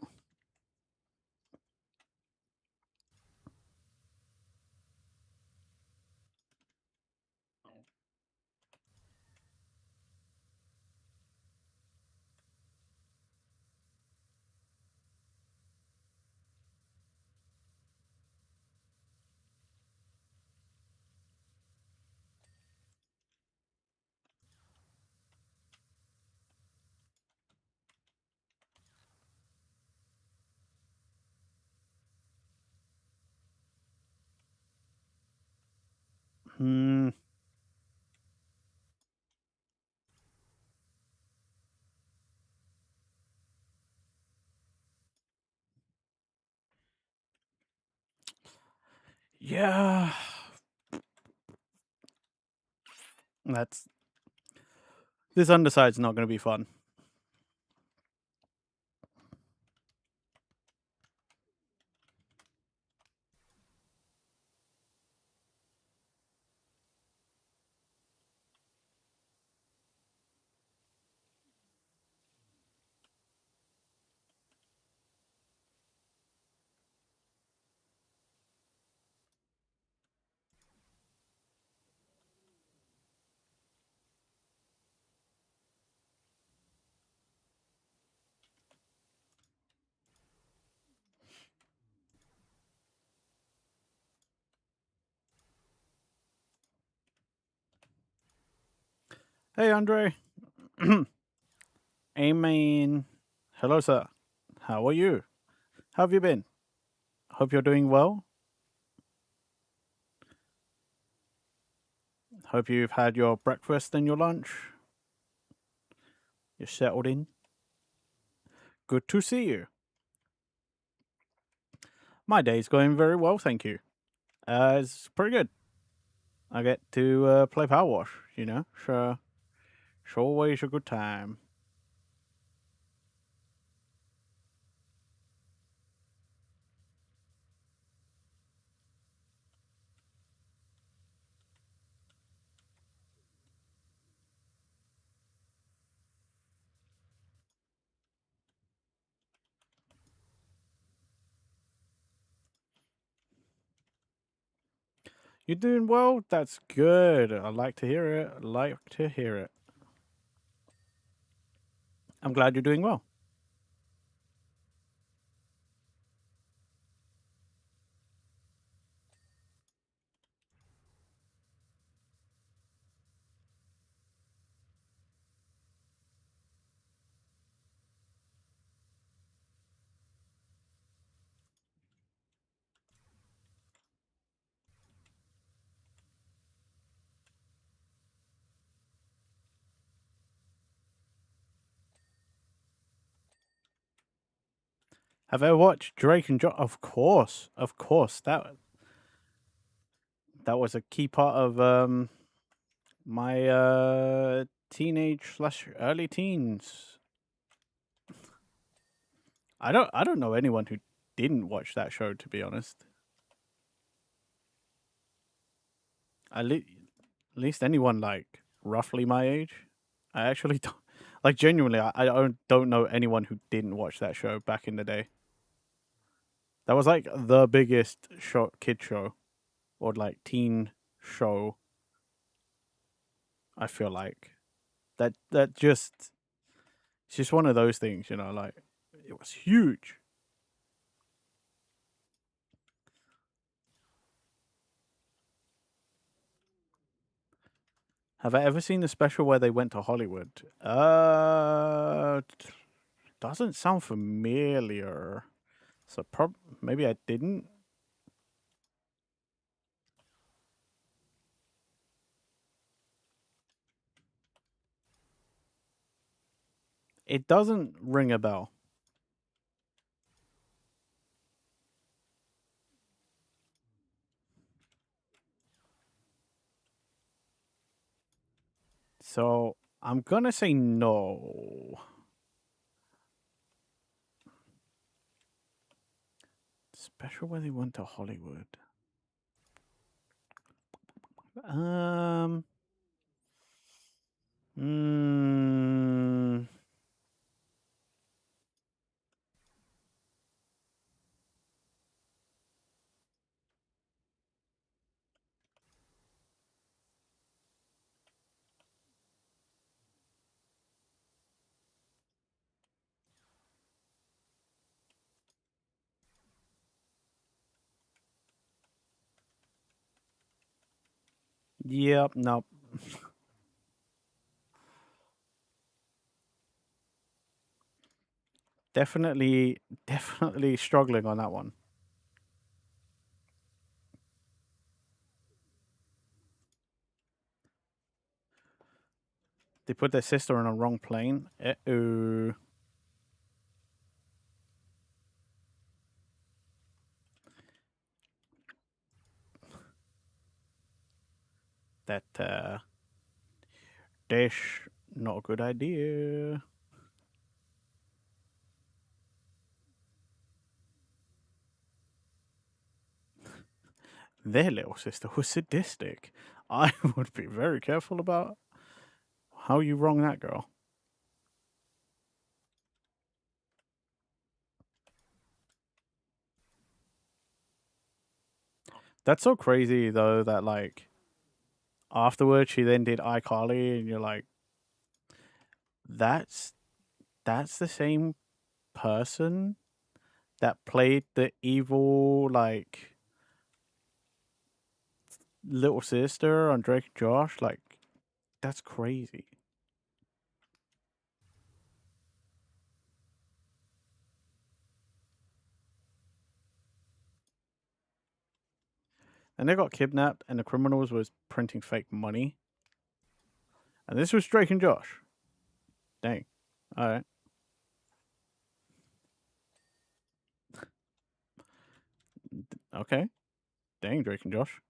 [SPEAKER 2] Hmm. Yeah. That's this underside's not going to be fun. Hey, Andre. Amen. Hello, sir. How are you? How have you been? Hope you're doing well. Hope you've had your breakfast and your lunch. You're settled in. Good to see you. My day's going very well, thank you. It's pretty good. I get to play PowerWash, you know, so it's always a good time. You're doing well? That's good. I like to hear it. I like to hear it. I'm glad you're doing well. Have I watched Drake and Josh? Of course, of course. That was a key part of my teenage slash early teens. I don't know anyone who didn't watch that show, to be honest. At least anyone like roughly my age. I actually don't like genuinely. I don't know anyone who didn't watch that show back in the day. That was like the biggest kid show, or like teen show. I feel like that just it's just one of those things, you know. Like it was huge. Have I ever seen the special where they went to Hollywood? Doesn't sound familiar. So maybe I didn't. It doesn't ring a bell. So I'm gonna say no. Special where they went to Hollywood. Um. Mm, Yep, nope. Definitely struggling on that one. They put their sister on a wrong plane. Uh-oh. That, dish, not a good idea. Their little sister was sadistic. I would be very careful about how you wrong that girl. That's so crazy though that like afterwards she then did iCarly and you're like, that's the same person that played the evil like little sister on Drake and Josh. Like, that's crazy. And they got kidnapped, and the criminals was printing fake money. And this was Drake and Josh. Dang. All right. Okay. Dang, Drake and Josh.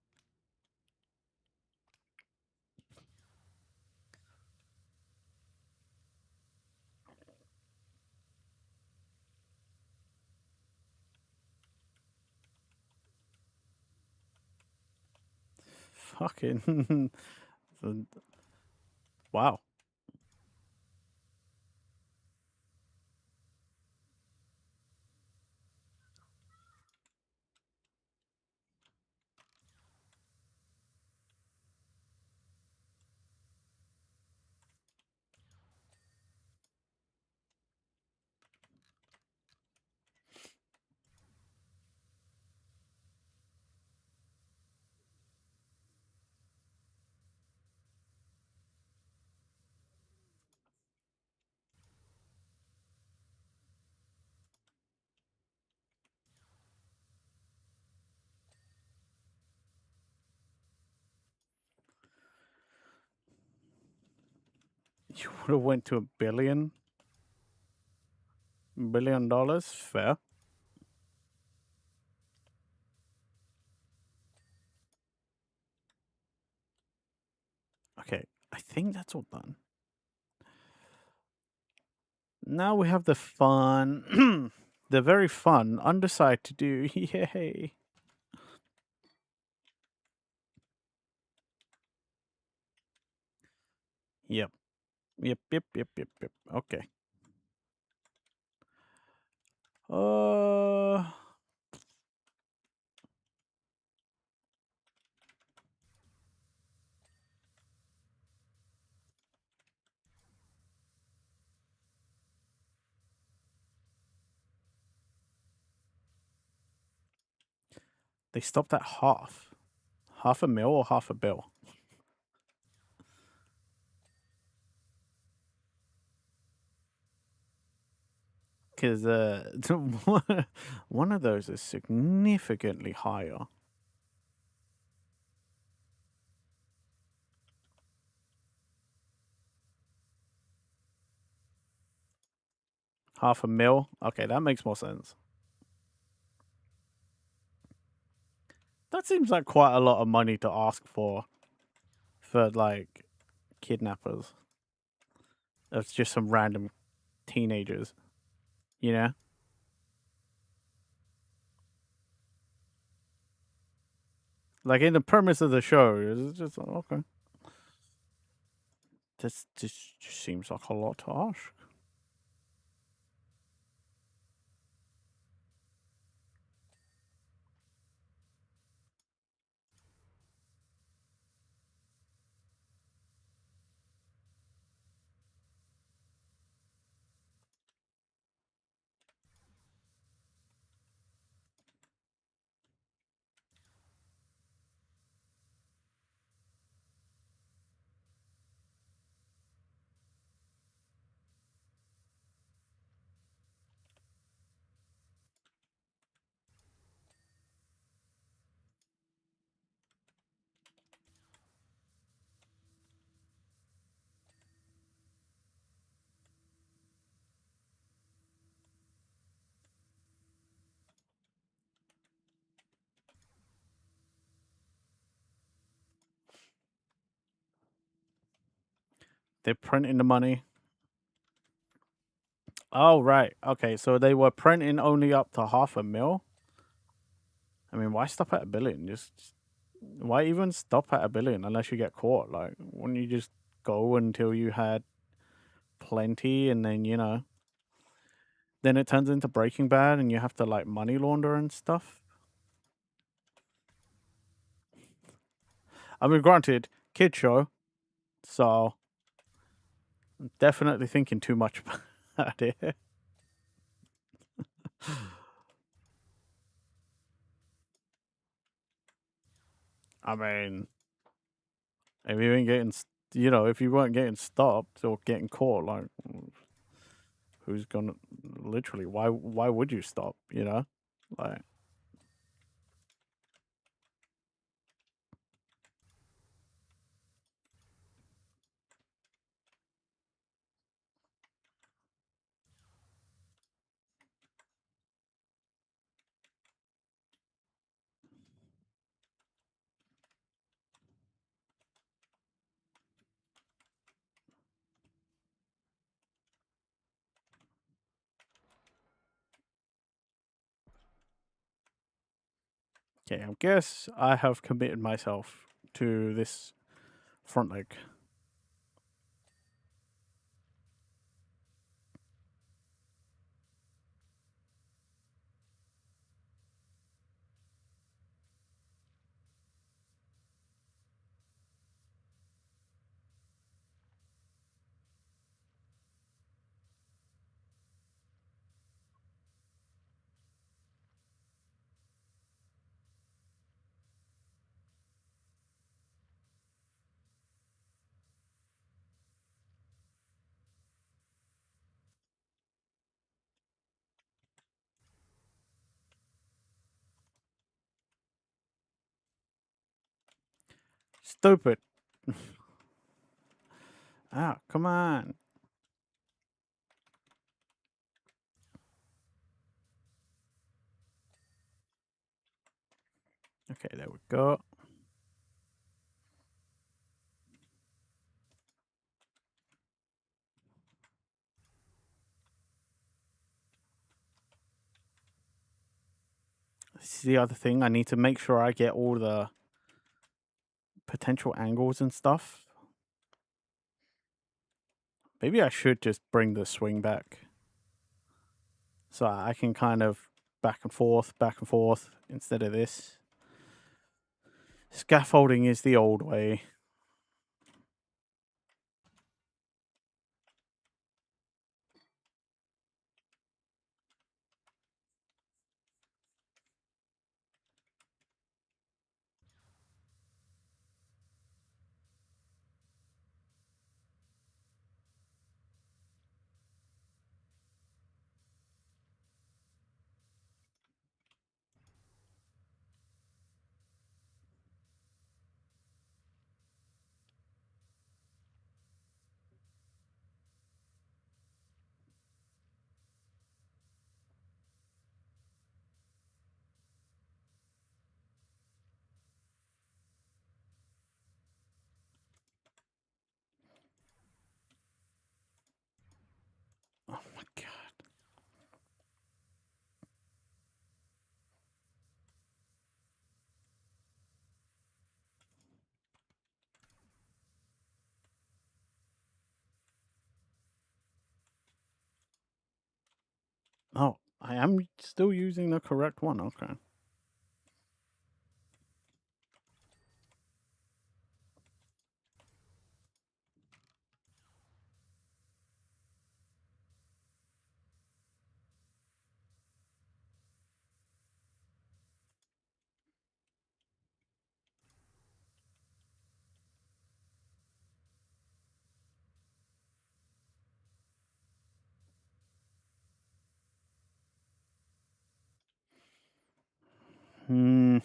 [SPEAKER 2] Fucking. Wow. You would have went to $1 billion. Fair. Okay. I think that's all done. Now we have the fun, the very fun underside to do. Yay. Yep. Yep. Okay. Uh, they stopped at half. Half a mil or half a bill? Because one of those is significantly higher. Half a mil? Okay, that makes more sense. That seems like quite a lot of money to ask for like kidnappers. It's just some random teenagers, you know? Like in the premise of the show, it's just okay. This just seems like a lot to ask. They're printing the money. Oh, right. Okay, so they were printing only up to 500,000? I mean, why stop at 1 billion? Why even stop at 1 billion unless you get caught? Like, wouldn't you just go until you had plenty and then, then it turns into Breaking Bad and you have to, like, money launder and stuff? I mean, granted, kid show, so I'm definitely thinking too much about it. I mean, if you ain't getting, if you weren't getting stopped or getting caught, like, who's gonna literally? Why would you stop? Like, okay, I guess I have committed myself to this front leg. Stupid. Ah, come on. Okay, there we go. This is the other thing. I need to make sure I get all the potential angles and stuff. Maybe I should just bring the swing back. So I can kind of back and forth instead of this. Scaffolding is the old way. Oh my god. Oh, I am still using the correct one. Okay. Hmm.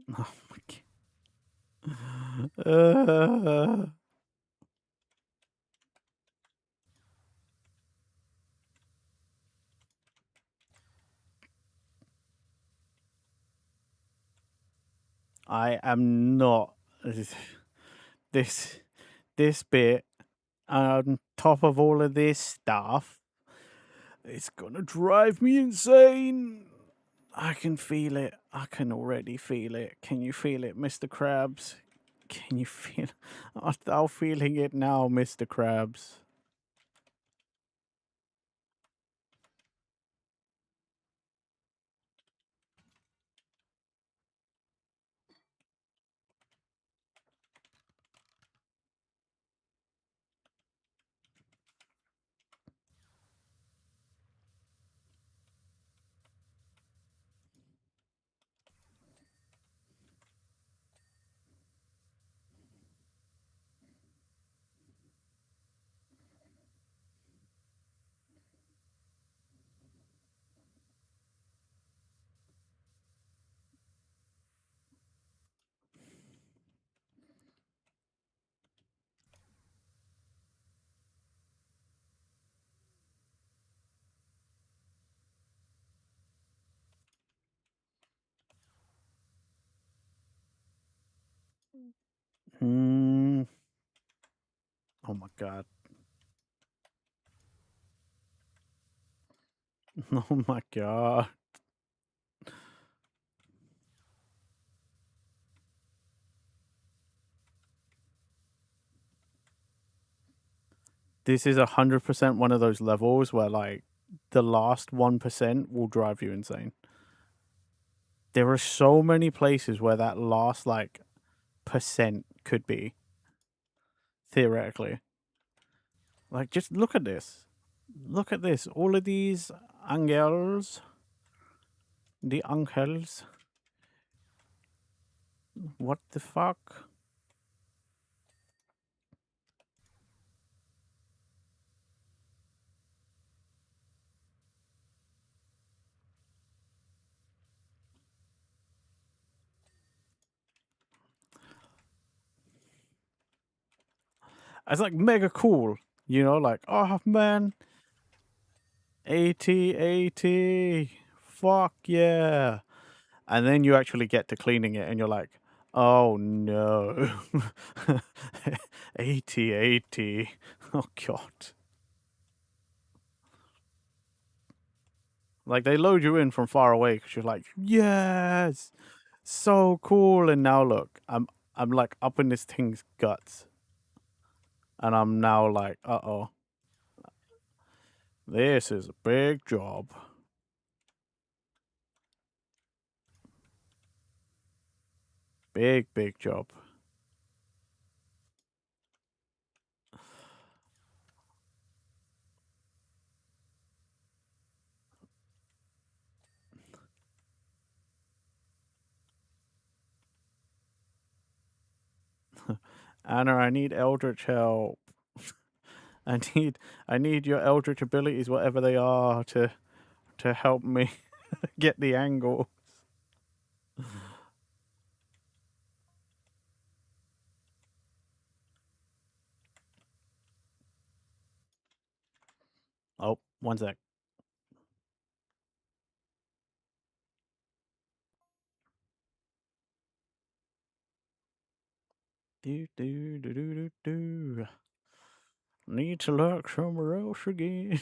[SPEAKER 2] Oh my god. I am not this bit on top of all of this stuff. It's gonna drive me insane. I can feel it. I can already feel it. Can you feel it, Mr. Krabs? Can you feel? I'm feeling it now, Mr. Krabs. Hmm. Oh my god. Oh my god. This is 100% one of those levels where like the last 1% will drive you insane. There are so many places where that last like percent could be theoretically. Like just look at this. Look at this. All of these angels, the uncles. What the fuck? It's like mega cool, you know, like, oh man, 80, fuck yeah. And then you actually get to cleaning it and you're like, oh no, 80. Oh god. Like they load you in from far away because you're like, yes, so cool. And now look, I'm like up in this thing's guts. And I'm now like, uh-oh. This is a big job. Big job. Anna, I need eldritch help. I need your eldritch abilities, whatever they are, to help me get the angle. Oh, one sec. Do. Need to look somewhere else again.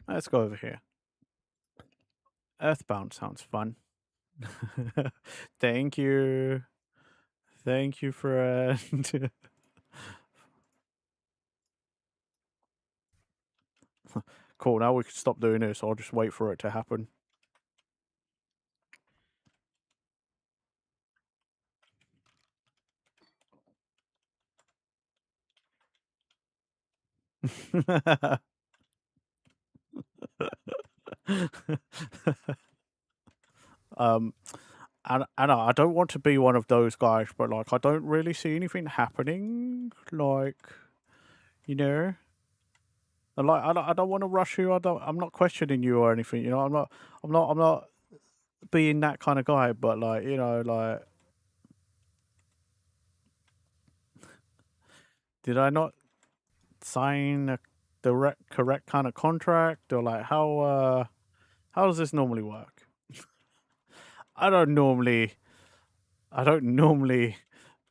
[SPEAKER 2] Let's go over here. Earthbound sounds fun. Thank you. Thank you, friend. Cool, now we can stop doing this. I'll just wait for it to happen. um, I know I don't want to be one of those guys, but like I don't really see anything happening. Like, you know, and like I don't want to rush you. I'm not questioning you or anything. You know, I'm not being that kind of guy. But like, you know, like, did I not sign the correct kind of contract, or like how does this normally work? I don't normally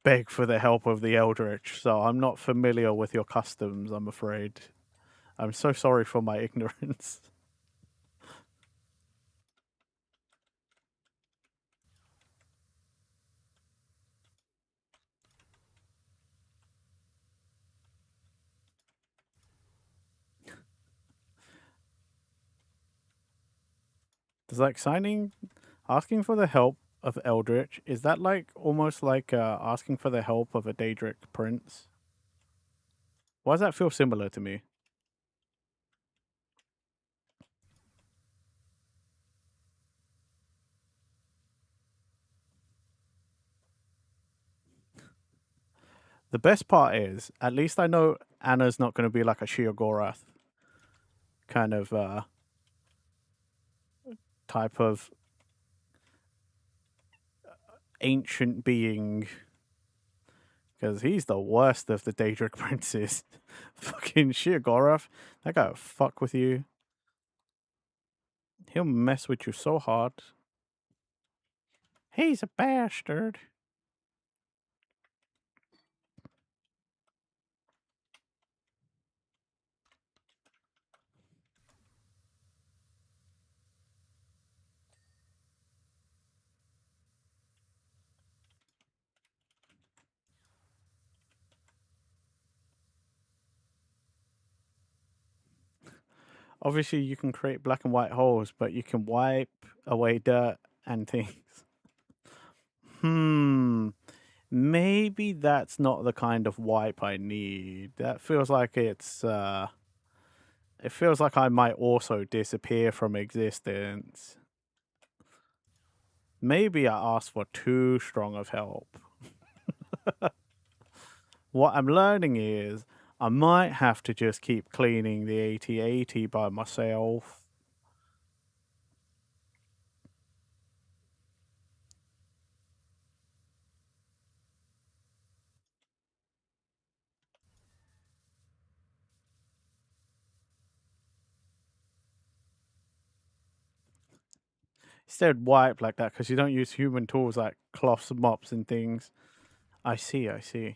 [SPEAKER 2] beg for the help of the Eldritch, so I'm not familiar with your customs, I'm afraid. I'm so sorry for my ignorance. Does like asking for the help of Eldritch, is that like almost like asking for the help of a Daedric prince? Why does that feel similar to me? The best part is, at least I know Anna's not going to be like a Sheogorath kind of type of ancient being, because he's the worst of the Daedric princes. Fucking Sheogorath, that guy will fuck with you. He'll mess with you so hard. He's a bastard. Obviously, you can create black and white holes, but you can wipe away dirt and things. Maybe that's not the kind of wipe I need. That feels like it's, it feels like I might also disappear from existence. Maybe I asked for too strong of help. What I'm learning is I might have to just keep cleaning the 8080 by myself. Instead, wipe like that because you don't use human tools like cloths, mops, and things. I see, I see.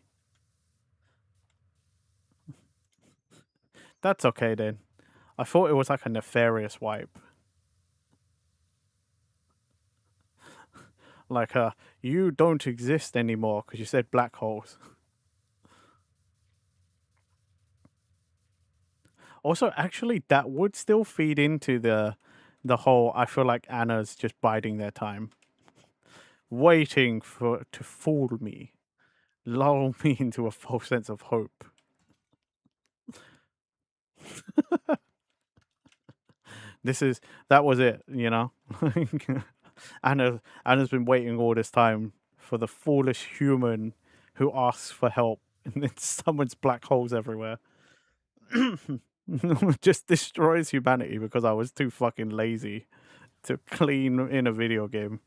[SPEAKER 2] That's okay then. I thought it was like a nefarious wipe. Like, you don't exist anymore because you said black holes. Also, actually, that would still feed into the whole. I feel like Anna's just biding their time, waiting to fool me, lull me into a false sense of hope. That was it, you know. Anna's been waiting all this time for the foolish human who asks for help, and then summons black holes everywhere. Just destroys humanity because I was too fucking lazy to clean in a video game.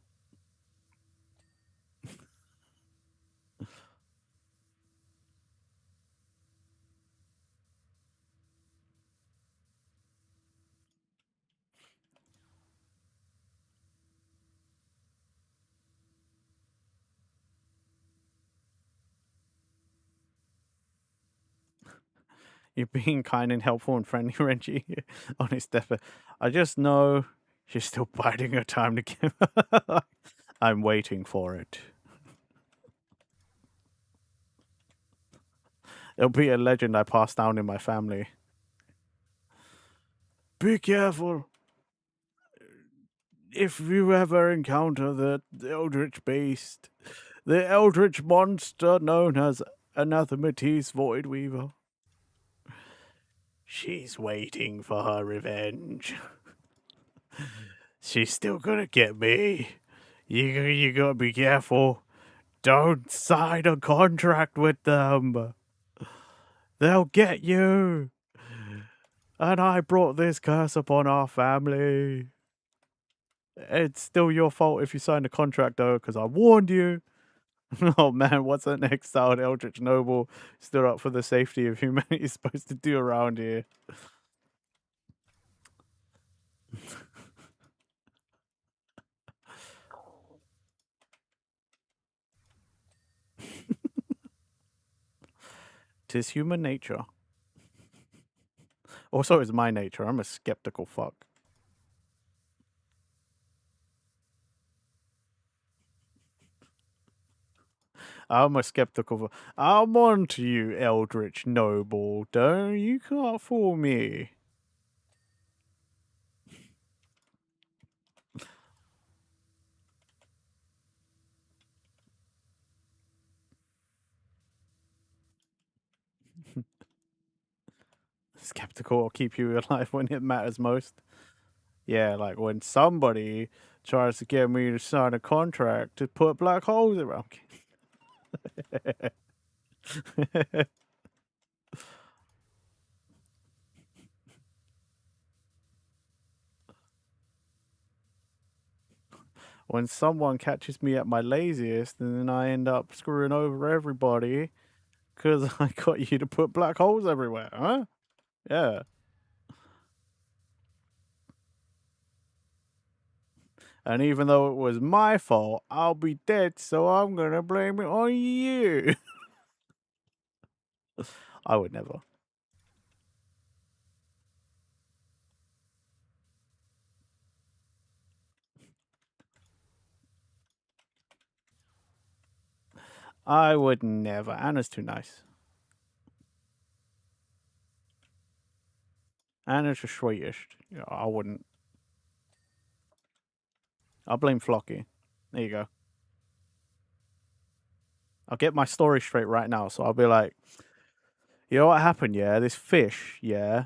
[SPEAKER 2] You're being kind and helpful and friendly, Reggie. Honest deathbed. I just know she's still biding her time to give. I'm waiting for it. It'll be a legend I pass down in my family. Be careful. If you ever encounter the Eldritch Beast, the Eldritch monster known as Anathematis Voidweaver, she's waiting for her revenge. She's still gonna get me. You gotta be careful. Don't sign a contract with them. They'll get you. And I brought this curse upon our family. It's still your fault if you sign a contract, though, because I warned you. Oh man, what's that next out? Eldritch Noble stood up for the safety of humanity is supposed to do around here. Tis human nature. Also, it's my nature. I'm a skeptical fuck. I'm a skeptical. I'm on to you, Eldritch Noble. Don't you can't fool me. Skeptical will keep you alive when it matters most. Yeah, like when somebody tries to get me to sign a contract to put black holes around. When someone catches me at my laziest, and then I end up screwing over everybody because I got you to put black holes everywhere, huh? Yeah. And even though it was my fault, I'll be dead, so I'm gonna blame it on you. I would never. I would never. Anna's too nice. Anna's the sweetest. Yeah, I wouldn't. I'll blame Flocky. There you go. I'll get my story straight right now. So I'll be like, you know what happened? Yeah, this fish. Yeah,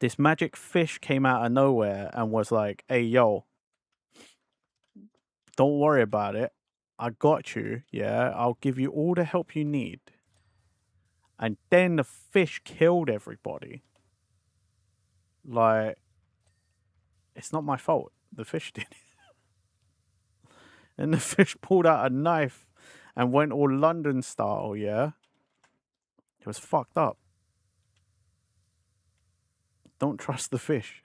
[SPEAKER 2] this magic fish came out of nowhere and was like, "Hey, yo, don't worry about it. I got you. Yeah, I'll give you all the help you need." And then the fish killed everybody. Like, it's not my fault. The fish did it. And the fish pulled out a knife and went all London style, yeah? It was fucked up. Don't trust the fish.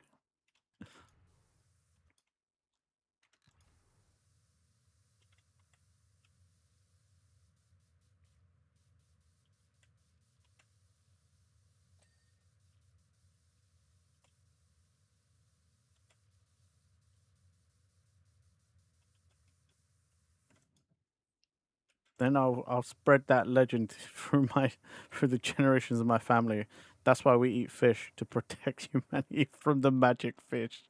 [SPEAKER 2] Then I'll spread that legend through the generations of my family. That's why we eat fish, to protect humanity from the magic fish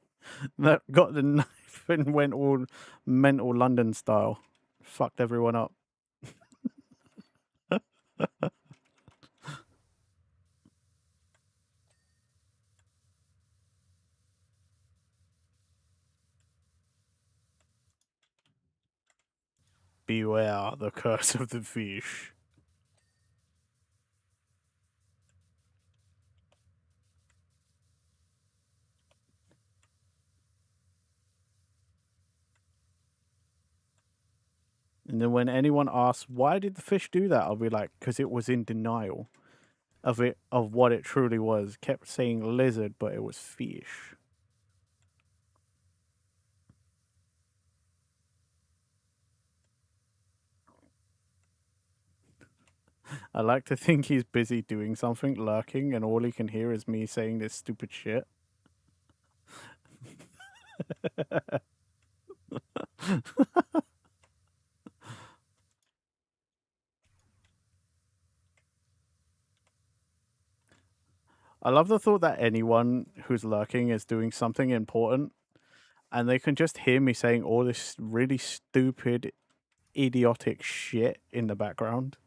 [SPEAKER 2] that got the knife and went all mental London style. Fucked everyone up. Beware the curse of the fish. And then when anyone asks, why did the fish do that? I'll be like, because it was in denial of what it truly was. Kept saying lizard, but it was fish. I like to think he's busy doing something, lurking, and all he can hear is me saying this stupid shit. I love the thought that anyone who's lurking is doing something important, and they can just hear me saying all this really stupid, idiotic shit in the background.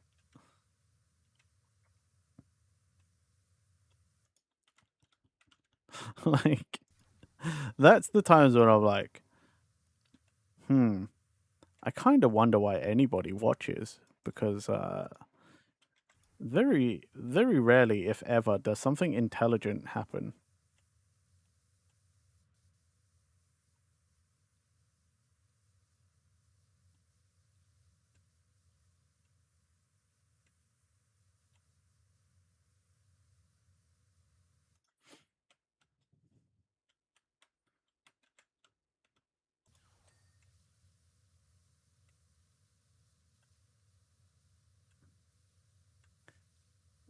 [SPEAKER 2] Like, that's the times when I'm like, I kind of wonder why anybody watches, because very, very rarely, if ever, does something intelligent happen.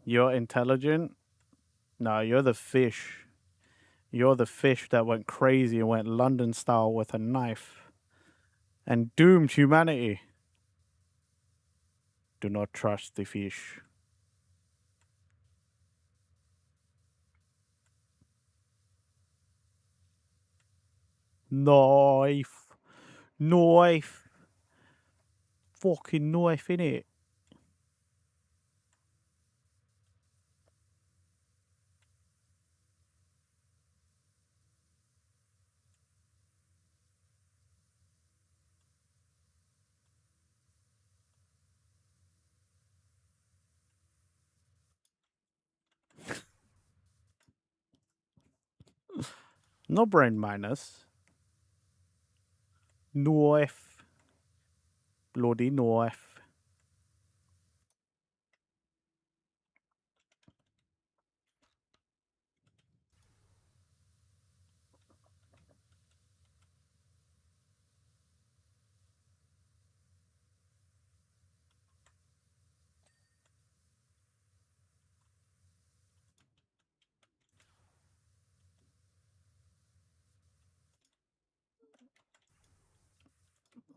[SPEAKER 2] You're intelligent? No, you're the fish. You're the fish that went crazy and went London style with a knife and doomed humanity. Do not trust the fish. Knife. Knife. Fucking knife, innit? No brain minus. Knife. Bloody knife.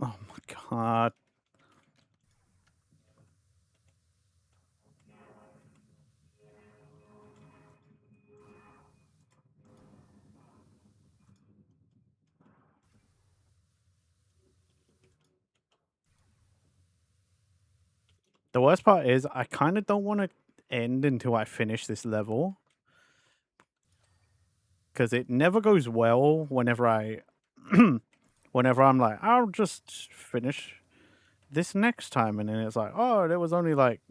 [SPEAKER 2] Oh my god. The worst part is I kind of don't want to end until I finish this level, because it never goes well whenever whenever I'm like, I'll just finish this next time, and then it's like, oh, there was only like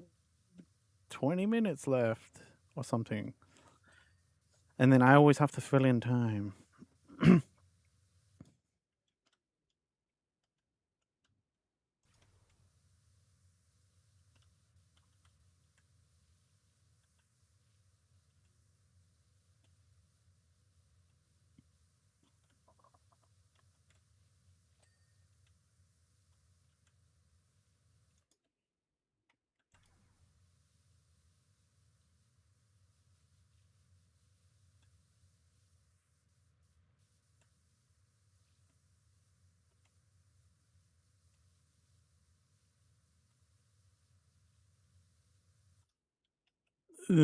[SPEAKER 2] 20 minutes left or something, and then I always have to fill in time. I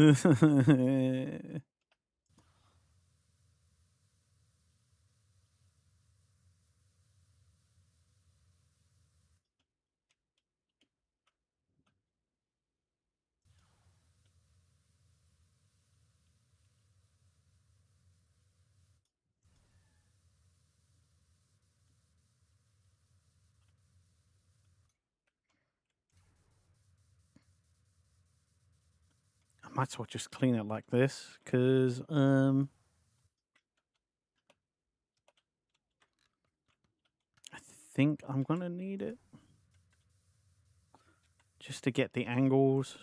[SPEAKER 2] might as well just clean it like this, because I think I'm gonna need it just to get the angles.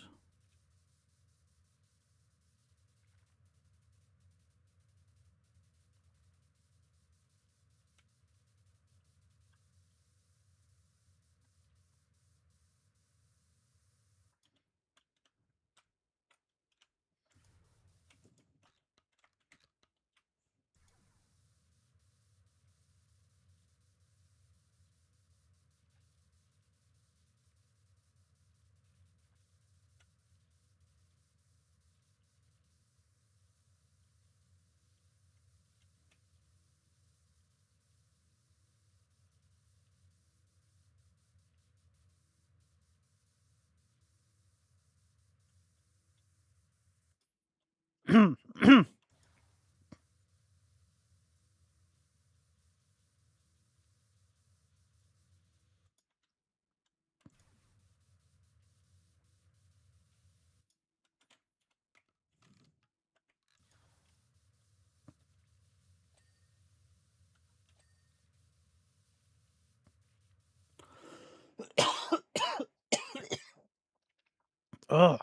[SPEAKER 2] Ugh.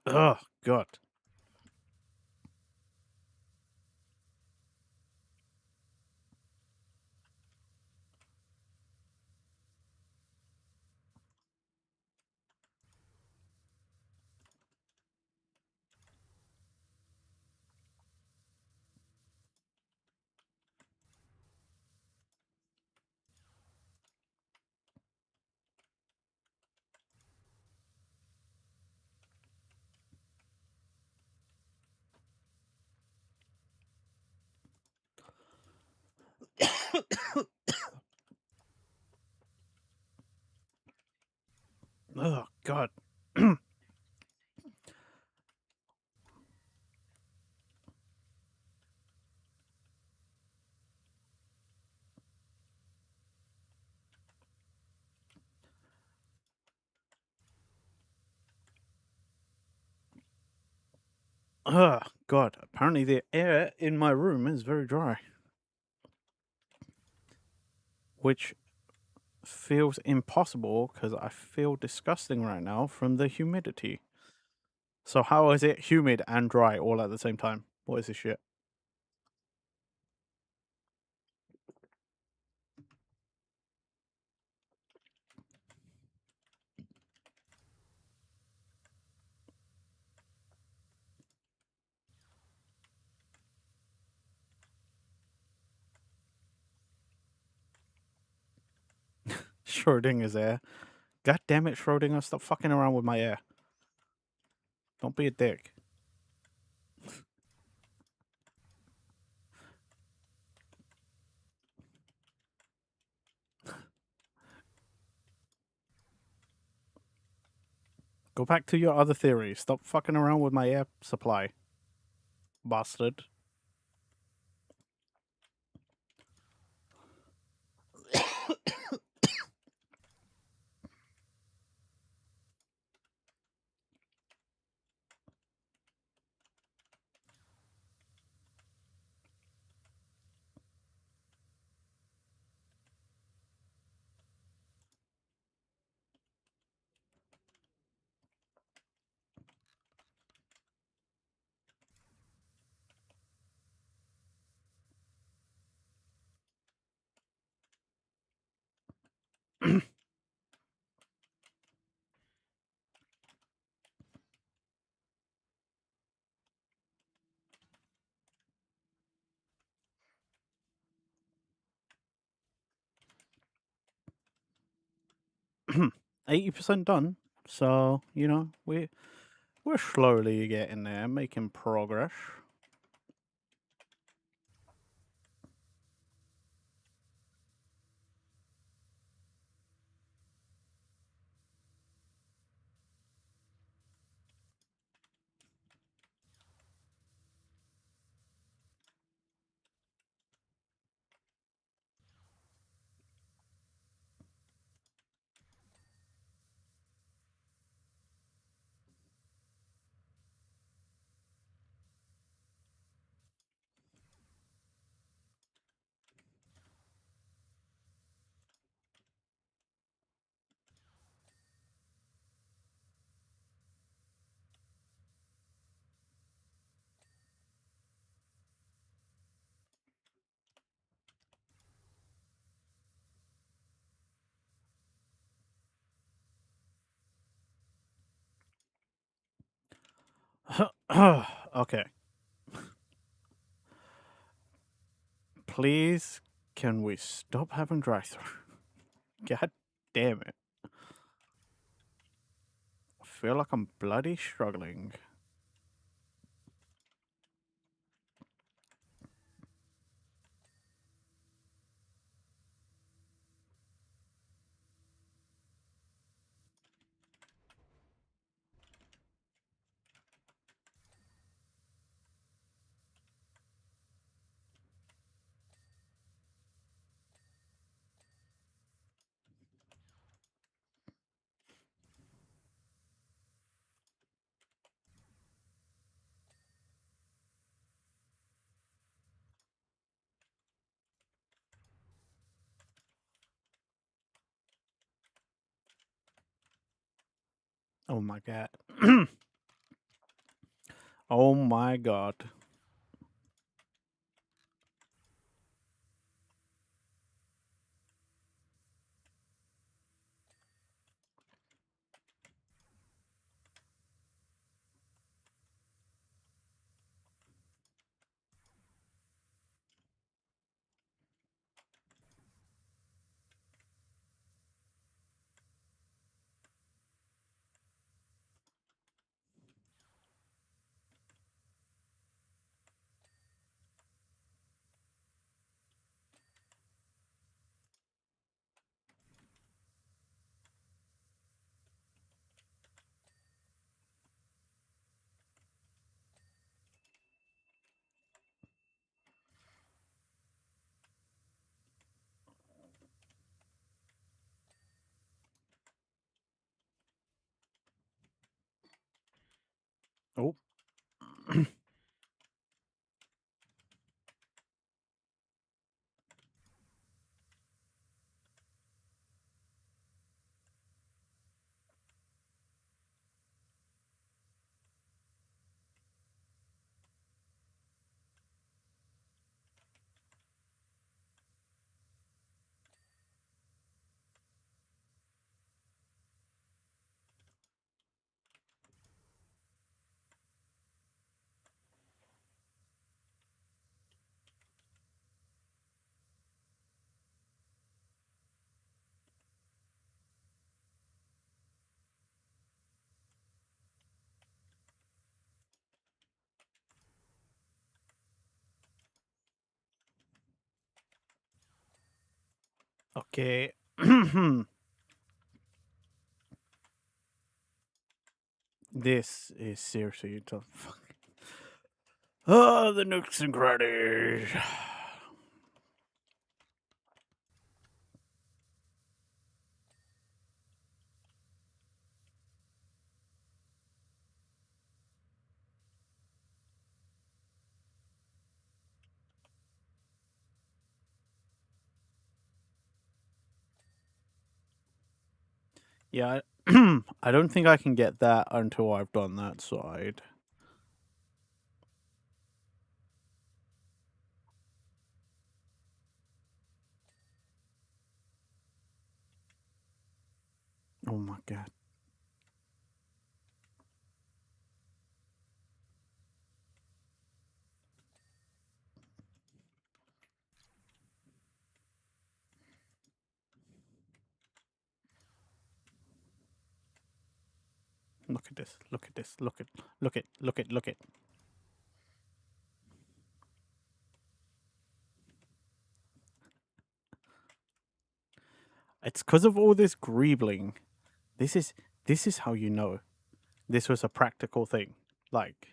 [SPEAKER 2] Oh, God. Oh, God. Oh, God. Apparently the air in my room is very dry. Which feels impossible because I feel disgusting right now from the humidity. So how is it humid and dry all at the same time? What is this shit? Schrodinger's air. God damn it, Schrodinger, stop fucking around with my air. Don't be a dick. Go back to your other theory. Stop fucking around with my air supply. Bastard. %80 done. So, you know, we're slowly getting there, making progress. Okay. Please, can we stop having drive-through? God damn it. I feel like I'm bloody struggling. Oh my god. Oh my god. Oh. Okay. This is seriously the fuck. Oh, the nooks and crannies. Yeah, I don't think I can get that until I've done that side. Oh my god. Look at this. Look at this. Look at. It's because of all this greebling. This is how you know this was a practical thing. Like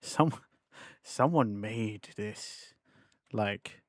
[SPEAKER 2] someone made this. Like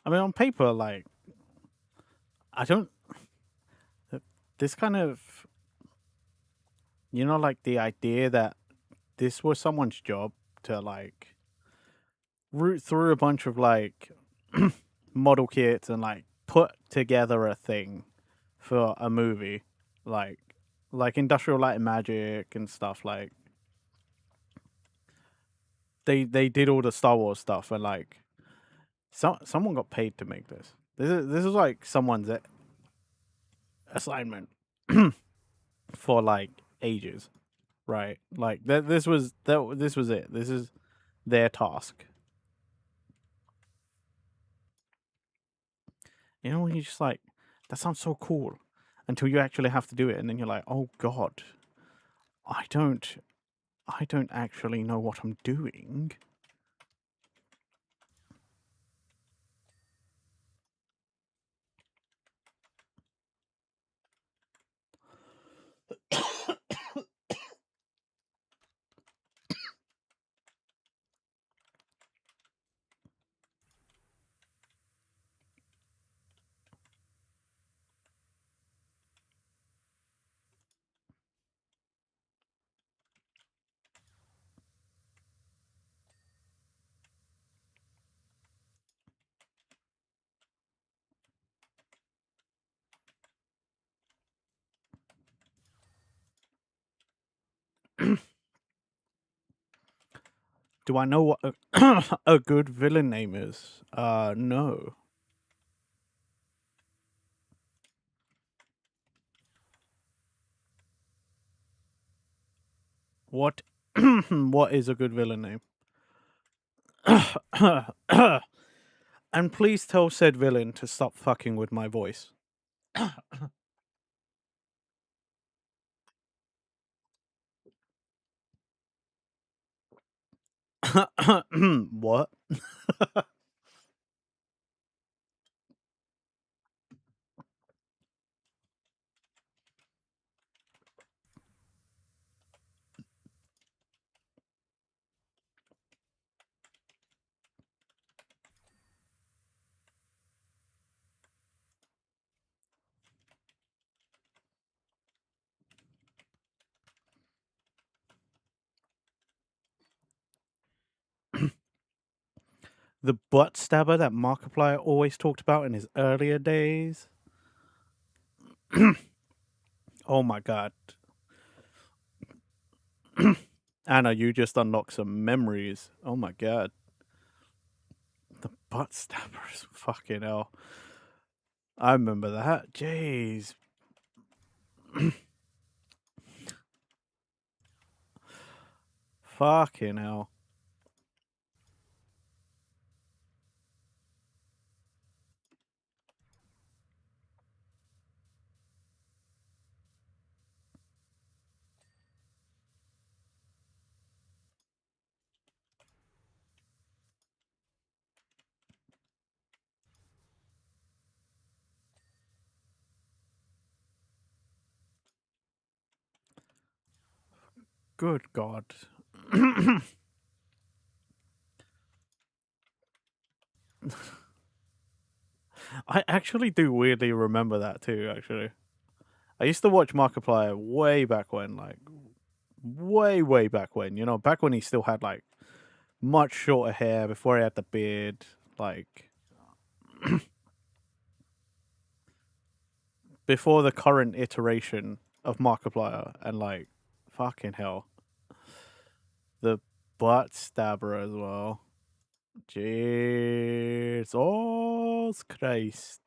[SPEAKER 2] I mean on paper, like I don't this kind of like the idea that this was someone's job to like root through a bunch of like model kits and like put together a thing for a movie like Industrial Light and Magic and stuff. Like they did all the Star Wars stuff, and like someone got paid to make this. This is like someone's assignment for like ages, right? Like this was it. This is their task. You know, when you're just like, that sounds so cool, until you actually have to do it, and then you're like, oh god, I don't actually know what I'm doing. Do I know what a good villain name is? No. What what is a good villain name? And please tell said villain to stop fucking with my voice. What? The butt stabber that Markiplier always talked about in his earlier days. Oh my god. Anna, you just unlocked some memories. Oh my god. The butt stabbers. Fucking hell. I remember that. Jeez. Fucking hell. Good god. I actually do weirdly remember that too, actually. I used to watch Markiplier way back when, like, way back when, you know, back when he still had, like, much shorter hair, before he had the beard, like, before the current iteration of Markiplier, and, like, fucking hell. The butt stabber as well. Jesus Christ.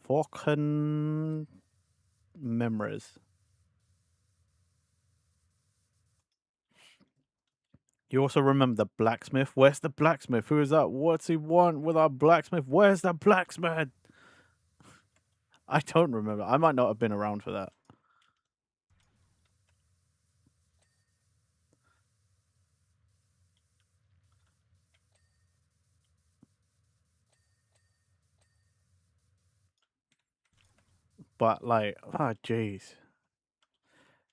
[SPEAKER 2] Fucking memories. You also remember the blacksmith? Where's the blacksmith? Who is that? What's he want with our blacksmith? Where's the blacksmith? I don't remember. I might not have been around for that. But, like, ah, jeez.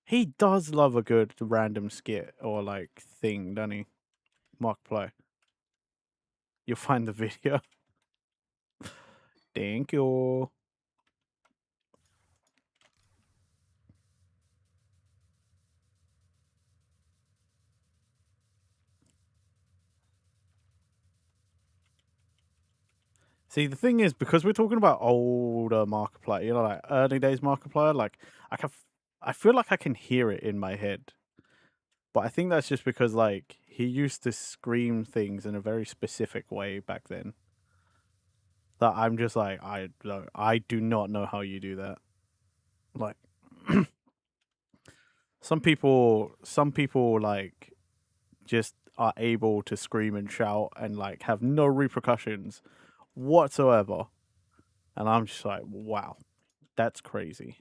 [SPEAKER 2] He does love a good random skit or, like, thing, doesn't he? Markiplier. You'll find the video. Thank you. See, the thing is, because we're talking about older Markiplier, you know, like early days Markiplier, like I feel like I can hear it in my head. But I think that's just because, like, he used to scream things in a very specific way back then. That I'm just like, I do not know how you do that. Like, some people, like, just are able to scream and shout and, like, have no repercussions whatsoever. And I'm just like, wow, that's crazy.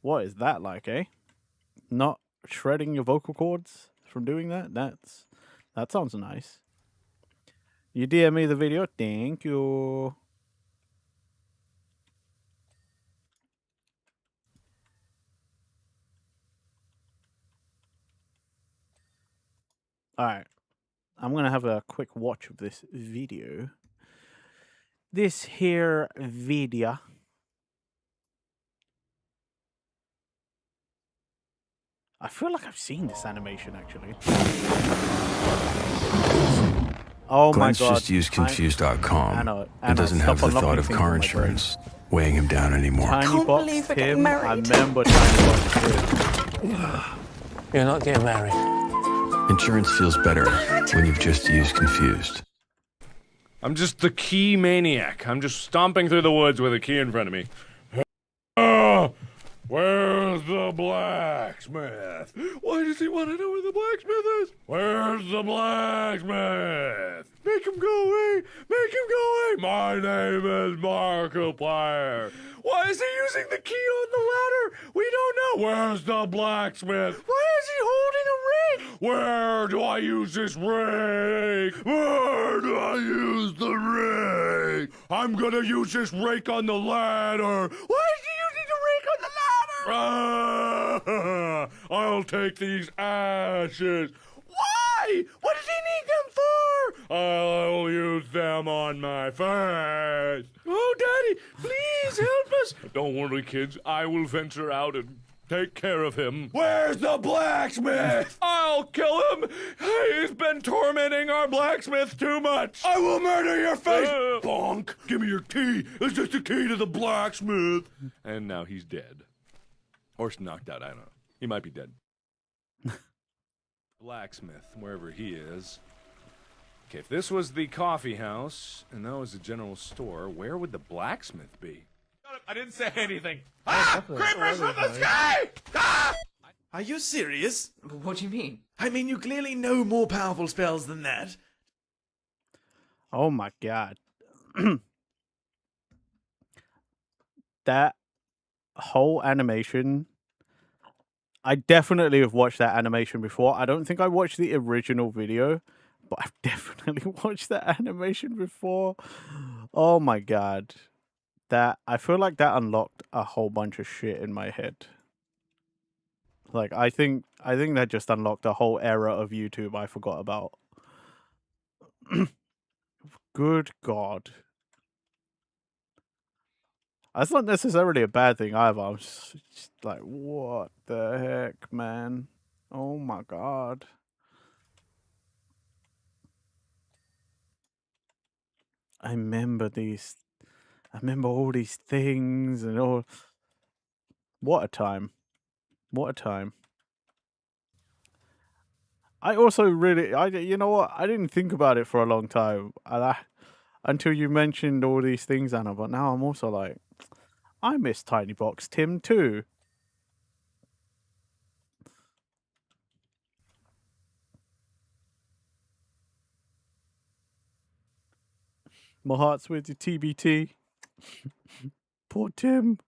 [SPEAKER 2] What is that like, eh? not shredding your vocal cords from doing that. That sounds nice. You DM me the video. Thank you. All right. I'm going to have a quick watch of this video. This here video. I feel like I've seen this animation, actually. Oh
[SPEAKER 4] Glenn's
[SPEAKER 2] my god.
[SPEAKER 4] just used confused.com
[SPEAKER 2] I know.
[SPEAKER 4] and doesn't have the thought of
[SPEAKER 2] things
[SPEAKER 4] car
[SPEAKER 2] on my brain.
[SPEAKER 4] insurance weighing him down anymore.
[SPEAKER 2] Tiny
[SPEAKER 5] Can't
[SPEAKER 2] Box
[SPEAKER 5] believe we're getting
[SPEAKER 2] Tim. I
[SPEAKER 5] married.
[SPEAKER 2] remember Tiny Box Tim.
[SPEAKER 6] You're not getting married.
[SPEAKER 4] Insurance feels better when you've just used confused.
[SPEAKER 3] I'm just the key maniac. I'm just stomping through the woods with a key in front of me. Where's the blacksmith? Why does he want to know where the blacksmith is? Where's the blacksmith? Make him go away! Make him go away! My name is Markiplier. Why is he using the key on the ladder? We don't know. Where's the blacksmith? Why is he holding a rake? Where do I use this rake? Where do I use the rake? I'm gonna use this rake on the ladder. Why is he using the rake on the ladder? I'll take these ashes. Why? What does he need them for? I'll use them on my face. Oh, Daddy, please help us. Don't worry, kids. I will venture out and take care of him. Where's the blacksmith? I'll kill him. He's been tormenting our blacksmith too much. I will murder your face. Bonk. Give me your key. It's just a key to the blacksmith. And now he's dead. Or knocked out, I don't know. He might be dead. Blacksmith, wherever he is. Okay, if this was the coffee house, and that was the general store, where would the blacksmith be? I didn't say anything. Creepers from the sky!
[SPEAKER 7] Are you serious?
[SPEAKER 5] What do you mean?
[SPEAKER 7] I mean, you clearly know more powerful spells than that.
[SPEAKER 2] Oh my god. That whole animation. I definitely have watched that animation before. I don't think I watched the original video, but I've definitely watched that animation before. Oh my god. I feel like that unlocked a whole bunch of shit in my head. Like I think that just unlocked a whole era of YouTube I forgot about. Good god. That's not necessarily a bad thing either. I'm just like, what the heck, man? Oh my god. I remember all these things and all. What a time. What a time. I also really, you know what? I didn't think about it for a long time. Until you mentioned all these things, Anna, but now I'm also like, I miss Tiny Box Tim too. My heart's with you, TBT. Poor Tim.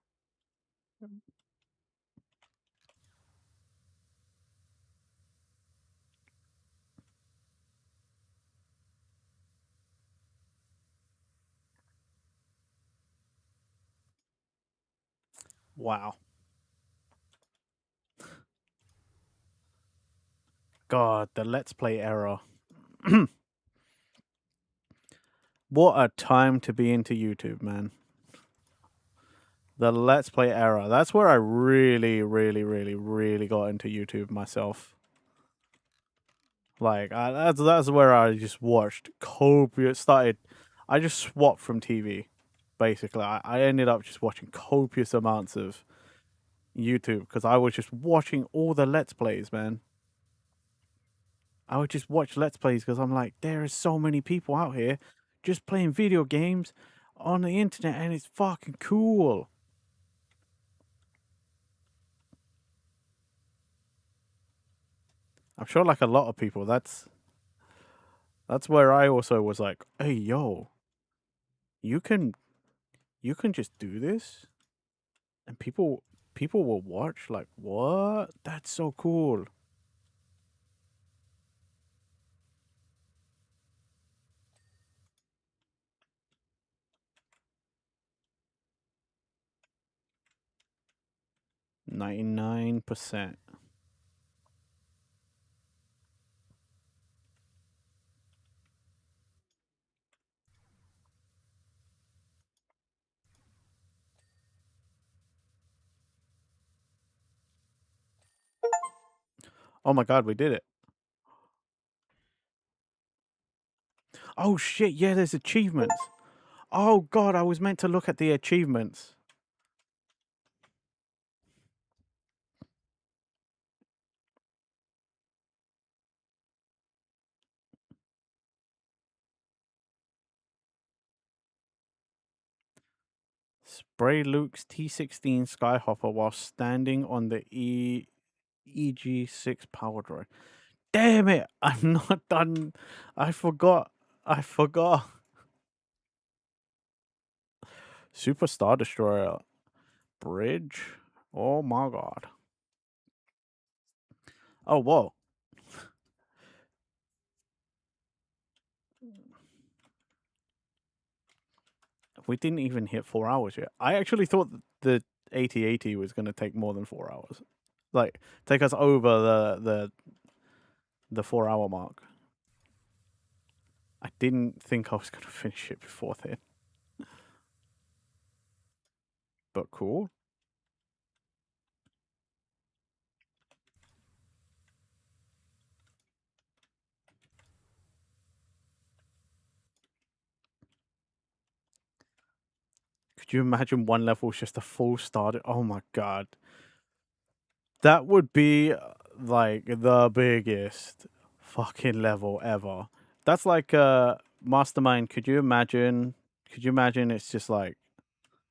[SPEAKER 2] Wow. God, the Let's Play era. What a time to be into YouTube, man. The Let's Play era. That's where I really, really, really, really got into YouTube myself. Like, that's where I just watched copious... I just swapped from TV, basically. I ended up just watching copious amounts of YouTube because I was just watching all the Let's Plays, man. I would just watch Let's Plays because I'm like, there are so many people out here just playing video games on the internet and it's fucking cool. I'm sure like a lot of people, that's where I also was like, hey, yo, you can just do this and people people will watch. Like, what? That's so cool. $99%. Oh my god, we did it. Oh shit, yeah, there's achievements. Oh god, I was meant to look at the achievements. Spray Luke's T16 Skyhopper while standing on the EG6 power droid. Damn it! I'm not done. I forgot. Super Star Destroyer bridge. Oh my god. Oh whoa. We didn't even hit 4 hours yet. I actually thought the 8080 was going to take more than 4 hours. Like take us over the 4 hour mark. I didn't think I was going to finish it before then. But cool. Could you imagine one level is just a full start? Oh my god. That would be like the biggest fucking level ever. That's like Mastermind, could you imagine it's just like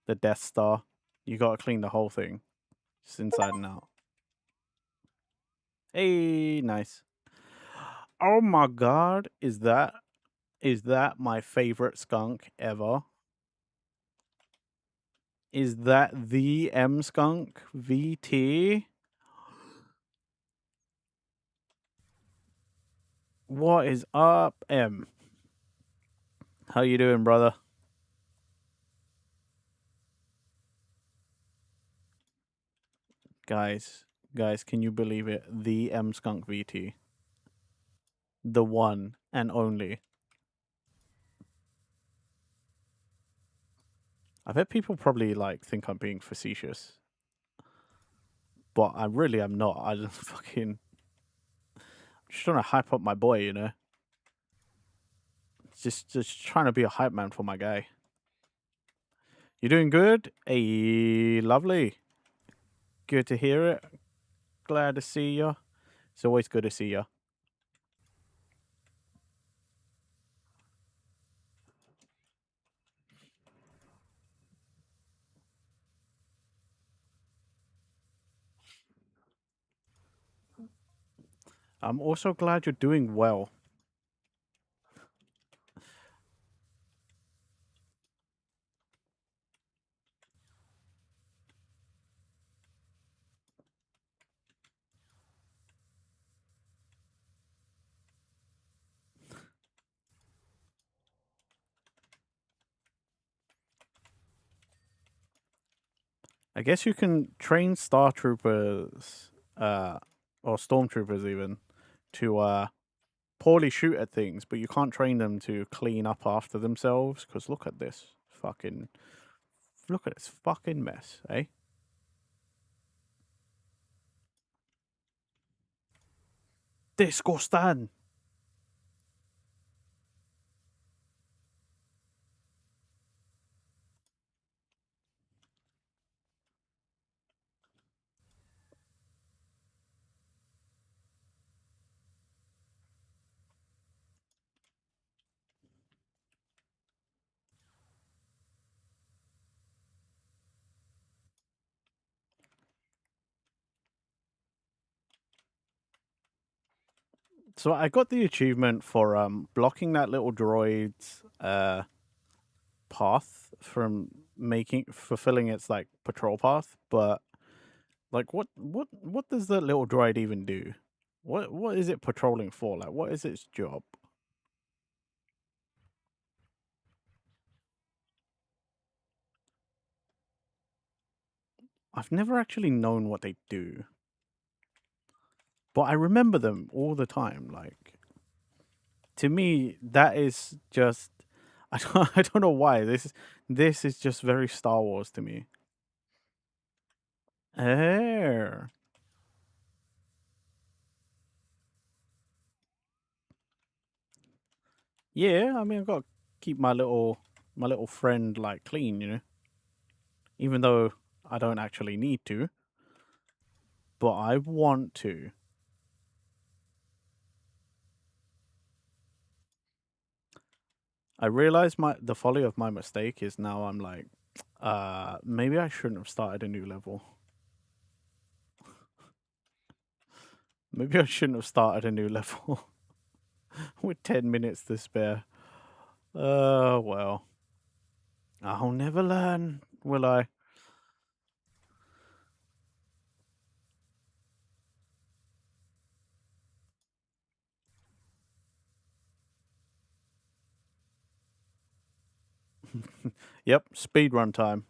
[SPEAKER 2] the Death Star? You gotta clean the whole thing. Just inside and out. Hey, nice. Oh my god, is that my favorite skunk ever? Is that the M skunk VT? What is up, M? How you doing, brother? Guys, can you believe it? The M skunk VT. The one and only. I bet people probably like think I'm being facetious. But I really am not. I just fucking just trying to hype up my boy, you know? Just trying to be a hype man for my guy. You doing good? Hey, lovely. Good to hear it. Glad to see you. It's always good to see you. I'm also glad you're doing well. I guess you can train Star Troopers, or Stormtroopers even, to poorly shoot at things, but you can't train them to clean up after themselves, because look at this fucking mess, eh? Disgusting. So I got the achievement for blocking that little droid's path from fulfilling its like patrol path, but Like, what does that little droid even do? What is it patrolling for? Like, what is its job? I've never actually known what they do. But I remember them all the time. Like, to me, that is just I don't know why. This is just very Star Wars to me. Air. Yeah, I mean I've got to keep my little friend like clean, you know. Even though I don't actually need to. But I want to. I realize the folly of my mistake is now I'm like, maybe I shouldn't have started a new level. Maybe I shouldn't have started a new level with 10 minutes to spare. Well. I'll never learn, will I? Yep, speed run time.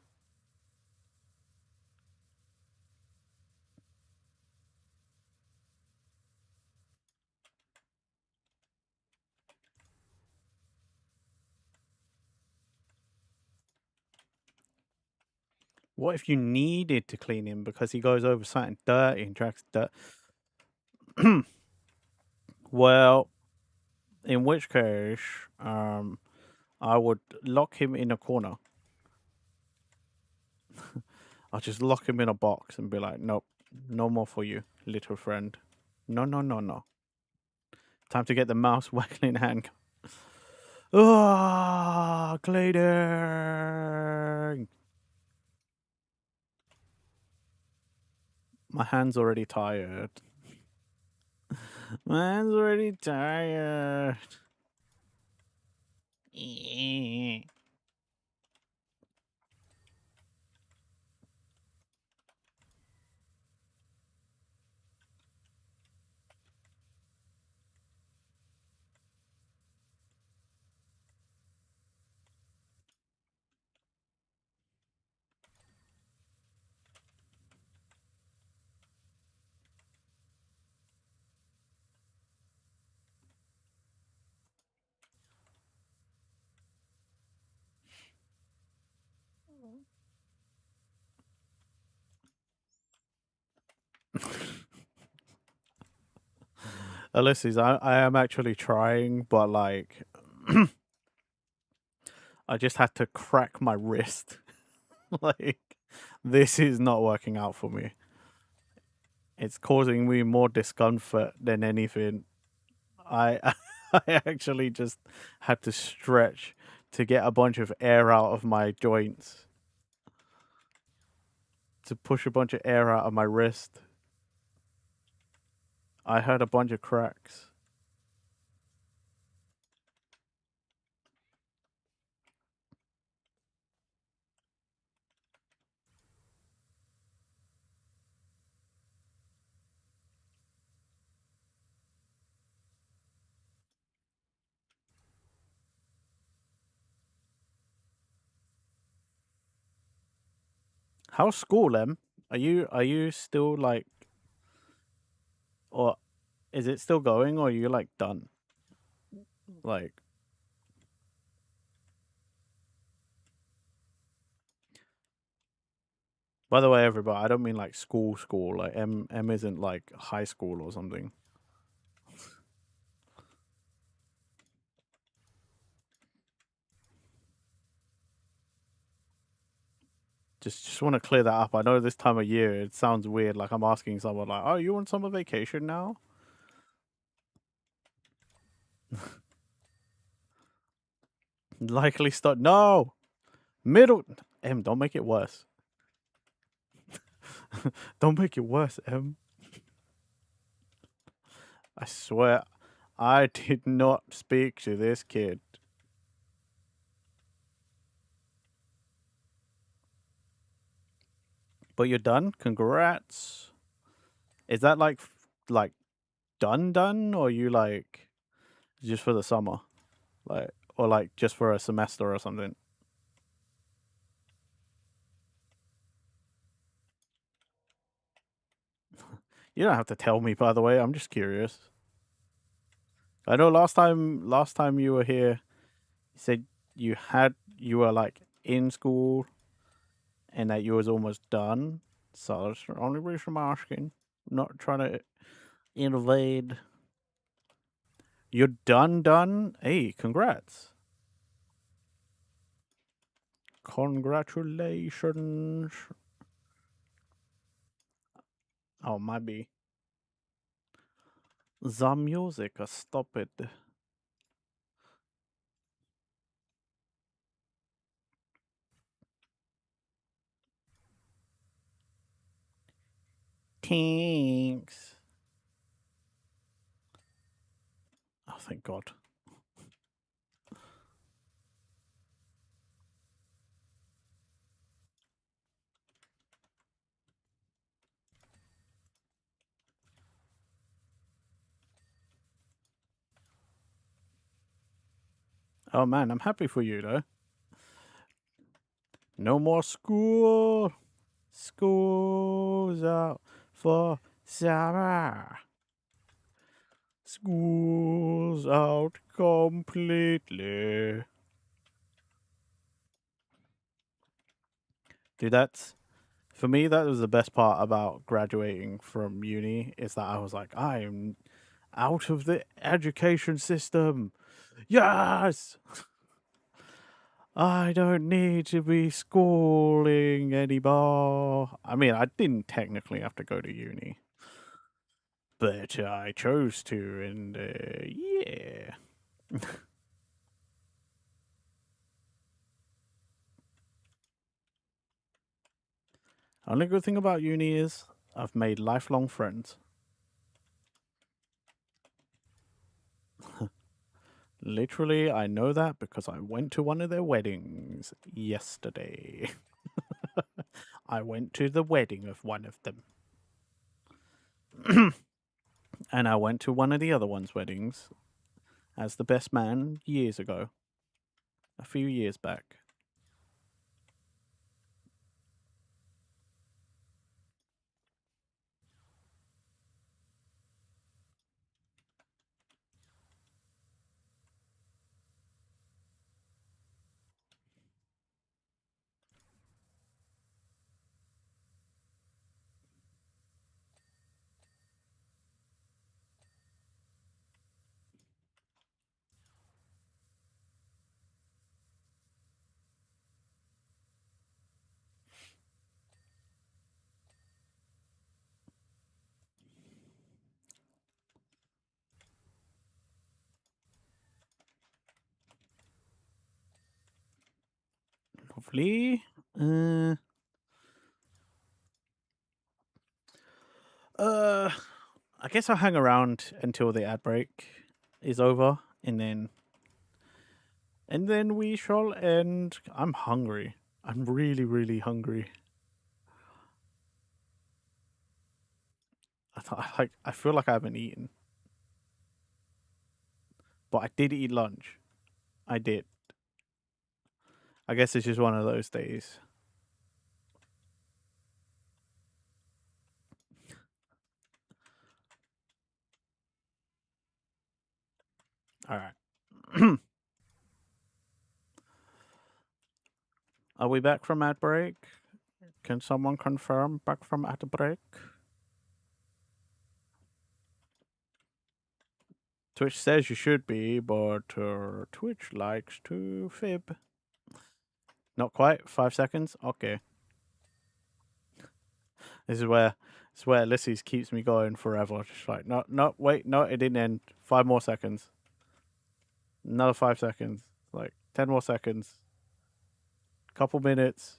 [SPEAKER 2] What if you needed to clean him because he goes over something dirty and drags dirt? Well, in which case, I would lock him in a corner. I'll just lock him in a box and be like, nope, no more for you, little friend. No, no, no, no. Time to get the mouse waggling hand. Ah, cleaning. My hand's already tired. My hand's already tired. Ulysses, I am actually trying, but like, I just had to crack my wrist. Like, this is not working out for me. It's causing me more discomfort than anything. I I actually just had to stretch to get a bunch of air out of my joints. To push a bunch of air out of my wrist. I heard a bunch of cracks. How's school, Em? Are you still like, or is it still going, or are you like done? Like, by the way, everybody, I don't mean like school. Like M isn't like high school or something. Just want to clear that up. I know this time of year it sounds weird, like I'm asking someone like, "Oh, you on summer vacation now?" Likely start. No, middle. M, don't make it worse. Don't make it worse, M. I swear, I did not speak to this kid. But you're done? Congrats. Is that like done, or you like just for the summer? Like, or like just for a semester or something? You don't have to tell me, by the way. I'm just curious. I know last time you were here, you said you were like in school and that you was almost done. So that's the only reason I'm asking. Not trying to invade. You're done? Hey, congrats. Congratulations. Oh, might be. The music, stop it. Thanks. Oh, thank God. Oh man, I'm happy for you though. No more school. School's out for summer. School's out completely. Dude, that's for me. That was the best part about graduating from uni is that I was like, I'm out of the education system. Yes, I don't need to be schooling anymore. I mean, I didn't technically have to go to uni, but I chose to, and yeah. Only good thing about uni is I've made lifelong friends. Literally, I know that because I went to one of their weddings yesterday. I went to the wedding of one of them. And I went to one of the other one's weddings as the best man years ago. A few years back. Lovely. I guess I'll hang around until the ad break is over, and then we shall end. I'm hungry. I'm really, really hungry. I feel like I haven't eaten, but I did eat lunch. I did. I guess it's just one of those days. All right. Are we back from ad break? Can someone confirm back from ad break? Twitch says you should be, but Twitch likes to fib. Not quite. 5 seconds. Okay. This is where Ulysses keeps me going forever. Just like, no, wait, no, it didn't end. 5 more seconds. Another 5 seconds. Like 10 more seconds. Couple minutes.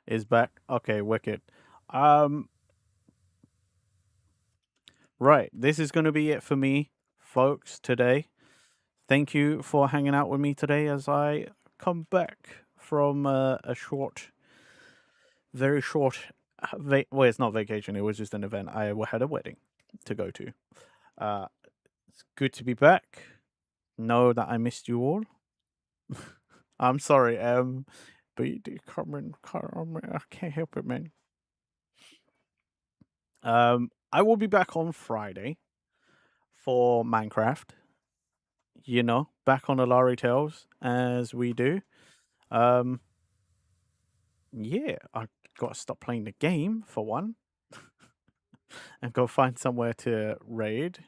[SPEAKER 2] is back. Okay, wicked. Right, this is going to be it for me, folks, today. Thank you for hanging out with me today as I come back from a very short, well, it's not vacation, it was just an event. I had a wedding to go to. It's good to be back. Know that I missed you all. I'm sorry, but you did come in, I can't help it, man. I will be back on Friday for Minecraft. You know, back on Alari Tales as we do. Yeah, I got to stop playing the game for one, and go find somewhere to raid.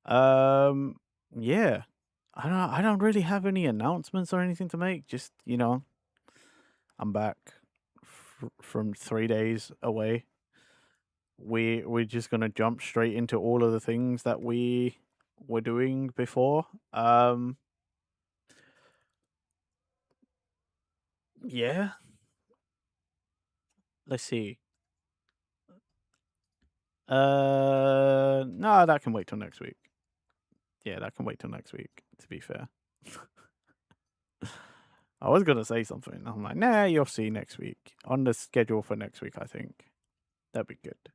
[SPEAKER 2] Yeah, I don't really have any announcements or anything to make. Just I'm back from 3 days away. We're just gonna jump straight into all of the things that we were doing before. Yeah. Let's see. No, that can wait till next week. Yeah, that can wait till next week, to be fair. I was gonna say something. I'm like, nah, you'll see next week. On the schedule for next week, I think. That'd be good.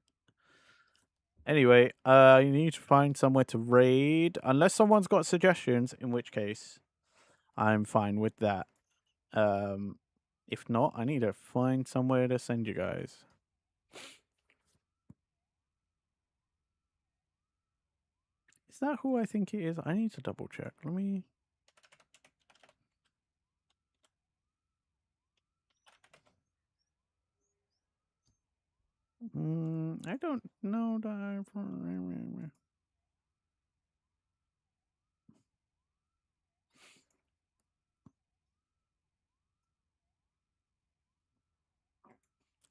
[SPEAKER 2] Anyway, you need to find somewhere to raid. Unless someone's got suggestions, in which case I'm fine with that. If not, I need to find somewhere to send you guys. Is that who I think it is? I need to double check. Let me... I don't know that I've...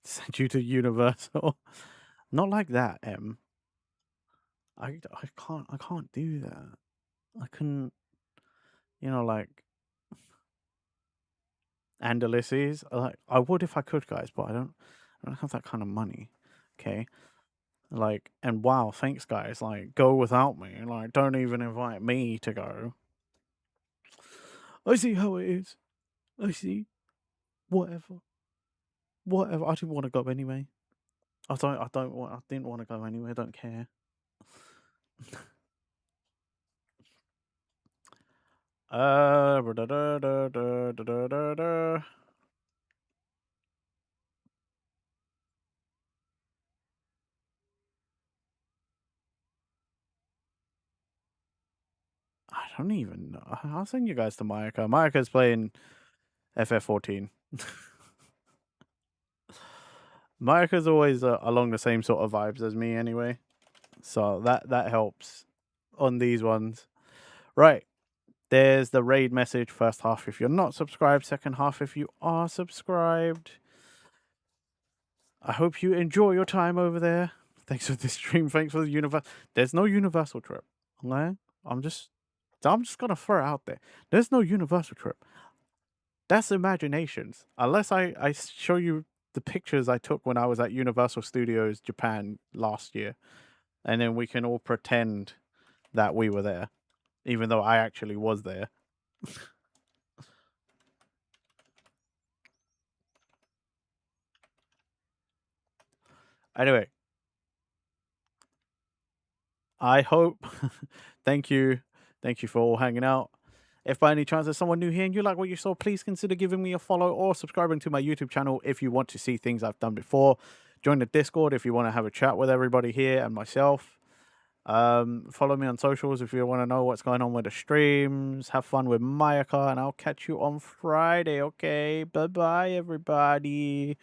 [SPEAKER 2] Send you to Universal. Not like that, Em. I can't do that. I couldn't, like and Ulysses. Like I would if I could, guys, but I don't have that kind of money. Okay. Like, and wow, thanks guys. Like, go without me. Like, don't even invite me to go. I see how it is. I see. Whatever. I didn't want to go anyway. I didn't want to go anyway. I don't care. I don't even know. I'll send you guys to Mayaka. Mayaka's playing FF14. Mayaka's always along the same sort of vibes as me anyway. So that helps on these ones. Right. There's the raid message. First half if you're not subscribed. Second half if you are subscribed. I hope you enjoy your time over there. Thanks for the stream. Thanks for the universal. There's no universal trip. Okay? I'm just gonna throw it out there. There's no universal trip. That's imaginations. Unless I show you the pictures I took when I was at Universal Studios Japan last year. And then we can all pretend that we were there. Even though I actually was there. Anyway. I hope. Thank you for all hanging out. If by any chance there's someone new here and you like what you saw, please consider giving me a follow or subscribing to my YouTube channel if you want to see things I've done before. Join the Discord if you want to have a chat with everybody here and myself. Follow me on socials if you want to know what's going on with the streams. Have fun with Mayaka, and I'll catch you on Friday, okay? Bye-bye, everybody.